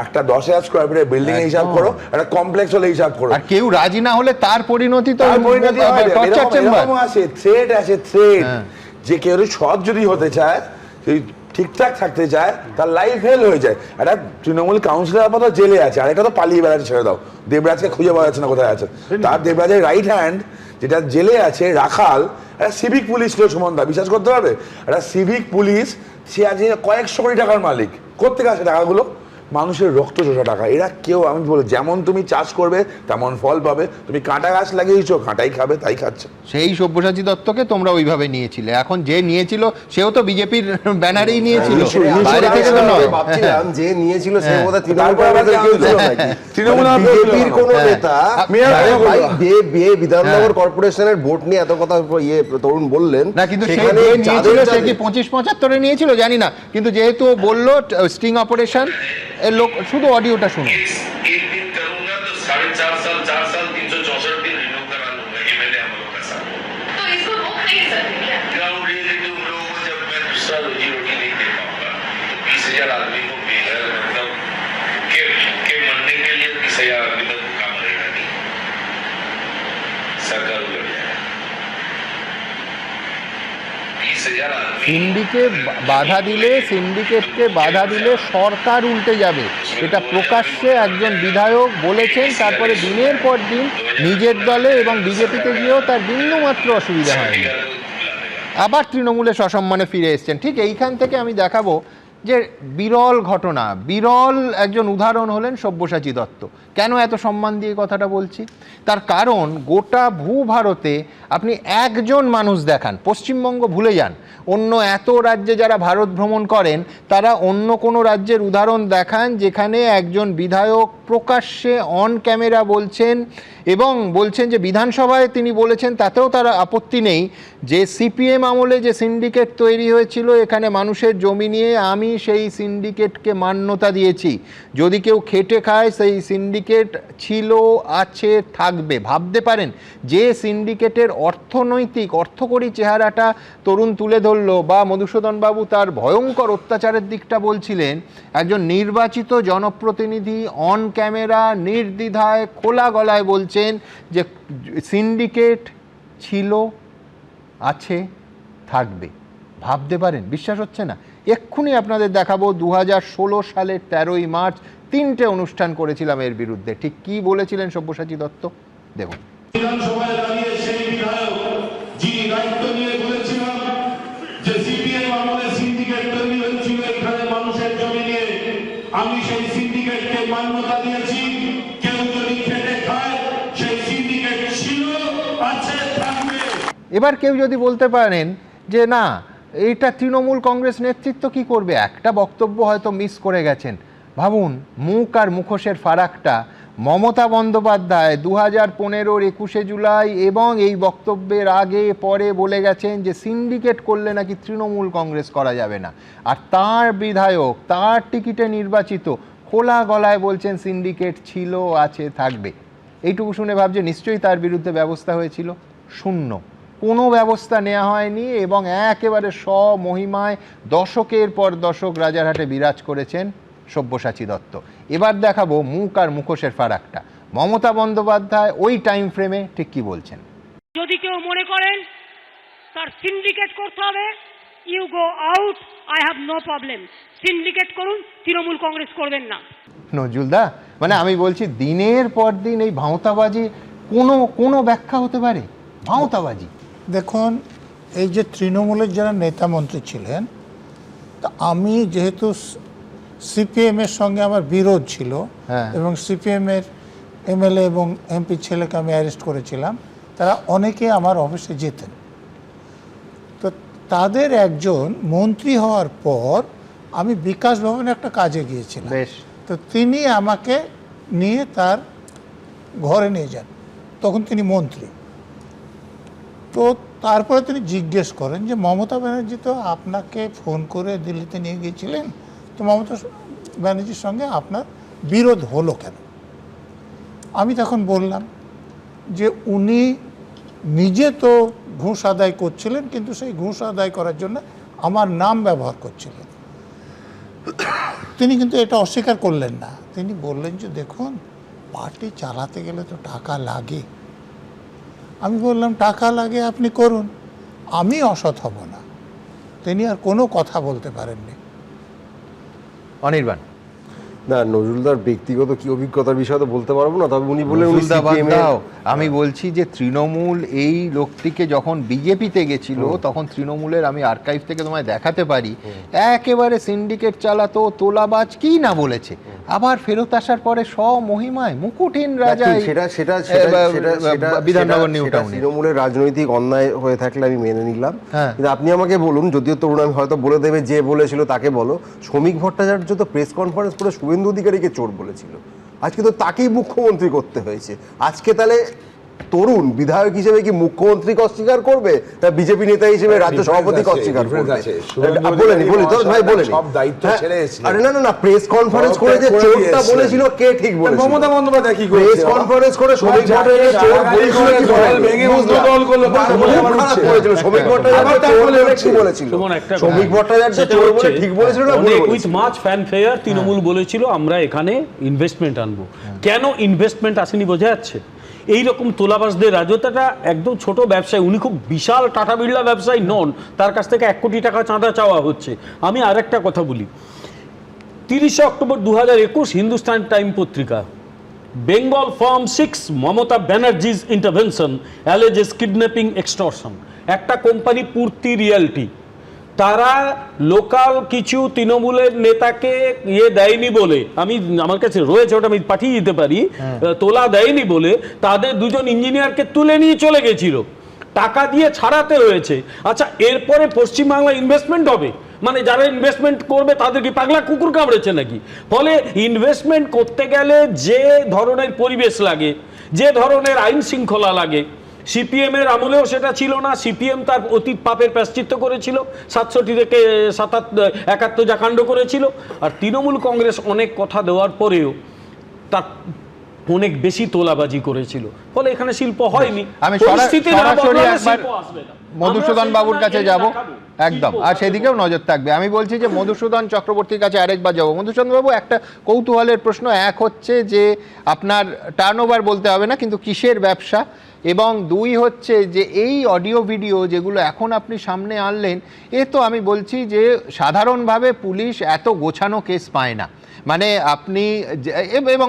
একটা 10,000 স্কোয়ার ফিটের বিল্ডিং এ হিসাব করো, একটা কমপ্লেক্স হলে হিসাব করো। আর কেউ রাজি না হলে তার পরিণতি তো আছে, থ্রেড আছে, থ্রেড। যে কেউ সৎ যদি হতে চায়, ঠিকঠাক থাকতে চায়, তার লাইফ হেল হয়ে যায়। একটা তৃণমূল কাউন্সিলর আপাতত জেলে আছে, আর একটা তো পালিয়ে বেড়াচ্ছে, ছেড়ে দাও। দেবরাজকে খুঁজে পাওয়া যাচ্ছে না কোথায় আছে। তার দেবরাজের রাইট হ্যান্ড যেটা জেলে আছে, রাখাল, একটা সিভিক পুলিশ ছিল সুমনদা, বিশ্বাস করতে পারবে? একটা সিভিক পুলিশ, সে আজ কয়েকশো কোটি টাকার মালিক। কোথেকে আসে টাকাগুলো? মানুষের রক্ত চোষা টাকা। এরা কেউ, আমি বলি, যেমন তুমি চাষ করবে তেমন ফল পাবে। তুমি কাঁটা গাছ লাগিয়েছো, কাঁটাই খাবে, তাই খাচ্ছে। সেই সব্যসাচী দত্তকে তোমরা ওইভাবে নিয়েছিলে। এখন যে নিয়েছিল সেও তো বিজেপির ব্যানারেই নিয়েছিল, বাইরে থেকে তো নয়। ভাবছিলাম যে নিয়েছিল সে বোধহয় তৃণমূল বিজেপির কোন নেতা। বিধাননগর কর্পোরেশনের ভোট নিয়ে এত কথা তরুণ বললেন না, কিন্তু সেখানে নিয়েছিল, সে কি 25-75 নিয়েছিল জানি না, কিন্তু যেহেতু বললো স্টিং অপারেশন, এর লোক শুধু অডিওটা শুনো। সিন্ডিকেটকে বাধা দিলে সরকার উল্টে যাবে, এটা প্রকাশ্যে একজন বিধায়ক বলেছেন। তারপরে দিনের পর দিন নিজের দলে এবং বিজেপিতে গিয়েও তার বিন্দুমাত্র অসুবিধা হয়নি, আবার তৃণমূলে সসম্মানে ফিরে এসছেন। ঠিক এইখান থেকে আমি দেখাবো যে বিরল ঘটনা, বিরল একজন উদাহরণ হলেন সব্যসাচী দত্ত। কেন এত সম্মান দিয়ে কথাটা বলছি? তার কারণ গোটা ভূভারতে আপনি একজন মানুষ দেখান, পশ্চিমবঙ্গ ভুলে যান, অন্য এত রাজ্যে যারা ভারত ভ্রমণ করেন তারা অন্য কোনো রাজ্যের উদাহরণ দেখান যেখানে একজন বিধায়ক প্রকাশ্যে অন ক্যামেরা বলছেন এবং বলছেন যে বিধানসভায় তিনি বলেছেন, তাতেও তার আপত্তি নেই, যে সিপিএম আমলে যে সিন্ডিকেট তৈরি হয়েছিল এখানে মানুষের জমি নিয়ে, আমি সেই সিন্ডিকেটকে মান্যতা দিয়েছি, যদি কেউ খেটে খায় সেই সিন্ডিকেট ছিল, আছে, থাকবে। ভাবতে পারেন যে সিন্ডিকেটের অর্থকরী চেহারাটা তরুণ তুলে ধরলো, বা মধুসূদনবাবু তার ভয়ঙ্কর অত্যাচারের দিকটা বলছিলেন, একজন নির্বাচিত জনপ্রতিনিধি অন ক্যামেরা নির্দ্বিধায় খোলা গলায় বলছেন যে সিন্ডিকেট ছিল, আছে, থাকবে। ভাবতে পারেন? বিশ্বাস হচ্ছে না? এক্ষুনি আপনাদের দেখাবো 2016 সালের 13ই মার্চ 3টে অনুষ্ঠান করেছিলাম এর বিরুদ্ধে। ঠিক কি বলেছিলেন সব্যসাচী দত্ত দেখুন। বিধানসভায় দাঁড়িয়ে সেই বিধায়ক যিনি দায়িত্ব নিয়ে বলেছিলাম যে সিপিএম আমলে সিন্ডিকেট তৈরি হয়েছিল এখানে মানুষের জমি নিয়ে, আমি সেই সিন্ডিকেটকে মান্যতা দিয়েছি, কেউ যদি খেটে খায় সেই সিন্ডিকেট ছিল, আছে, থাকবে। এবার কেউ যদি বলতে পারেন যে না, এইটা তৃণমূল কংগ্রেস নেতৃত্ব কি করবে, একটা বক্তব্য হয়তো মিস করে গেছেন। ভাবুন মুখ আর মুখোশের ফারাকটা। মমতা বন্দ্যোপাধ্যায় 2015-র 21শে জুলাই এবং এই বক্তব্যের আগে পরে বলে গেছেন যে সিন্ডিকেট করলে নাকি তৃণমূল কংগ্রেস করা যাবে না, আর তার বিধায়ক তার টিকিটে নির্বাচিত খোলা গলায় বলছেন সিন্ডিকেট ছিল, আছে, থাকবে। এইটুকু শুনে ভাবছে নিশ্চয়ই তার বিরুদ্ধে ব্যবস্থা হয়েছিল। শূন্য, কোনো ব্যবস্থা নেওয়া হয়নি এবং একেবারে স্বমহিমায় দশকের পর দশক রাজারহাটে বিরাজ করেছেন সব্যসাচী দত্ত। এবার দেখাবো মুখ আর মুখোশের ফারাকটা। মমতা বন্দ্যোপাধ্যায় ওই টাইম ফ্রেমে ঠিক কি বলছেন। যদি কেউ মনে করেন তার সিন্ডিকেট করতে হবে, you go out, I have no problem. Syndicate করুন, তৃণমূল কংগ্রেস করবেন না। নজরুলদা, মানে আমি বলছি দিনের পর দিন এই ভাঁওতাবাজি কোনো ব্যাখ্যা হতে পারে? ভাঁওতাবাজি। দেখুন, এই যে তৃণমূলের যারা নেতা মন্ত্রী ছিলেন, তা আমি যেহেতু সিপিএমের সঙ্গে আমার বিরোধ ছিল এবং সিপিএমের এমএলএ এবং এমপি ছেলেকে আমি অ্যারেস্ট করেছিলাম, তারা অনেকে আমার অফিসে যেতেন। তো তাদের একজন মন্ত্রী হওয়ার পর আমি বিকাশ ভবনে একটা কাজে গিয়েছিলাম, তো তিনি আমাকে নিয়ে তার ঘরে নিয়ে যান, তখন তিনি মন্ত্রী। তো তারপরে তিনি জিজ্ঞেস করেন যে মমতা ব্যানার্জি তো আপনাকে ফোন করে দিল্লিতে নিয়ে গিয়েছিলেন, তো মমতা ব্যানার্জির সঙ্গে আপনার বিরোধ হলো কেন? আমি তখন বললাম যে উনি নিজে তো ঘুষ আদায় করছিলেন, কিন্তু সেই ঘুষ আদায় করার জন্য আমার নাম ব্যবহার করছিলেন। তিনি কিন্তু এটা অস্বীকার করলেন না। তিনি বললেন যে দেখুন, পার্টি চালাতে গেলে তো টাকা লাগে। আমি বললাম টাকা লাগে, আপনি করুন, আমি অসৎ হব না। তিনি আর কোনো কথা বলতে পারেননি। অনির্বাণ, না, নজরুলদার ব্যক্তিগত কি অভিজ্ঞতার বিষয়ে তো বলতে পারবো না, তবে উনি বলে আমি বলছি যে তৃণমূল এই লোকটিকে যখন বিজেপিতে গেছিল তখন তৃণমূলের, আমি আর্কাইভ থেকে তোমায় দেখাতে পারি, একেবারে সিন্ডিকেট চালাতো, তোলাবাজ কি না বলেছে, আবার ফেরত আসার পরে স্বমহিমায় মুকুটহীন রাজা বিধাননগর নিউ টাউনে। তৃণমূলের রাজনৈতিক অন্যায় হয়ে থাকলে আমি মেনে নিলাম, কিন্তু আপনি আমাকে বলুন, যদিও তরুণ আমি হয়তো বলে দেবে যে বলেছিল তাকে বলো, শ্রমিক ভট্টাচার্য তো প্রেস কনফারেন্স করে শুভেন্দু অধিকারীকে চোর বলেছিল, আজকে তো তাকেই মুখ্যমন্ত্রী করতে হয়েছে। আজকে তাহলে তরুণ বিধায়ক হিসেবে কি মুখ্যমন্ত্রীকে অস্বীকার করবে, তা বিজেপি নেতা হিসেবে রাজ্য সভাপতিকে অস্বীকার করবে? বলি তো ভাই, বলে আরে না না, প্রেস কনফারেন্স করে যে চোরটা বলেছিল কে ঠিক বলেছিল? মমতা বন্দ্যোপাধ্যায় কি করেছে? প্রেস কনফারেন্স করে শ্রমিক ভট্টাচার্য চোর বলেছিল কি বলেছিল? শ্রমিক ভট্টাচার্য চোর বলে কি বলেছিল? শ্রমিক ভট্টাচার্য চোর বলে ঠিক বলেছিল না? উইথ মাচ ফ্যানফেয়ার তৃণমূল বলেছিল আমরা এখানে ইনভেস্টমেন্ট আনবো। কেন ইনভেস্টমেন্ট আসেনি বোঝা যাচ্ছে? এই রকম তোলাবাজদের রাজত্বটা একদম ছোট ব্যবসায়ী, উনি খুব বিশাল টাটা বিড়লা ব্যবসায়ী নন, তার কাছ থেকে 1 কোটি টাকা চাঁদা চাওয়া হচ্ছে। আমি আরেকটা কথা বলি, 30 অক্টোবর 2021 হিন্দুস্তান টাইম পত্রিকা, Bengal form 6 Mamata Banerjee's intervention alleges kidnapping extortion. একটা কোম্পানি পূর্তি রিয়ালিটি, তারা লোকাল কিছু তৃণমূলের নেতাকে দেয়নি বলে, আমার কাছে রয়েছে, ওটা আমি পাঠিয়ে দিতে পারি, তোলা দেয়নি বলে তাদের 2জন ইঞ্জিনিয়ারকে তুলে নিয়ে চলে গেছিল, টাকা দিয়ে ছাড়াতে হয়েছে। আচ্ছা, এরপরে পশ্চিমবাংলা ইনভেস্টমেন্ট হবে, মানে যারা ইনভেস্টমেন্ট করবে তাদের কি পাগলা কুকুর কামড়েছে নাকি? ফলে ইনভেস্টমেন্ট করতে গেলে যে ধরনের পরিবেশ লাগে, যে ধরনের আইন শৃঙ্খলা লাগে, সিপিএম এর আমলেও সেটা ছিল না। সিপিএম তার অতীত পাপের প্রায়শ্চিত্ত করেছিল, 67 থেকে 71 যা কাণ্ড করেছিল। আর তৃণমূল কংগ্রেস অনেক কথা দেওয়ার পরেও তার অনেক বেশি তোলাবাজি করেছিল, ফলে এখানে শিল্প হয়নি। আমি পরিস্থিতি না বদলালে শিল্প আসবে না। মধুসূদন বাবুর কাছে যাব একদম, আর সেদিকেও নজর থাকবে। আমি বলছি যে মধুসূদন চক্রবর্তীর কাছে আরেকবার যাবো। মধুসূদন বাবু, একটা কৌতূহলের প্রশ্ন। এক হচ্ছে যে আপনার টার্নওভার বলতে হবে না, কিন্তু কিসের ব্যবসা, এবং 2 হচ্ছে যে এই অডিও ভিডিও যেগুলো এখন আপনি সামনে আনলেন, এ তো আমি বলছি যে সাধারণভাবে পুলিশ এত গোছানো কেস পায় না। মানে আপনি এবং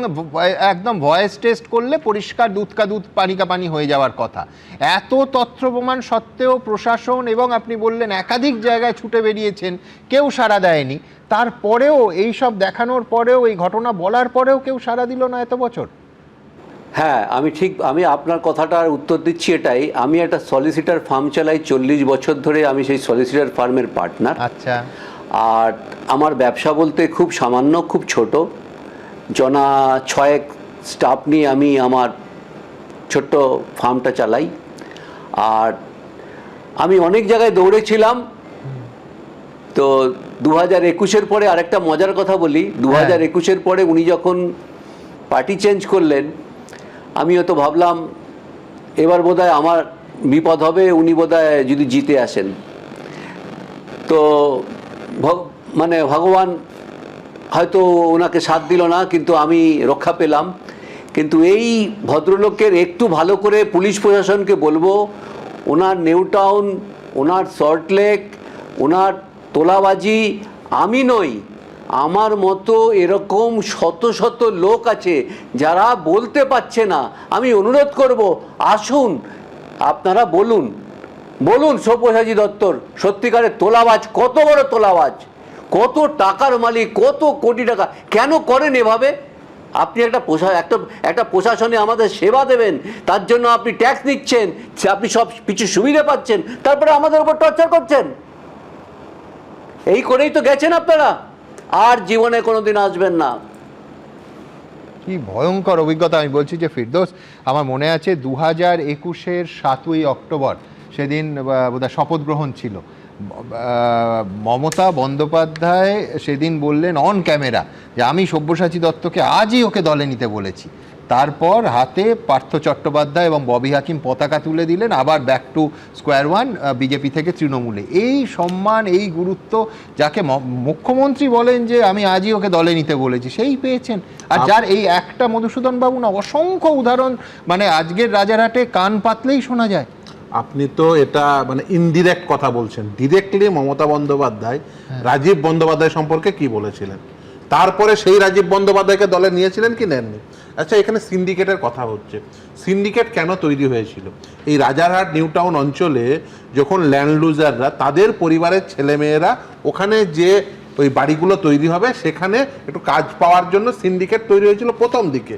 একদম ভয়েস টেস্ট করলে পরিষ্কার দুধ কা দুধ পানি কা পানি হয়ে যাওয়ার কথা। এত তথ্য প্রমাণ সত্ত্বেও প্রশাসন, এবং আপনি বললেন একাধিক জায়গায় ছুটে বেরিয়েছেন, কেউ সাড়া দেয়নি। তারপরেও এই সব দেখানোর পরেও, এই ঘটনা বলার পরেও কেউ সাড়া দিল না এত বছর। হ্যাঁ, আমি আপনার কথাটার উত্তর দিচ্ছি এটাই। আমি একটা সলিসিটার ফার্ম চালাই 40 বছর ধরে, আমি সেই সলিসিটার ফার্মের পার্টনার। আচ্ছা। আর আমার ব্যবসা বলতে খুব সামান্য, খুব ছোট, 6 স্টাফ নিয়ে আমি আমার ছোট্ট ফার্মটা চালাই। আর আমি অনেক জায়গায় দৌড়েছিলাম। তো 2021-এর পরে আরেকটা মজার কথা বলি, 2021-এর পরে উনি যখন পার্টি চেঞ্জ করলেন, আমিও তো ভাবলাম এবার বোধহয় আমার বিপদ হবে, উনি বোধহয় যদি জিতে আসেন। তো মানে ভগবান হয়তো ওনাকে সাথ দিল না, কিন্তু আমি রক্ষা পেলাম। কিন্তু এই ভদ্রলোকের একটু ভালো করে পুলিশ প্রশাসনকে বলবো, ওনার নিউ টাউন, ওনার সল্টলেক, ওনার তোলাবাজি আমি নই, আমার মতো এরকম শত শত লোক আছে যারা বলতে পারছে না। আমি অনুরোধ করব, আসুন আপনারা বলুন সব্যসাচী দত্তর সত্যিকারের তোলাবাজ, কত বড় তোলাবাজ, কত টাকার মালিক, কত কোটি টাকা, কেন করেন এভাবে? আপনি একটা প্রশাসনে আমাদের সেবা দেবেন, তার জন্য আপনি ট্যাক্স নিচ্ছেন, আপনি সব কিছু সুবিধা পাচ্ছেন, তারপরে আমাদের উপর টর্চার করছেন। এই করেই তো গেছেন আপনারা, আর জীবনে কোনোদিন আসবেন না। কি ভয়ঙ্কর অভিজ্ঞতা। আমি বলছি যে ফিরদৌস, আমার মনে আছে 2021-এর 7ই অক্টোবর, সেদিন বোধহয় শপথ গ্রহণ ছিল। মমতা বন্দ্যোপাধ্যায় সেদিন বললেন অন ক্যামেরা যে আমি সব্যসাচী দত্তকে আজই ওকে দলে নিতে বলেছি। তারপর হাতে পার্থ চট্টোপাধ্যায় এবং ববি হাকিম পতাকা তুলে দিলেন, আবার back to square one, BJP থেকে তৃণমূলে। এই সম্মান, এই গুরুত্ব, যাকে মুখ্যমন্ত্রী বলেন যে আমি আজই ওকে দলে নিতে বলেছি, সেই পেয়েছেন। আর যার এই একটা মধুসূদন বাবু না, অসংখ্য উদাহরণ, মানে আজকের রাজারহাটে কান পাতলেই শোনা যায়। আপনি তো এটা মানে ইনডিরেক্ট কথা বলছেন। ডিরেক্টলি মমতা বন্দ্যোপাধ্যায় রাজীব বন্দ্যোপাধ্যায় সম্পর্কে কি বলেছিলেন, তারপরে সেই রাজীব বন্দ্যোপাধ্যায়কে দলে নিয়েছিলেন কি নেননি? আচ্ছা, এখানে সিন্ডিকেটের কথা হচ্ছে। সিন্ডিকেট কেন তৈরি হয়েছিল? এই রাজারহাট নিউ টাউন অঞ্চলে যখন ল্যান্ড লুজাররা, তাদের পরিবারের ছেলেমেয়েরা ওখানে যে ওই বাড়িগুলো তৈরি হবে, সেখানে একটু কাজ পাওয়ার জন্য সিন্ডিকেট তৈরি হয়েছিল প্রথম দিকে,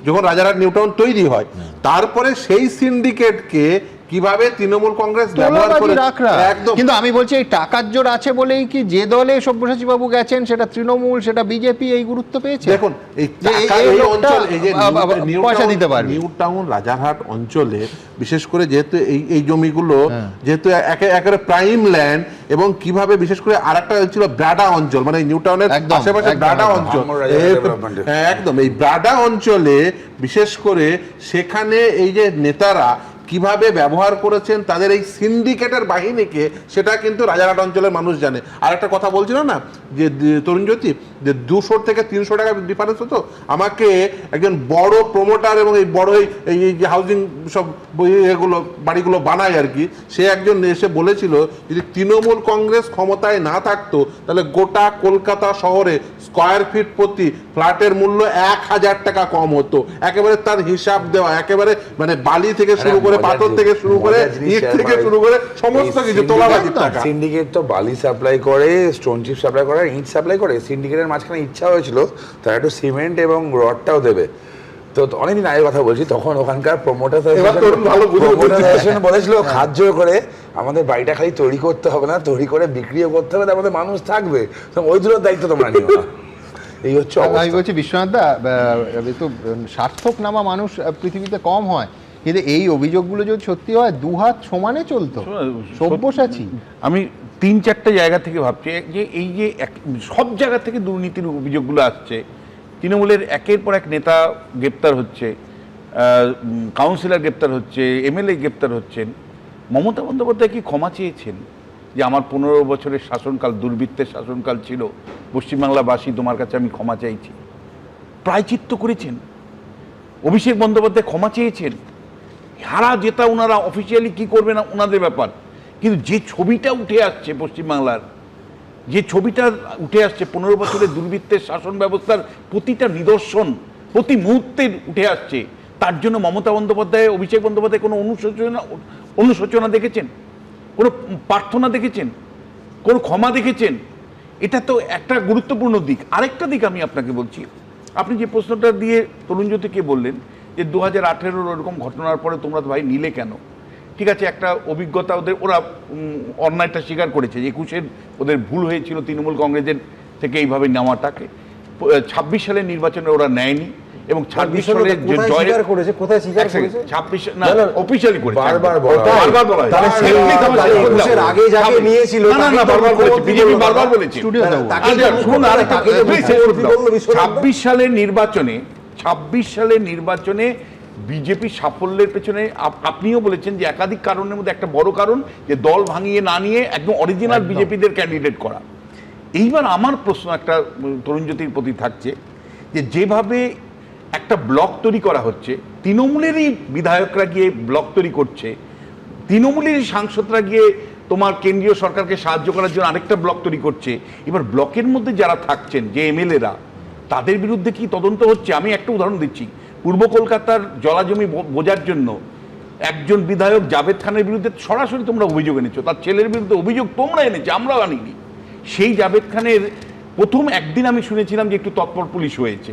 যখন রাজারহাট নিউ টাউন তৈরি হয়। তারপরে সেই সিন্ডিকেটকে কিভাবে তৃণমূল কংগ্রেস ব্যবহার করে, একদম। কিন্তু আমি বলছি এই টাকার জোর আছে বলেই কি যে দলে সব্যসাচী বাবু গেছেন, সেটা তৃণমূল, সেটা বিজেপি, এই গুরুত্ব পেয়েছে। দেখুন, এই অঞ্চল, এই যে পয়সা দিতে পারবে নিউ টাউন রাজারহাট অঞ্চলে, বিশেষ করে যেহেতু এই জমিগুলো যেহেতু একেবারে প্রাইম ল্যান্ড, এবং কিভাবে বিশেষ করে আরেকটা ছিল ব্রাডা অঞ্চল, মানে নিউ টাউনের আশেপাশে ব্রাডা অঞ্চল, একদম এই ব্রাডা অঞ্চলে বিশেষ করে সেখানে এই যে নেতারা কিভাবে ব্যবহার করেছেন তাদের এই সিন্ডিকেটের বাহিনীকে, সেটা কিন্তু রাজারহাট অঞ্চলের মানুষ জানে। আর একটা কথা বলছিল না যে তরুণজ্যোতি, যে 200 থেকে 300 টাকা ডিফারেন্স হতো, আমাকে একজন বড় প্রমোটার এবং এই বড় এই যে হাউজিং সব এগুলো বাড়িগুলো বানায় আর কি, সে একজন এসে বলেছিল যদি তৃণমূল কংগ্রেস ক্ষমতায় না থাকতো তাহলে গোটা কলকাতা শহরে স্কয়ার ফিট প্রতি ফ্ল্যাটের মূল্য 1000 টাকা কম হতো। একেবারে তার হিসাব দেওয়া, একেবারে মানে বালি থেকে শুরু করে পাথর থেকে শুরু করে ইট থেকে শুরু করে সমস্ত কিছু তোলাবাজির টাকা। সিন্ডিকেট তো বালি সাপ্লাই করে, স্টোন চিপ সাপ্লাই করে, ইট সাপ্লাই করে। সিন্ডিকেটের মাঝখানে ইচ্ছা হয়েছিল তারা একটু সিমেন্ট এবং রডটাও দেবে। তো অনেকদিন আগে কথা বলছি, তখন ওখানকার প্রমোটার বলেছিল খাদ্য করে আমাদের বাড়িটা খালি তৈরি করতে হবে না, তৈরি করে বিক্রিও করতে হবে, তার মধ্যে মানুষ থাকবে, ওই দুটোর দায়িত্ব তোমরা নিও না। এই হচ্ছে আমি বলছি বিশ্বনাথ দা, তো সার্থক নামা মানুষ পৃথিবীতে কম হয়, কিন্তু এই অভিযোগগুলো যদি সত্যি হয় দুহাত সমানে চলতো। সব্যসাচী আমি 3-4টে জায়গা থেকে ভাবছি যে এই যে সব জায়গা থেকে দুর্নীতির অভিযোগগুলো আসছে, তৃণমূলের একের পর এক নেতা গ্রেপ্তার হচ্ছে, কাউন্সিলর গ্রেপ্তার হচ্ছে, এমএলএ গ্রেপ্তার হচ্ছেন। মমতা বন্দ্যোপাধ্যায় কি ক্ষমা চেয়েছেন যে আমার 15 বছরের শাসনকাল দুর্বৃত্তের শাসনকাল ছিল, পশ্চিমবাংলাবাসী তোমার কাছে আমি ক্ষমা চাইছি? প্রায়চিত্ত করেছেন। অভিষেক বন্দ্যোপাধ্যায় ক্ষমা চেয়েছেন। হারা জেতা ওনারা অফিসিয়ালি কি করবে না ওনাদের ব্যাপার, কিন্তু যে ছবিটা উঠে আসছে পশ্চিমবাংলার, যে ছবিটা উঠে আসছে 15 বছরের দুর্বৃত্তের শাসন ব্যবস্থার প্রতিটা নিদর্শন প্রতি মুহূর্তে উঠে আসছে, তার জন্য মমতা বন্দ্যোপাধ্যায়, অভিষেক বন্দ্যোপাধ্যায় কোনো অনুশোচনা দেখেছেন? কোনো প্রার্থনা দেখেছেন? কোনো ক্ষমা দেখেছেন? এটা তো একটা গুরুত্বপূর্ণ দিক। আরেকটা দিক আমি আপনাকে বলছি, আপনি যে প্রশ্নটা দিয়ে তরুণজ্যোতিকে বললেন যে 2018 ওরকম ঘটনার পরে তোমরা ভাই নিলে কেন? ঠিক আছে, একটা অভিজ্ঞতা ওদের, ওরা অন্যায়টা স্বীকার করেছে যে 21-এর ওদের ভুল হয়েছিল তৃণমূল কংগ্রেসের থেকে এইভাবে নেওয়াটাকে। 26 সালের নির্বাচনে ওরা নেয়নি এবং 26 সালে যে জয়ের করেছে, কোথায় স্বীকার করেছে? 26 না অফিশিয়ালি করেছে, বারবার বলা হয়। তাহলে এর আগে যাকে নিয়েছিল না বারবার বলেছে, বিজেপি বারবার বলেছে। শুনুন আরেকটা, 26 সালের নির্বাচনে বিজেপি সাফল্যের পেছনে আপনিও বলেছেন যে একাধিক কারণের মধ্যে একটা বড় কারণ যে দল ভাঙিয়ে না নিয়ে একদম অরিজিনাল বিজেপিদের ক্যান্ডিডেট করা। এইবার আমার প্রশ্ন একটা তরুণজ্যোতির প্রতি থাকছে যে যেভাবে একটা ব্লক তৈরি করা হচ্ছে, তৃণমূলেরই বিধায়করা গিয়ে ব্লক তৈরি করছে, তৃণমূলেরই সাংসদরা গিয়ে তোমার কেন্দ্রীয় সরকারকে সাহায্য করার জন্য আরেকটা ব্লক তৈরি করছে। এবার ব্লকের মধ্যে যারা থাকছেন, যে এমএলএরা, তাদের বিরুদ্ধে কি তদন্ত হচ্ছে? আমি একটা উদাহরণ দিচ্ছি, পূর্ব কলকাতার জলাজমি বোঝার জন্য একজন বিধায়ক জাভেদ খানের বিরুদ্ধে সরাসরি তোমরা অভিযোগ এনেছো, তার ছেলের বিরুদ্ধে অভিযোগ তোমরা এনেছো, আমরাও আনিনি। সেই জাভেদ খানের প্রথম একদিন আমি শুনেছিলাম যে একটু তৎপর পুলিশ হয়েছে,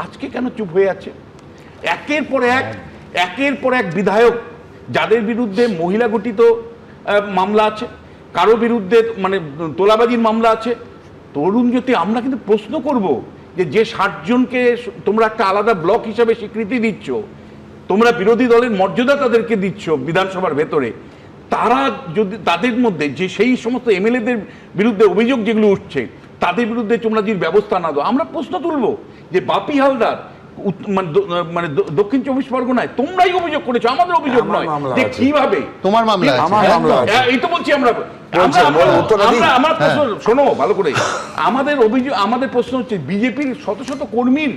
আজকে কেন চুপ হয়ে আছে? একের পর এক বিধায়ক যাদের বিরুদ্ধে মহিলা গঠিত মামলা আছে, কারো বিরুদ্ধে মানে তোলাবাজির মামলা আছে। তরুণজ্যোতি, আমরা কিন্তু প্রশ্ন করব যে 60 জনকে তোমরা একটা আলাদা ব্লক হিসাবে স্বীকৃতি দিচ্ছ, তোমরা বিরোধী দলের মর্যাদা তাদেরকে দিচ্ছ বিধানসভার ভেতরে, তারা যদি তাদের মধ্যে যে সেই সমস্ত এমএলএদের বিরুদ্ধে অভিযোগ যেগুলো উঠছে তাদের বিরুদ্ধে তোমরা যদি ব্যবস্থা না দাও, আমরা প্রশ্ন তুলব যে বাপি হালদার মানে দক্ষিণ 24 পরগনায় তোমরাই অভিযোগ করেছো, আমাদের অভিযোগ নয়, যে কিভাবে তোমার মামলা এই তো বলছি আমরা। আমার প্রশ্ন শোনো ভালো করে, আমাদের অভিযোগ, আমাদের প্রশ্ন হচ্ছে বিজেপির শত শত কর্মীর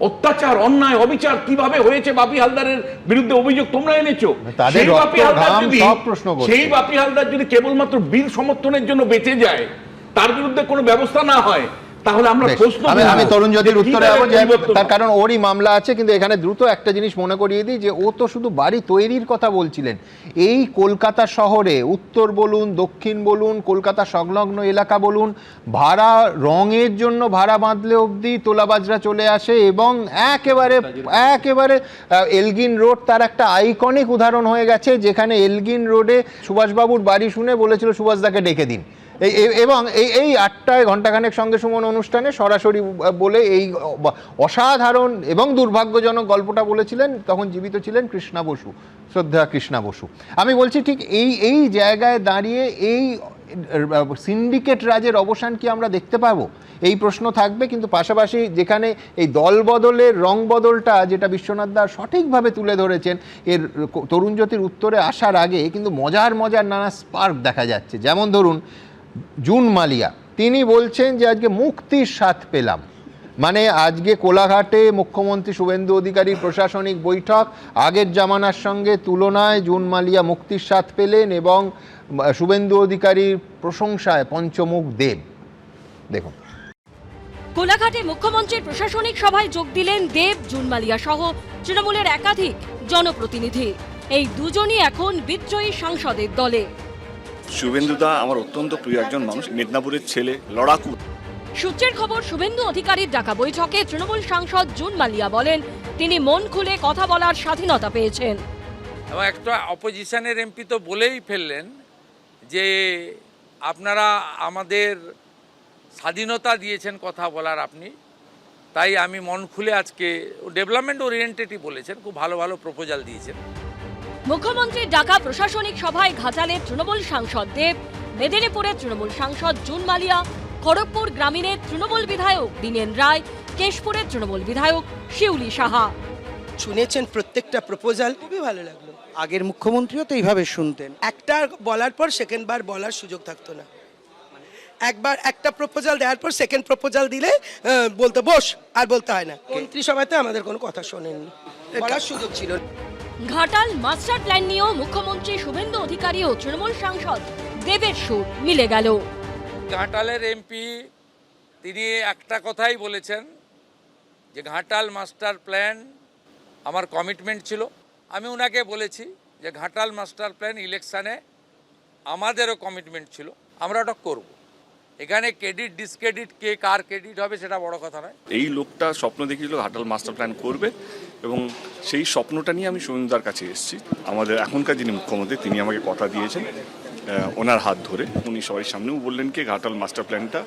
অত্যাচার, অন্যায়, অবিচার কিভাবে হয়েছে বাপি হালদারের বিরুদ্ধে অভিযোগ তোমরা এনেছো। সেই বাপি হালদার যদি কেবলমাত্র বিল সমর্থনের জন্য বেঁচে যায়, তার বিরুদ্ধে কোনো ব্যবস্থা না হয়, তাহলে আমরা প্রশ্ন, আমি তরুণজ্যোতির উত্তরে যাব, তার কারণ ওরই মামলা আছে। কিন্তু এখানে দ্রুত একটা জিনিস মনে করিয়ে দিই যে ও তো শুধু বাড়ি তৈরির কথা বলছিলেন। এই কলকাতা শহরে উত্তর বলুন, দক্ষিণ বলুন, কলকাতা সংলগ্ন এলাকা বলুন, ভাড়া রঙের জন্য ভাড়া বাঁধলে অবধি তোলাবাজরা চলে আসে এবং একেবারে এলগিন রোড তার একটা আইকনিক উদাহরণ হয়ে গেছে, যেখানে এলগিন রোডে সুভাষবাবুর বাড়ি শুনে বলেছিল সুভাষদাকে ডেকে দিন, এবং এই 8টায় ঘণ্টাখানেক সঙ্গে সুমন অনুষ্ঠানে সরাসরি বলে এই অসাধারণ এবং দুর্ভাগ্যজনক গল্পটা বলেছিলেন। তখন জীবিত ছিলেন কৃষ্ণা বসু, শ্রদ্ধা কৃষ্ণা বসু। আমি বলছি ঠিক এই জায়গায় দাঁড়িয়ে এই সিন্ডিকেট রাজের অবসান কি আমরা দেখতে পাবো? এই প্রশ্ন থাকবে, কিন্তু পাশাপাশি যেখানে এই দল বদলের রং বদলটা যেটা বিশ্বনাথ দা সঠিকভাবে তুলে ধরেছেন, এর তরুণ জ্যোতির উত্তরে আসার আগে কিন্তু মজার নানা স্পার্ক দেখা যাচ্ছে। যেমন ধরুন জুন মালিয়া, তিনি বলছেন যে আজকে মুক্তির স্বাদ পেলাম, মানে আজকে কোলাঘাটে মুখ্যমন্ত্রী শুভেন্দু অধিকারীর প্রশাসনিক বৈঠক, আগের জামানার সঙ্গে তুলনায় জুন মালিয়া মুক্তির স্বাদ পেলেন এবং শুভেন্দু অধিকারীর প্রশংসায় পঞ্চমুখ দেব। দেখুন, কোলাঘাটে মুখ্যমন্ত্রীর প্রশাসনিক সভায় যোগ দিলেন দেব, জুন মালিয়া সহ তৃণমূলের একাধিক জনপ্রতিনিধি। এই দুজনই এখন বিদ্রোহী সাংসদের দলে। শুভেন্দুদা আমার অত্যন্ত প্রিয় একজন মানুষ, মেদিনীপুরের ছেলে, লড়াকু। সূত্রের খবর, শুভেন্দু অধিকারীর ডাকা বৈঠকে তৃণমূল সাংসদ জুন মালিয়া বলেন তিনি মন খুলে কথা বলার স্বাধীনতা পেয়েছেন। এবং একটা অপোজিশনের এমপি তো বলেই ফেললেন যে আপনারা আমাদের স্বাধীনতা দিয়েছেন কথা বলার আপনি, তাই আমি মন খুলে আজকে ডেভেলপমেন্ট ওরিয়েন্টেডই বলেছেন, খুব ভালো ভালো প্রপোজাল দিয়েছেন। মুখ্যমন্ত্রীর ডাকা প্রশাসনিক সভায় ঘাটালের তৃণমূল সাংসদ দেব, মেদিনীপুরের তৃণমূল সাংসদ জুন মালিয়া, খড়গপুর গ্রামীণের তৃণমূল বিধায়ক দীনেন রায়, কেশপুরের তৃণমূল বিধায়ক শিউলি সাহা। শুনেছেন প্রত্যেকটা প্রপোজাল, খুবই ভালো লাগলো। আগের মুখ্যমন্ত্রীও তো এইভাবে শুনতেন, একটা বলার পর সেকেন্ড বার বলার সুযোগ থাকতো না। একবার একটা প্রপোজাল দেওয়ার পর সেকেন্ড প্রপোজাল দিলে বলতে বস, আর বলতে হয় না। মন্ত্রিসভাতে আমাদের কোনো কথা শোনেননি, বলার সুযোগ ছিল। ঘাটাল মাস্টার প্ল্যান নিয়েও মুখ্যমন্ত্রী শুভেন্দু অধিকারী ও তৃণমূল সাংসদ দেবের সুর মিলে গেল। ঘাটালের এমপি তিনি একটা কথাই বলেছেন যে ঘাটাল মাস্টার প্ল্যান আমার কমিটমেন্ট ছিল। আমি ওনাকে বলেছি যে ঘাটাল মাস্টার প্ল্যান ইলেকশানে আমাদেরও কমিটমেন্ট ছিল, আমরা ওটা করব। এখানে ক্রেডিট ডিসক্রেডিট কে কার ক্রেডিট হবে সেটা বড় কথা নয়। এই লোকটা স্বপ্ন দেখিয়েছিল ঘাটাল মাস্টার প্ল্যান করবে, এবং সেই স্বপ্নটা নিয়ে আমি শুভেন্দুদার কাছে এসেছি। আমাদের এখনকার যিনি মুখ্যমন্ত্রী তিনি আমাকে কথা দিয়েছেন, ওনার হাত ধরে উনি সবাই সামনেও বললেন কি ঘাটাল মাস্টার প্ল্যানটা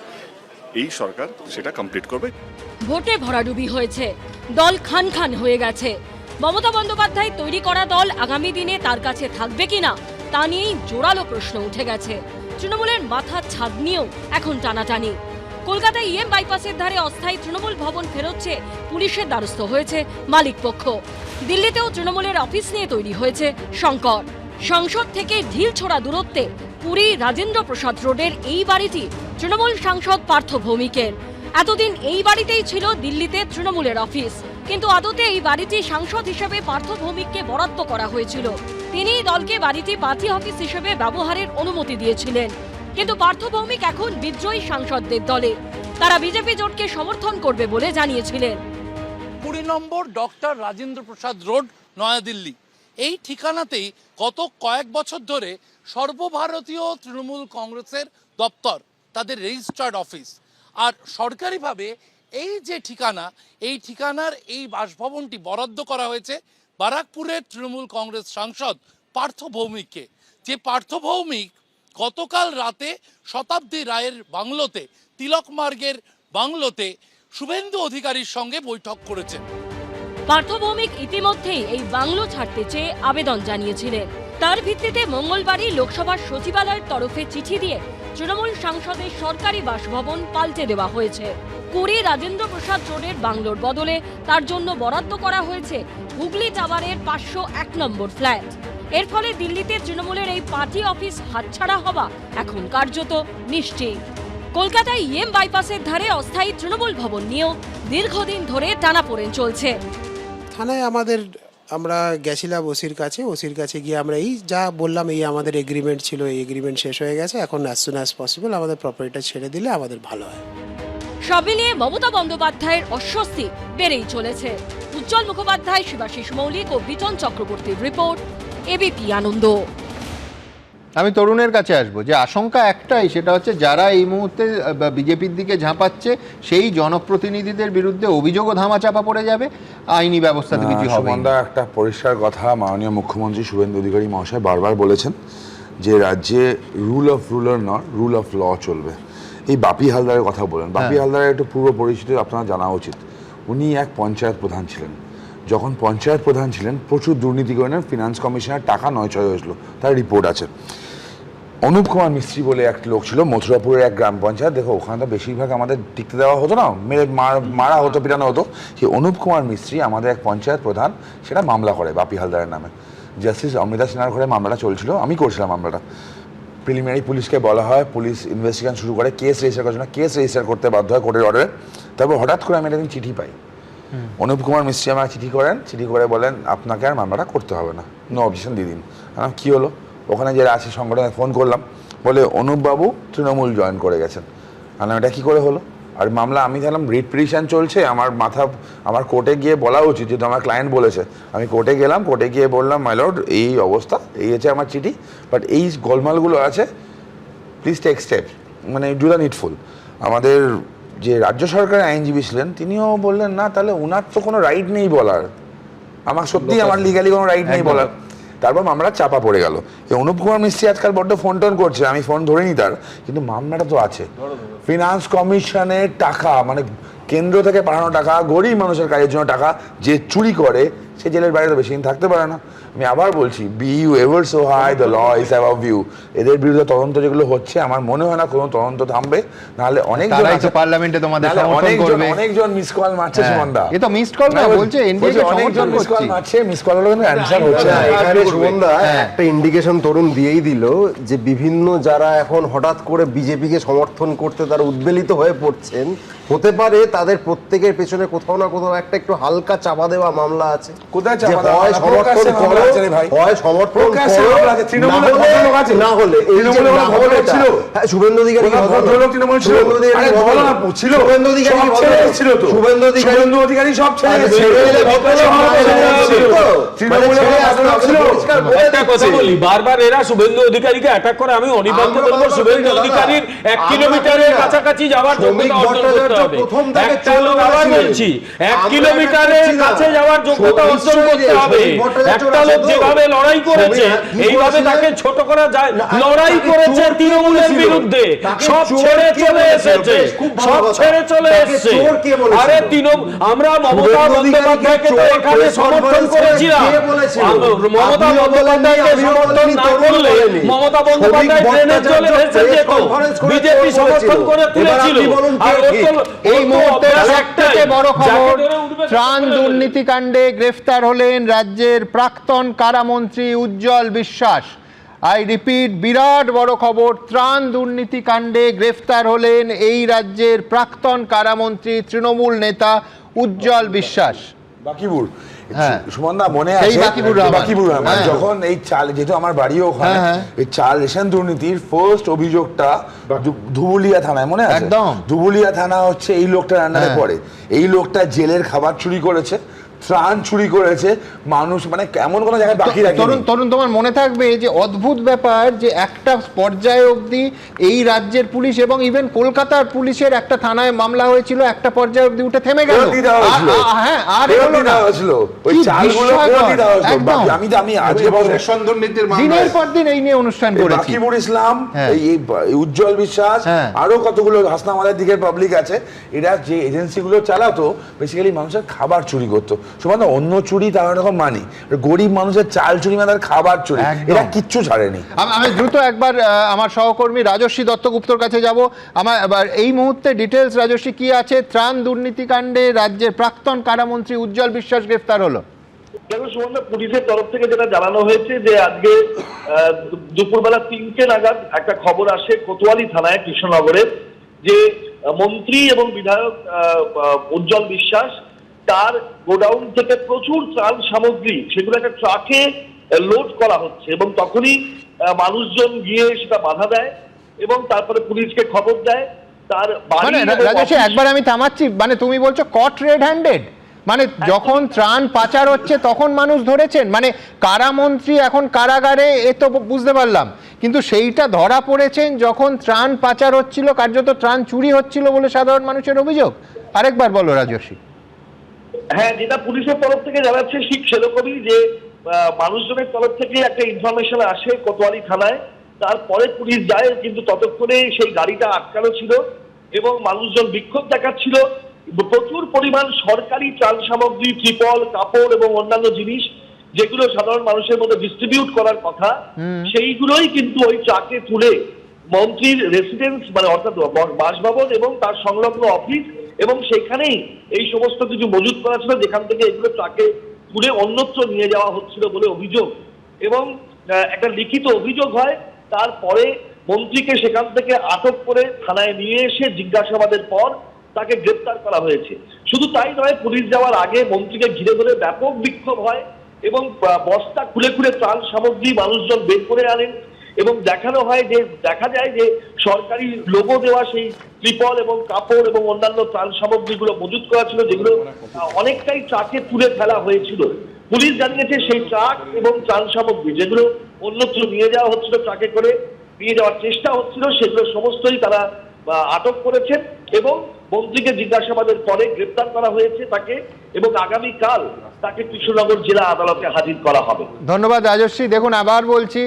এই সরকার সেটা কমপ্লিট করবে। ভোটে ভরাডুবি হয়েছে, দল খান খান হয়ে গেছে। মমতা বন্দ্যোপাধ্যায় তৈরি করা দল আগামী দিনে তার কাছে থাকবে কিনা তা নিয়েই জোরালো প্রশ্ন উঠে গেছে। তৃণমূলের মাথার ছাদ নিয়েও এখন টানাটানি। কলকাতায় ইএম বাইপাসের ধারে অস্থায়ী তৃণমূল ভবন ফেরোচ্ছে পুলিশের দ্বারস্থ হয়েছে মালিক পক্ষ। দিল্লিতেও তৃণমূলের অফিস নিয়ে তৈরি হয়েছে সংকট। সংসদ থেকে ঢিল ছোড়া দূরত্বে পুরী রাজেন্দ্র প্রসাদ রোডের এই বাড়িটি তৃণমূল সাংসদ পার্থ ভৌমিকের। এতদিন এই বাড়িতেই ছিল দিল্লিতে তৃণমূলের অফিস, কিন্তু আদতে এই বাড়িটি সাংসদ হিসেবে পার্থ ভৌমিককে বরাদ্দ করা হয়েছিল। তিনি দলকে বাড়িটি পার্টি অফিস হিসেবে ব্যবহারের অনুমতি দিয়েছিলেন। কিন্তু পার্থ ভৌমিক এখন বিদ্রোহী সাংসদদের দলে, তারা বিজেপি জোটকে সমর্থন করবে বলে জানিয়েছিলেন। 20 নম্বর ডক্টর রাজেন্দ্র প্রসাদ রোড, নয়াদিল্লি। এই ঠিকানাতেই গত কয়েক বছর ধরে সর্বভারতীয় তৃণমূল কংগ্রেসের দপ্তর, তাদের রেজিস্টার্ড অফিস। আর সরকারিভাবে এই যে ঠিকানা, এই ঠিকানার এই বাসভবনটি বরাদ্দ করা হয়েছে বারাকপুরের তৃণমূল কংগ্রেস সাংসদ পার্থ ভৌমিককে। যে পার্থ ভৌমিক গতকাল রাতে শতাব্দী রায়ের বাংলোতে, তিলক মার্গের বাংলোতে শুভেন্দু অধিকারীর সঙ্গে বৈঠক করেছেন। পার্থ ভৌমিক ইতিমধ্যেই এই বাংলো ছাড়তে চেয়ে আবেদন জানিয়েছিলেন। তার ভিত্তিতে মঙ্গলবারই লোকসভার সচিবালয়ের তরফে চিঠি দিয়ে তৃণমূল সাংসদের সরকারি বাসভবন পাল্টে দেওয়া হয়েছে। পুরী রাজেন্দ্র প্রসাদ রোডের বাংলোর বদলে তার জন্য বরাদ্দ করা হয়েছে হুগলি টাওয়ারের 501 নম্বর ফ্ল্যাট। এর ফলে দিল্লিতে তৃণমূলের এই পার্টি অফিস হাতছাড়া হওয়া এখন কার্যত নিশ্চিত। কলকাতায় ইএম বাইপাসের ধারে অস্থায়ী তৃণমূল ভবন নিয়েও দীর্ঘদিন ধরে টানাপোড়েন চলছে। থানায় আমরা গেছিলাম ওসির কাছে গিয়ে আমরা এই যা বললাম, এই আমাদের এগ্রিমেন্ট ছিল, এই এগ্রিমেন্ট শেষ হয়ে গেছে, এখন অ্যাজ সুন অ্যাজ পসিবল আমাদের প্রপার্টিটা ছেড়ে দিলে আমাদের ভালো হয়। সব মিলিয়ে মমতা বন্দ্যোপাধ্যায়ের অস্বস্তি বেড়েই চলেছে। উজ্জ্বল মুখোপাধ্যায়, শিবাশিস মৌলিক ও বিটন চক্রবর্তীর রিপোর্ট, এবিপি আনন্দ। আমি তরুণের কাছে আসবো, যে আশঙ্কা একটাই, সেটা হচ্ছে যারা এই মুহূর্তে বিজেপির দিকে ঝাঁপাচ্ছে সেই জনপ্রতিনিধিদের বিরুদ্ধে অভিযোগও ধামাচাপা পড়ে যাবে, আইনি ব্যবস্থাতে কিছু হবে না। একটা পরিষ্কার কথা মাননীয় মুখ্যমন্ত্রী শুভেন্দু অধিকারী মহাশয় বারবার বলেছেন যে রাজ্যে রুল অফ রুলার নয়, রুল অফ ল চলবে। এই বাপি হালদারের কথা বলেন, বাপি হালদারের একটু পূর্ব পরিচিত আপনারা জানা উচিত। উনি এক পঞ্চায়েত প্রধান ছিলেন। যখন পঞ্চায়েত প্রধান ছিলেন প্রচুর দুর্নীতি করেন, ফিনান্স কমিশনের টাকা নয়ছয় হয়েছিল, তার রিপোর্ট আছে। অনুপ কুমার মিস্ত্রি বলে এক লোক ছিল মথুরাপুরের এক গ্রাম পঞ্চায়েত, দেখো ওখানে তো বেশিরভাগ আমাদের টিকতে দেওয়া হতো না, মেরে মারা হতো, পিটানো হতো। সেই অনুপ কুমার মিস্ত্রি আমাদের এক পঞ্চায়েত প্রধান, সেটা মামলা করে বাপি হালদারের নামে। জাস্টিস অমৃতা সিনহার ঘরে মামলাটা চলছিল, আমি করছিলাম মামলাটা। প্রিলিমিনারি পুলিশকে বলা হয়, পুলিশ ইনভেস্টিগেশন শুরু করে, কেস রেজিস্টার করার জন্য কেস রেজিস্টার করতে বাধ্য হয় কোর্টের অর্ডারে। তারপর হঠাৎ করে আমি একদিন চিঠি পাই, অনুপ কুমার মিস্ত্রি আমাকে চিঠি করেন, চিঠি করে বলেন আপনাকে আর মামলাটা করতে হবে না, নো অবজেকশন দিয়ে দিন। কী হলো? ওখানে যারা আছে সংগঠনে ফোন করলাম, বলে অনুপবাবু তৃণমূল জয়েন করে গেছেন। এটা কী করে হলো? আর মামলা আমি দেখলাম রিট পিটিশন চলছে, আমার কোর্টে গিয়ে বলা উচিত, যেহেতু আমার ক্লায়েন্ট বলেছে। আমি কোর্টে গেলাম, কোর্টে গিয়ে বললাম মাই লর্ড এই অবস্থা, এই হচ্ছে আমার চিঠি, বাট এই গোলমালগুলো আছে, প্লিজ টেক স্টেপ, মানে ডু দ্য নিডফুল। আমাদের যে রাজ্য সরকারের আইনজীবী ছিলেন তিনিও বললেন না, তাহলে ওনার তো কোনো রাইট নেই বলার, আমার সত্যিই আমার লিগালি কোনো রাইট নেই বলার। তারপর মামলাটা চাপা পড়ে গেল। এই অনুপ কুমার মিস্ত্রি আজকাল বড্ড ফোন টোন করছে, আমি ফোন ধরিনি তার, কিন্তু মামলাটা তো আছে। ফিনান্স কমিশনের টাকা, মানে কেন্দ্র থেকে পাঠানো টাকা, গরিব মানুষের কাজের জন্য টাকা যে চুরি করে, সে জেলের বাইরে তো বেশি দিন থাকতে পারে না। আমি আবার বলছি, be you ever so high, the law is above you. এদের বিরুদ্ধে তদন্ত যেগুলো হচ্ছে, আমার মনে হয় না কোনো তদন্ত থামবে, নাহলে পার্লামেন্টে তোমাদের সমর্থন করবে। অনেকজন মিস কল মারছে সুমনদা, এ তো মিসড কল না, বলছে এনডিএ অনেকজন মিস কল মারছে, মিস কলের কিন্তু অ্যানসার হচ্ছে না। এখানে সুমনদা একটা ইন্ডিকেশন তরুণ দিয়েই দিল যে বিভিন্ন যারা এখন হঠাৎ করে বিজেপিকে সমর্থন করতে তারা উদ্বেলিত হয়ে পড়ছেন, হতে পারে তাদের প্রত্যেকের পেছনে কোথাও না কোথাও একটা একটু হালকা চাপা দেওয়া মামলা আছে। কোথায় চাপা দেওয়া? হয় সমর্থন করো, হয় সমর্থন করো, না হলে এই যে ভদ্রলোক ছিল, হ্যাঁ শুভেন্দু অধিকারী ভদ্রলোক তৃণমূল ছিল, শুভেন্দু অধিকারী সব ছেড়ে গেছে। একটা কথা বলি, বারবার এরা শুভেন্দু অধিকারীকে অ্যাটাক করে, আমি অনিবার্য বলবো শুভেন্দু অধিকারীর 1 কিলোমিটারের কাছাকাছি যাওয়ার যোগ্যতা অর্জন করতে হবে। একটা লোক আবার বলছি, 1 কিলোমিটারের কাছে যাওয়ার যোগ্যতা অর্জন করতে হবে। একটা লোক যেভাবে লড়াই করেছে, এইভাবে তাকে ছোট করা যায়। লড়াই করেছে তৃণমূলের বিরুদ্ধে, সব ছেড়ে চলে এসেছে, সব ছেড়ে চলে এসেছে। আরে আমরা মমতা বন্দ্যোপাধ্যায়কে তো এখানে সমর্থন করেছিলাম, মমতা বন্দ্যোপাধ্যায়কে সমর্থন না করলে মমতা বন্দ্যোপাধ্যায় ট্রেনের চলে ভেসে যেত, বিজেপি সমর্থন করে তুলেছিল। আর এই মুহূর্তে সবথেকে বড় খবর, ত্রাণ দুর্নীতিকাণ্ডে গ্রেফতার হলেন রাজ্যের প্রাক্তন কারামন্ত্রী উজ্জ্বল বিশ্বাস। আই রিপিট, বিরাট বড় খবর, ত্রাণ দুর্নীতিকাণ্ডে গ্রেফতার হলেন এই রাজ্যের প্রাক্তন কারামন্ত্রী তৃণমূল নেতা উজ্জ্বল বিশ্বাস। বাকিবুর সুমনদা মনে আছে, বাকিবুর রহমান যখন এই চাল, যেহেতু আমার বাড়িও ওখানে, এই চাল রেশন দুর্নীতির ফার্স্ট অভিযোগটা ধুবুলিয়া থানায়, মনে আছে? একদম, ধুবুলিয়া থানা হচ্ছে এই লোকটার আন্ডারে পড়ে। এই লোকটা জেলের খাবার চুরি করেছে, ত্রাণ চুরি করেছে, মানুষ মানে কেমন কোনো জায়গায় বাকি রাখে। তরুণ তোমার মনে থাকবে যে অদ্ভুত ব্যাপার, যে একটা পর্যায়ে অবধি এই রাজ্যের পুলিশ এবং ইভেন কলকাতার পুলিশের একটা থানায় মামলা হয়েছিল, একটা পর্যায়ে অবধি উঠে থেমে গেল। হ্যাঁ, আর ওই চালগুলো আমি আজকে দিনের পর দিন এই নিয়ে অনুষ্ঠান করেছি। বাকিবুর ইসলাম, এই উজ্জ্বল বিশ্বাস, আরো কতগুলো হাসনামাদের দিকের পাবলিক আছে, এরা যে এজেন্সিগুলো চালাতো বেসিক্যালি মানুষের খাবার চুরি করতো। সুমন, অন্য চুরি তার রকম মানি, গরিব মানুষের চাল চুরি মানে খাবার চুরি, এরা কিচ্ছু ছাড়েনি। আমি দ্রুত একবার আমার সহকর্মী রাজস্বী দত্তগুপ্তর কাছে যাব। আমার এবার এই মুহূর্তে ডিটেলস রাজস্বী কি আছে? ত্রাণ দুর্নীতিকাণ্ডে রাজ্যের প্রাক্তন কারামন্ত্রী উজ্জ্বল বিশ্বাস গ্রেফতার হলো। দেখো সুমন, পুলিশের তরফ থেকে যেটা জানানো হয়েছে যে আজকে দুপুরবেলা 3টে নাগাদ একটা খবর আসে কোতোয়ালি থানায় কৃষ্ণনগরের, যে মন্ত্রী এবং বিধায়ক উজ্জ্বল বিশ্বাস তার গোডাউন থেকে প্রচুর ত্রাণ সামগ্রী সেগুলো একটা ট্রাকে লোড করা হচ্ছে, এবং তখনই মানুষজন গিয়ে সেটা বাধা দেয় এবং তারপরে পুলিশকে খবর দেয়। তার একবার আমি থামাচ্ছি, মানে তুমি বলছো কট রেড হ্যান্ডেড, মানে যখন ত্রাণ পাচার হচ্ছে তখন মানুষ ধরেছেন, মানে কারামন্ত্রী এখন কারাগারে, এ তো বুঝতে পারলাম, কিন্তু সেইটা ধরা পড়েছেন যখন ত্রাণ পাচার হচ্ছিল, কার্যত ত্রাণ চুরি হচ্ছিল বলে সাধারণ মানুষের অভিযোগ। আরেকবার বলো রাজস্বী। হ্যাঁ, যেটা পুলিশের তরফ থেকে জানাচ্ছে ঠিক সেরকমই, যে মানুষজনের তরফ থেকে একটা ইনফরমেশন আসে কোতোয়ালি থানায়, তারপরে পুলিশ যায়, কিন্তু ততক্ষণে সেই গাড়িটা আটকানো ছিল এবং মানুষজন বিক্ষোভ দেখাচ্ছিল। প্রচুর পরিমাণ সরকারি ত্রাণ সামগ্রী, ত্রিপল, কাপড় এবং অন্যান্য জিনিস যেগুলো সাধারণ মানুষের মধ্যে ডিস্ট্রিবিউট করার কথা, সেইগুলোই কিন্তু ওই ট্রাকে তুলে মন্ত্রীর রেসিডেন্স মানে অর্থাৎ বাসভবন এবং তার সংলগ্ন অফিস এবং সেখানেই এই সমস্ত কিছু মজুত করা ছিল, যেখান থেকে এগুলো ট্রাকে তুলে অন্যত্র নিয়ে যাওয়া হচ্ছিল বলে অভিযোগ। এবং একটা লিখিত অভিযোগ হয়, তারপরে মন্ত্রীকে সেখান থেকে আটক করে থানায় নিয়ে এসে জিজ্ঞাসাবাদের পর তাকে গ্রেপ্তার করা হয়েছে। শুধু তাই নয়, পুলিশ যাওয়ার আগে মন্ত্রীকে ঘিরে ধরে ব্যাপক বিক্ষোভ হয় এবং বস্তা খুলে খুলে ত্রাণ সামগ্রী মানুষজন বের করে আনেন এবং দেখা যায় যে সরকারি লোগো দেওয়া সেই ত্রিপল এবং কাপড় এবং অন্যান্য ত্রাণ সামগ্রীগুলো মজুত করা ছিল, যেগুলো অনেকটাই ট্রাকে তুলে ফেলা হয়েছিল। পুলিশ জানিয়েছে সেই ট্রাক এবং ত্রাণ সামগ্রী যেগুলো অন্যত্র নিয়ে যাওয়া হচ্ছিল, ট্রাকে করে নিয়ে যাওয়ার চেষ্টা হচ্ছিল, সেগুলো সমস্তই তারা আটক করেছেন এবং মন্ত্রীকে জিজ্ঞাসাবাদের পরে গ্রেপ্তার করা হয়েছে তাকে, এবং আগামীকাল তাকে কৃষ্ণনগর জেলা আদালতে হাজির করা হবে। ধন্যবাদ রাজশ্রী। দেখুন, আবার বলছি,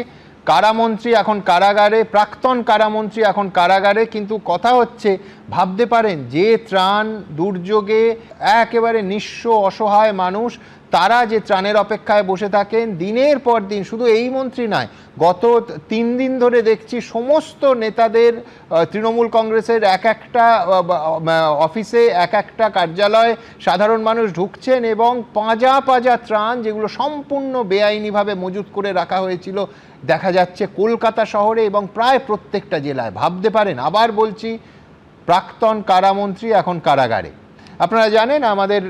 কারামন্ত্রী এখন কারাগারে, প্রাক্তন কারামন্ত্রী এখন কারাগারে, কিন্তু কথা হচ্ছে ভাবতে পারেন যে ত্রাণ দুর্যোগে একেবারে নিঃস্ব অসহায় মানুষ, তারা যে ত্রাণের অপেক্ষায় বসে থাকেন দিনের পর দিন। শুধু এই মন্ত্রী নয়, গত 3 দিন ধরে দেখছি সমস্ত নেতাদের, তৃণমূল কংগ্রেসের এক একটা অফিসে, এক একটা কার্যালয়ে সাধারণ মানুষ ঢুকছেন এবং পাঁজা পাঁজা ত্রাণ, যেগুলো সম্পূর্ণ বেআইনিভাবে মজুত করে রাখা হয়েছিল, দেখা যাচ্ছে কলকাতা শহরে এবং প্রায় প্রত্যেকটা জেলায়। ভাবতে পারেন, আবার বলছি, প্রাক্তন কারামন্ত্রী এখন কারাগারে। আপনারা জানেন আমাদের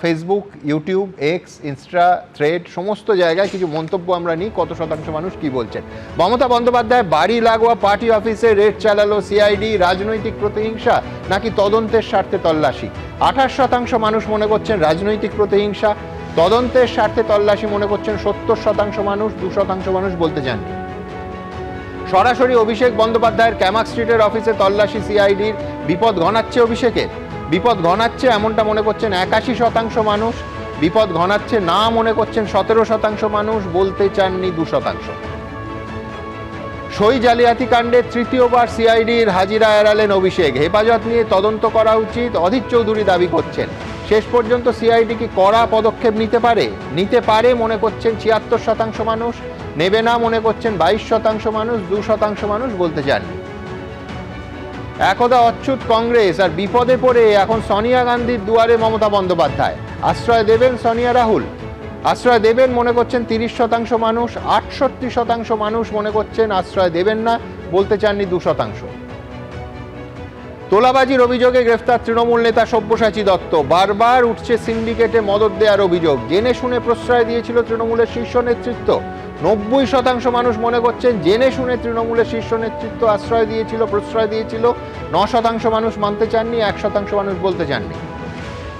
Facebook, YouTube, x, Insta, thread সমস্ত জায়গায় কিছু মন্তব্য আমরা নিই, কত শতাংশ মানুষ কি বলছেন। মমতা বন্দ্যোপাধ্যায় বাড়ি লাগোয়া পার্টি অফিসে রেড চালালো সিআইডি, রাজনৈতিক প্রতিহিংসা নাকি তদন্তের স্বার্থে তল্লাশি? 28% মানুষ মনে করছেন রাজনৈতিক প্রতিহিংসা, তদন্তের স্বার্থে তল্লাশি মনে করছেন 70% মানুষ, 2% মানুষ বলতে চাননি। সরাসরি অভিষেক বন্দ্যোপাধ্যায়ের ক্যামাক স্ট্রিটের অফিসে তল্লাশি সিআইডির, বিপদ ঘনাচ্ছে অভিষেকের, বিপদ ঘনাচ্ছে এমনটা মনে করছেন 81% মানুষ, বিপদ ঘনাচ্ছে না মনে করছেন 17% মানুষ, বলতে চাননি 2%। সই জালিয়াতি কাণ্ডে তৃতীয়বার সিআইডির হাজিরা এড়ালেন অভিষেক, হেফাজত নিয়ে তদন্ত করা উচিত অধীর চৌধুরী দাবি করছেন। শেষ পর্যন্ত সিআইডি কি কড়া পদক্ষেপ নিতে পারে মনে করছেন 76% মানুষ, নেবে না মনে করছেন 22% মানুষ, 2% মানুষ বলতে চাননি। একদা অচ্যুত কংগ্রেস, আর বিপদে পড়ে এখন সোনিয়া গান্ধীর দুয়ারে মমতা বন্দ্যোপাধ্যায়। আশ্রয় দেবেন সোনিয়া রাহুল? আশ্রয় দেবেন মনে করছেন 30% মানুষ, 68% মানুষ মনে করছেন আশ্রয় দেবেন না, বলতে চাননি 2%। তোলাবাজির অভিযোগে গ্রেফতার তৃণমূল নেতা সব্যসাচী দত্ত, বারবার উঠছে সিন্ডিকেটে মদত দেওয়ার অভিযোগ, জেনে শুনে প্রশ্রয় দিয়েছিল তৃণমূলের শীর্ষ নেতৃত্ব। 90% মানুষ মনে করছেন জেনে শুনে তৃণমূলের শীর্ষ নেতৃত্ব আশ্রয় দিয়েছিল, প্রশ্রয় দিয়েছিল। 9% মানুষ মানতে চাননি, 1% মানুষ বলতে চাননি।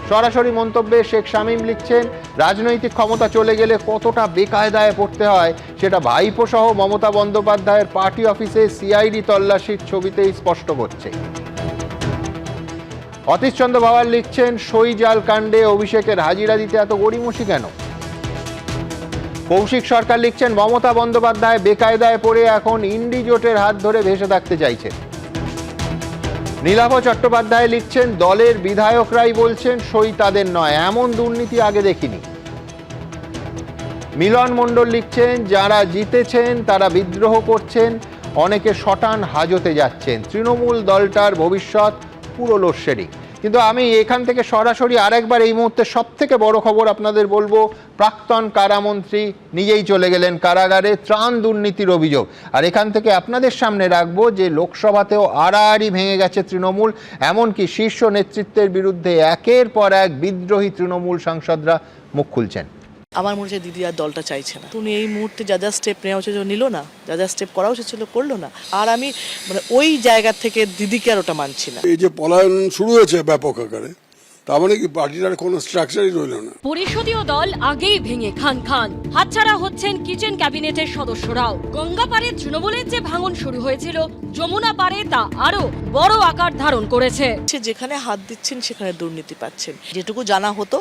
সরাসরি মন্তব্যে শেখ শামীম লিখছেন, রাজনৈতিক ক্ষমতা চলে গেলে কতটা বেকায়দায় পড়তে হয় সেটা ভাইপো সহ মমতা বন্দ্যোপাধ্যায়ের পার্টি অফিসে সিআইডি তল্লাশির ছবিতেই স্পষ্ট করছে। অতীশচন্দ্র ভাওয়াল লিখছেন, সই জাল কাণ্ডে অভিষেকের হাজিরা দিতে এত গড়িমসি কেন? কৌশিক সরকার লিখছেন, মমতা বন্দ্যোপাধ্যায় বেকায়দায় পড়ে এখন ইন্ডি জোটের হাত ধরে ভেসে থাকতে চাইছেন। নীলাভ চট্টোপাধ্যায় লিখছেন, দলের বিধায়করাই বলছেন সই তাদের নয়, এমন দুর্নীতি আগে দেখিনি। মিলন মণ্ডল লিখছেন, যারা জিতেছেন তারা বিদ্রোহ করছেন, অনেকে শটান হাজতে যাচ্ছেন, তৃণমূল দলটার ভবিষ্যৎ পুরো লোডশেডিং। কিন্তু আমি এখান থেকে সরাসরি আরেকবার এই মুহূর্তে সব থেকে বড় খবর আপনাদের বলবো, প্রাক্তন কারামন্ত্রী নিজেই চলে গেলেন কারাগারে, ত্রাণ দুর্নীতির অভিযোগ। আর এখান থেকে আপনাদের সামনে রাখবো যে লোকসভাতেও আড়াআড়ি ভেঙে গেছে তৃণমূল, এমনকি শীর্ষ নেতৃত্বের বিরুদ্ধে একের পর এক বিদ্রোহী তৃণমূল সাংসদরা মুখ খুলছেন। আমার মনে হচ্ছে দিদি আর দলটা চাইছে না। উনি এই মুহূর্তে যা যা স্টেপ নেওয়া উচিত নিল না, যা যা স্টেপ করা উচিত ছিল করলো না। আর আমি মানে ওই জায়গা থেকে দিদিকে আর ওটা মানছি না। এই যে পলায়ন শুরু হয়েছে ব্যাপক আকারে, তার মানে কি পার্টির কোনো স্ট্রাকচারই রইল না। পরিষদীয় দল আগেই ভেঙে খান খান, হাতছাড়া হচ্ছেন কিচেন ক্যাবিনেটের সদস্যরাও। গঙ্গা পারে তৃণমূলের যে ভাঙন শুরু হয়েছিল, যমুনা পারে তা আরো বড় আকার ধারণ করেছে। যেখানে হাত দিচ্ছেন সেখানে দুর্নীতি পাচ্ছেন। যেটুকু জানা হতো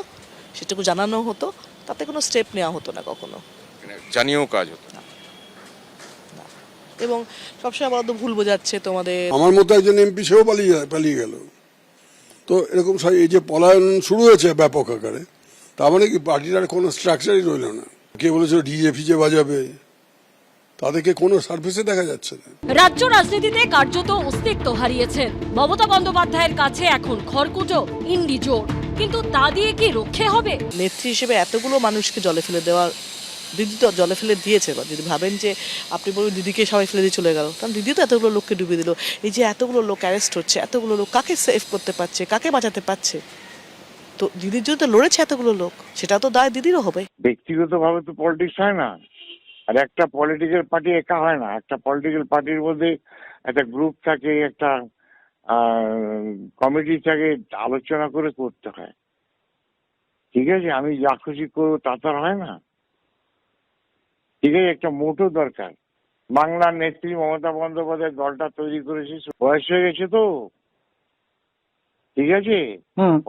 সেটুকু জানানো হতো, তাতে কোনো স্টেপ নেওয়া হতো না কখনো, জানিয়েও কাজ হতো না। এবং সবসময় বড় ভুল বোঝাচ্ছে তোমাদের। আমার মতো একজন এমপি সেও পালিয়ে গেল। তো এরকম এই যে পলায়ন শুরু হয়েছে ব্যাপক আকারে, তার মানে কি পার্টির কোনো স্ট্রাকচারই রইল না। কে বলেছিল ডিজে ফিজে বাজাবে, তাদেরকে কোনো সার্ভিসে দেখা যাচ্ছে না। রাজ্য রাজনীতিতে কার্যত অস্তিত্ব হারিয়েছেন মমতা বন্দ্যোপাধ্যায়ের কাছে এখন খড়কুটো ইন্ডিজোর, কিন্তু তা দিয়ে কি রক্ষে হবে? নেত্রী হিসেবে এতগুলো মানুষকে জলে ফেলে দেওয়ার, দিদি তো জলে ফেলে দিয়েছে। বা যদি ভাবেন যে আপনি বলুন দিদিকে সবাই ফেলে দিয়ে চলে গেল, কারণ দিদি তো এতগুলো লোককে ডুবিয়ে দিল। এই যে এতগুলো লোক অ্যারেস্ট হচ্ছে, এতগুলো লোক কাকে সেভ করতে পারছে, কাকে বাঁচাতে পারছে? তো দিদির জন্য তো লড়েছে এতগুলো লোক, সেটা তো দায় দিদিরও হবে। ব্যক্তিগতভাবে তো পলিটিক্স হয় না, আর একটা পলিটিক্যাল পার্টি একা হয় না। একটা পলিটিক্যাল পার্টির মধ্যে একটা গ্রুপ থাকে, একটা কমিটি থাকে, আলোচনা করে করতে হয়। ঠিক আছে, আমি যা খুশি করবো তা তো আর হয় না। ঠিক আছে, একটা মোটো দরকার। বাংলার নেত্রী মমতা বন্দ্যোপাধ্যায় দলটা তৈরি করেছে, বয়স হয়ে গেছে তো, ঠিক আছে,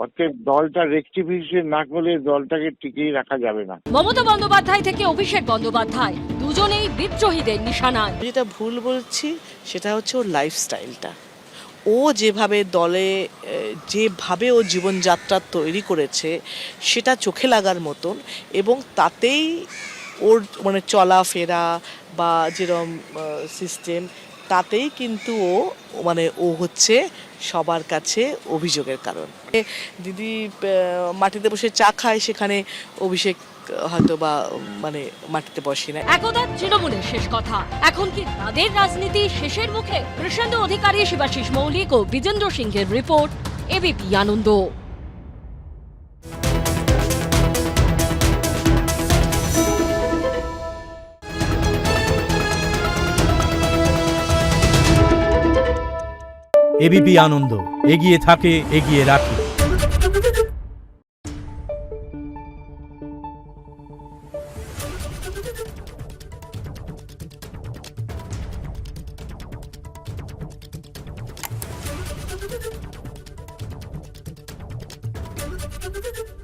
অতএব দলটা রেকটিফিকেশন না করলে দলটাকে টিকিয়ে রাখা যাবে না। মমতা বন্দ্যোপাধ্যায় থেকে অভিষেক বন্দ্যোপাধ্যায় দুজনেই বিদ্রোহীদের নিশানায়। যেটা ভুল বলছি সেটা হচ্ছে ওর লাইফস্টাইলটা। ও যেভাবে দলে যেভাবে ও জীবনযাত্রা তৈরি করেছে সেটা চোখে লাগার মতন, এবং তাতেই ওর মানে চলাফেরা বা যেরকম সিস্টেম, তাতেই কিন্তু ও হচ্ছে সবার কাছে অভিযোগের কারণ। দিদি মাটিতে বসে চা খায়, সেখানে অভিষেক হয়তো বা মানে মাটিতে বসে না। একদা তৃণমূলের শেষ কথা, এখন কি তাদের রাজনীতি শেষের মুখে? কৃষ্ণেন্দু অধিকারী, শিবাশিস মৌলিক ও বিজেন্দ্র সিংহের রিপোর্ট, এবিপি আনন্দ। এবিপি আনন্দ, এগিয়ে থাকে, এগিয়ে রাখে। Thank you.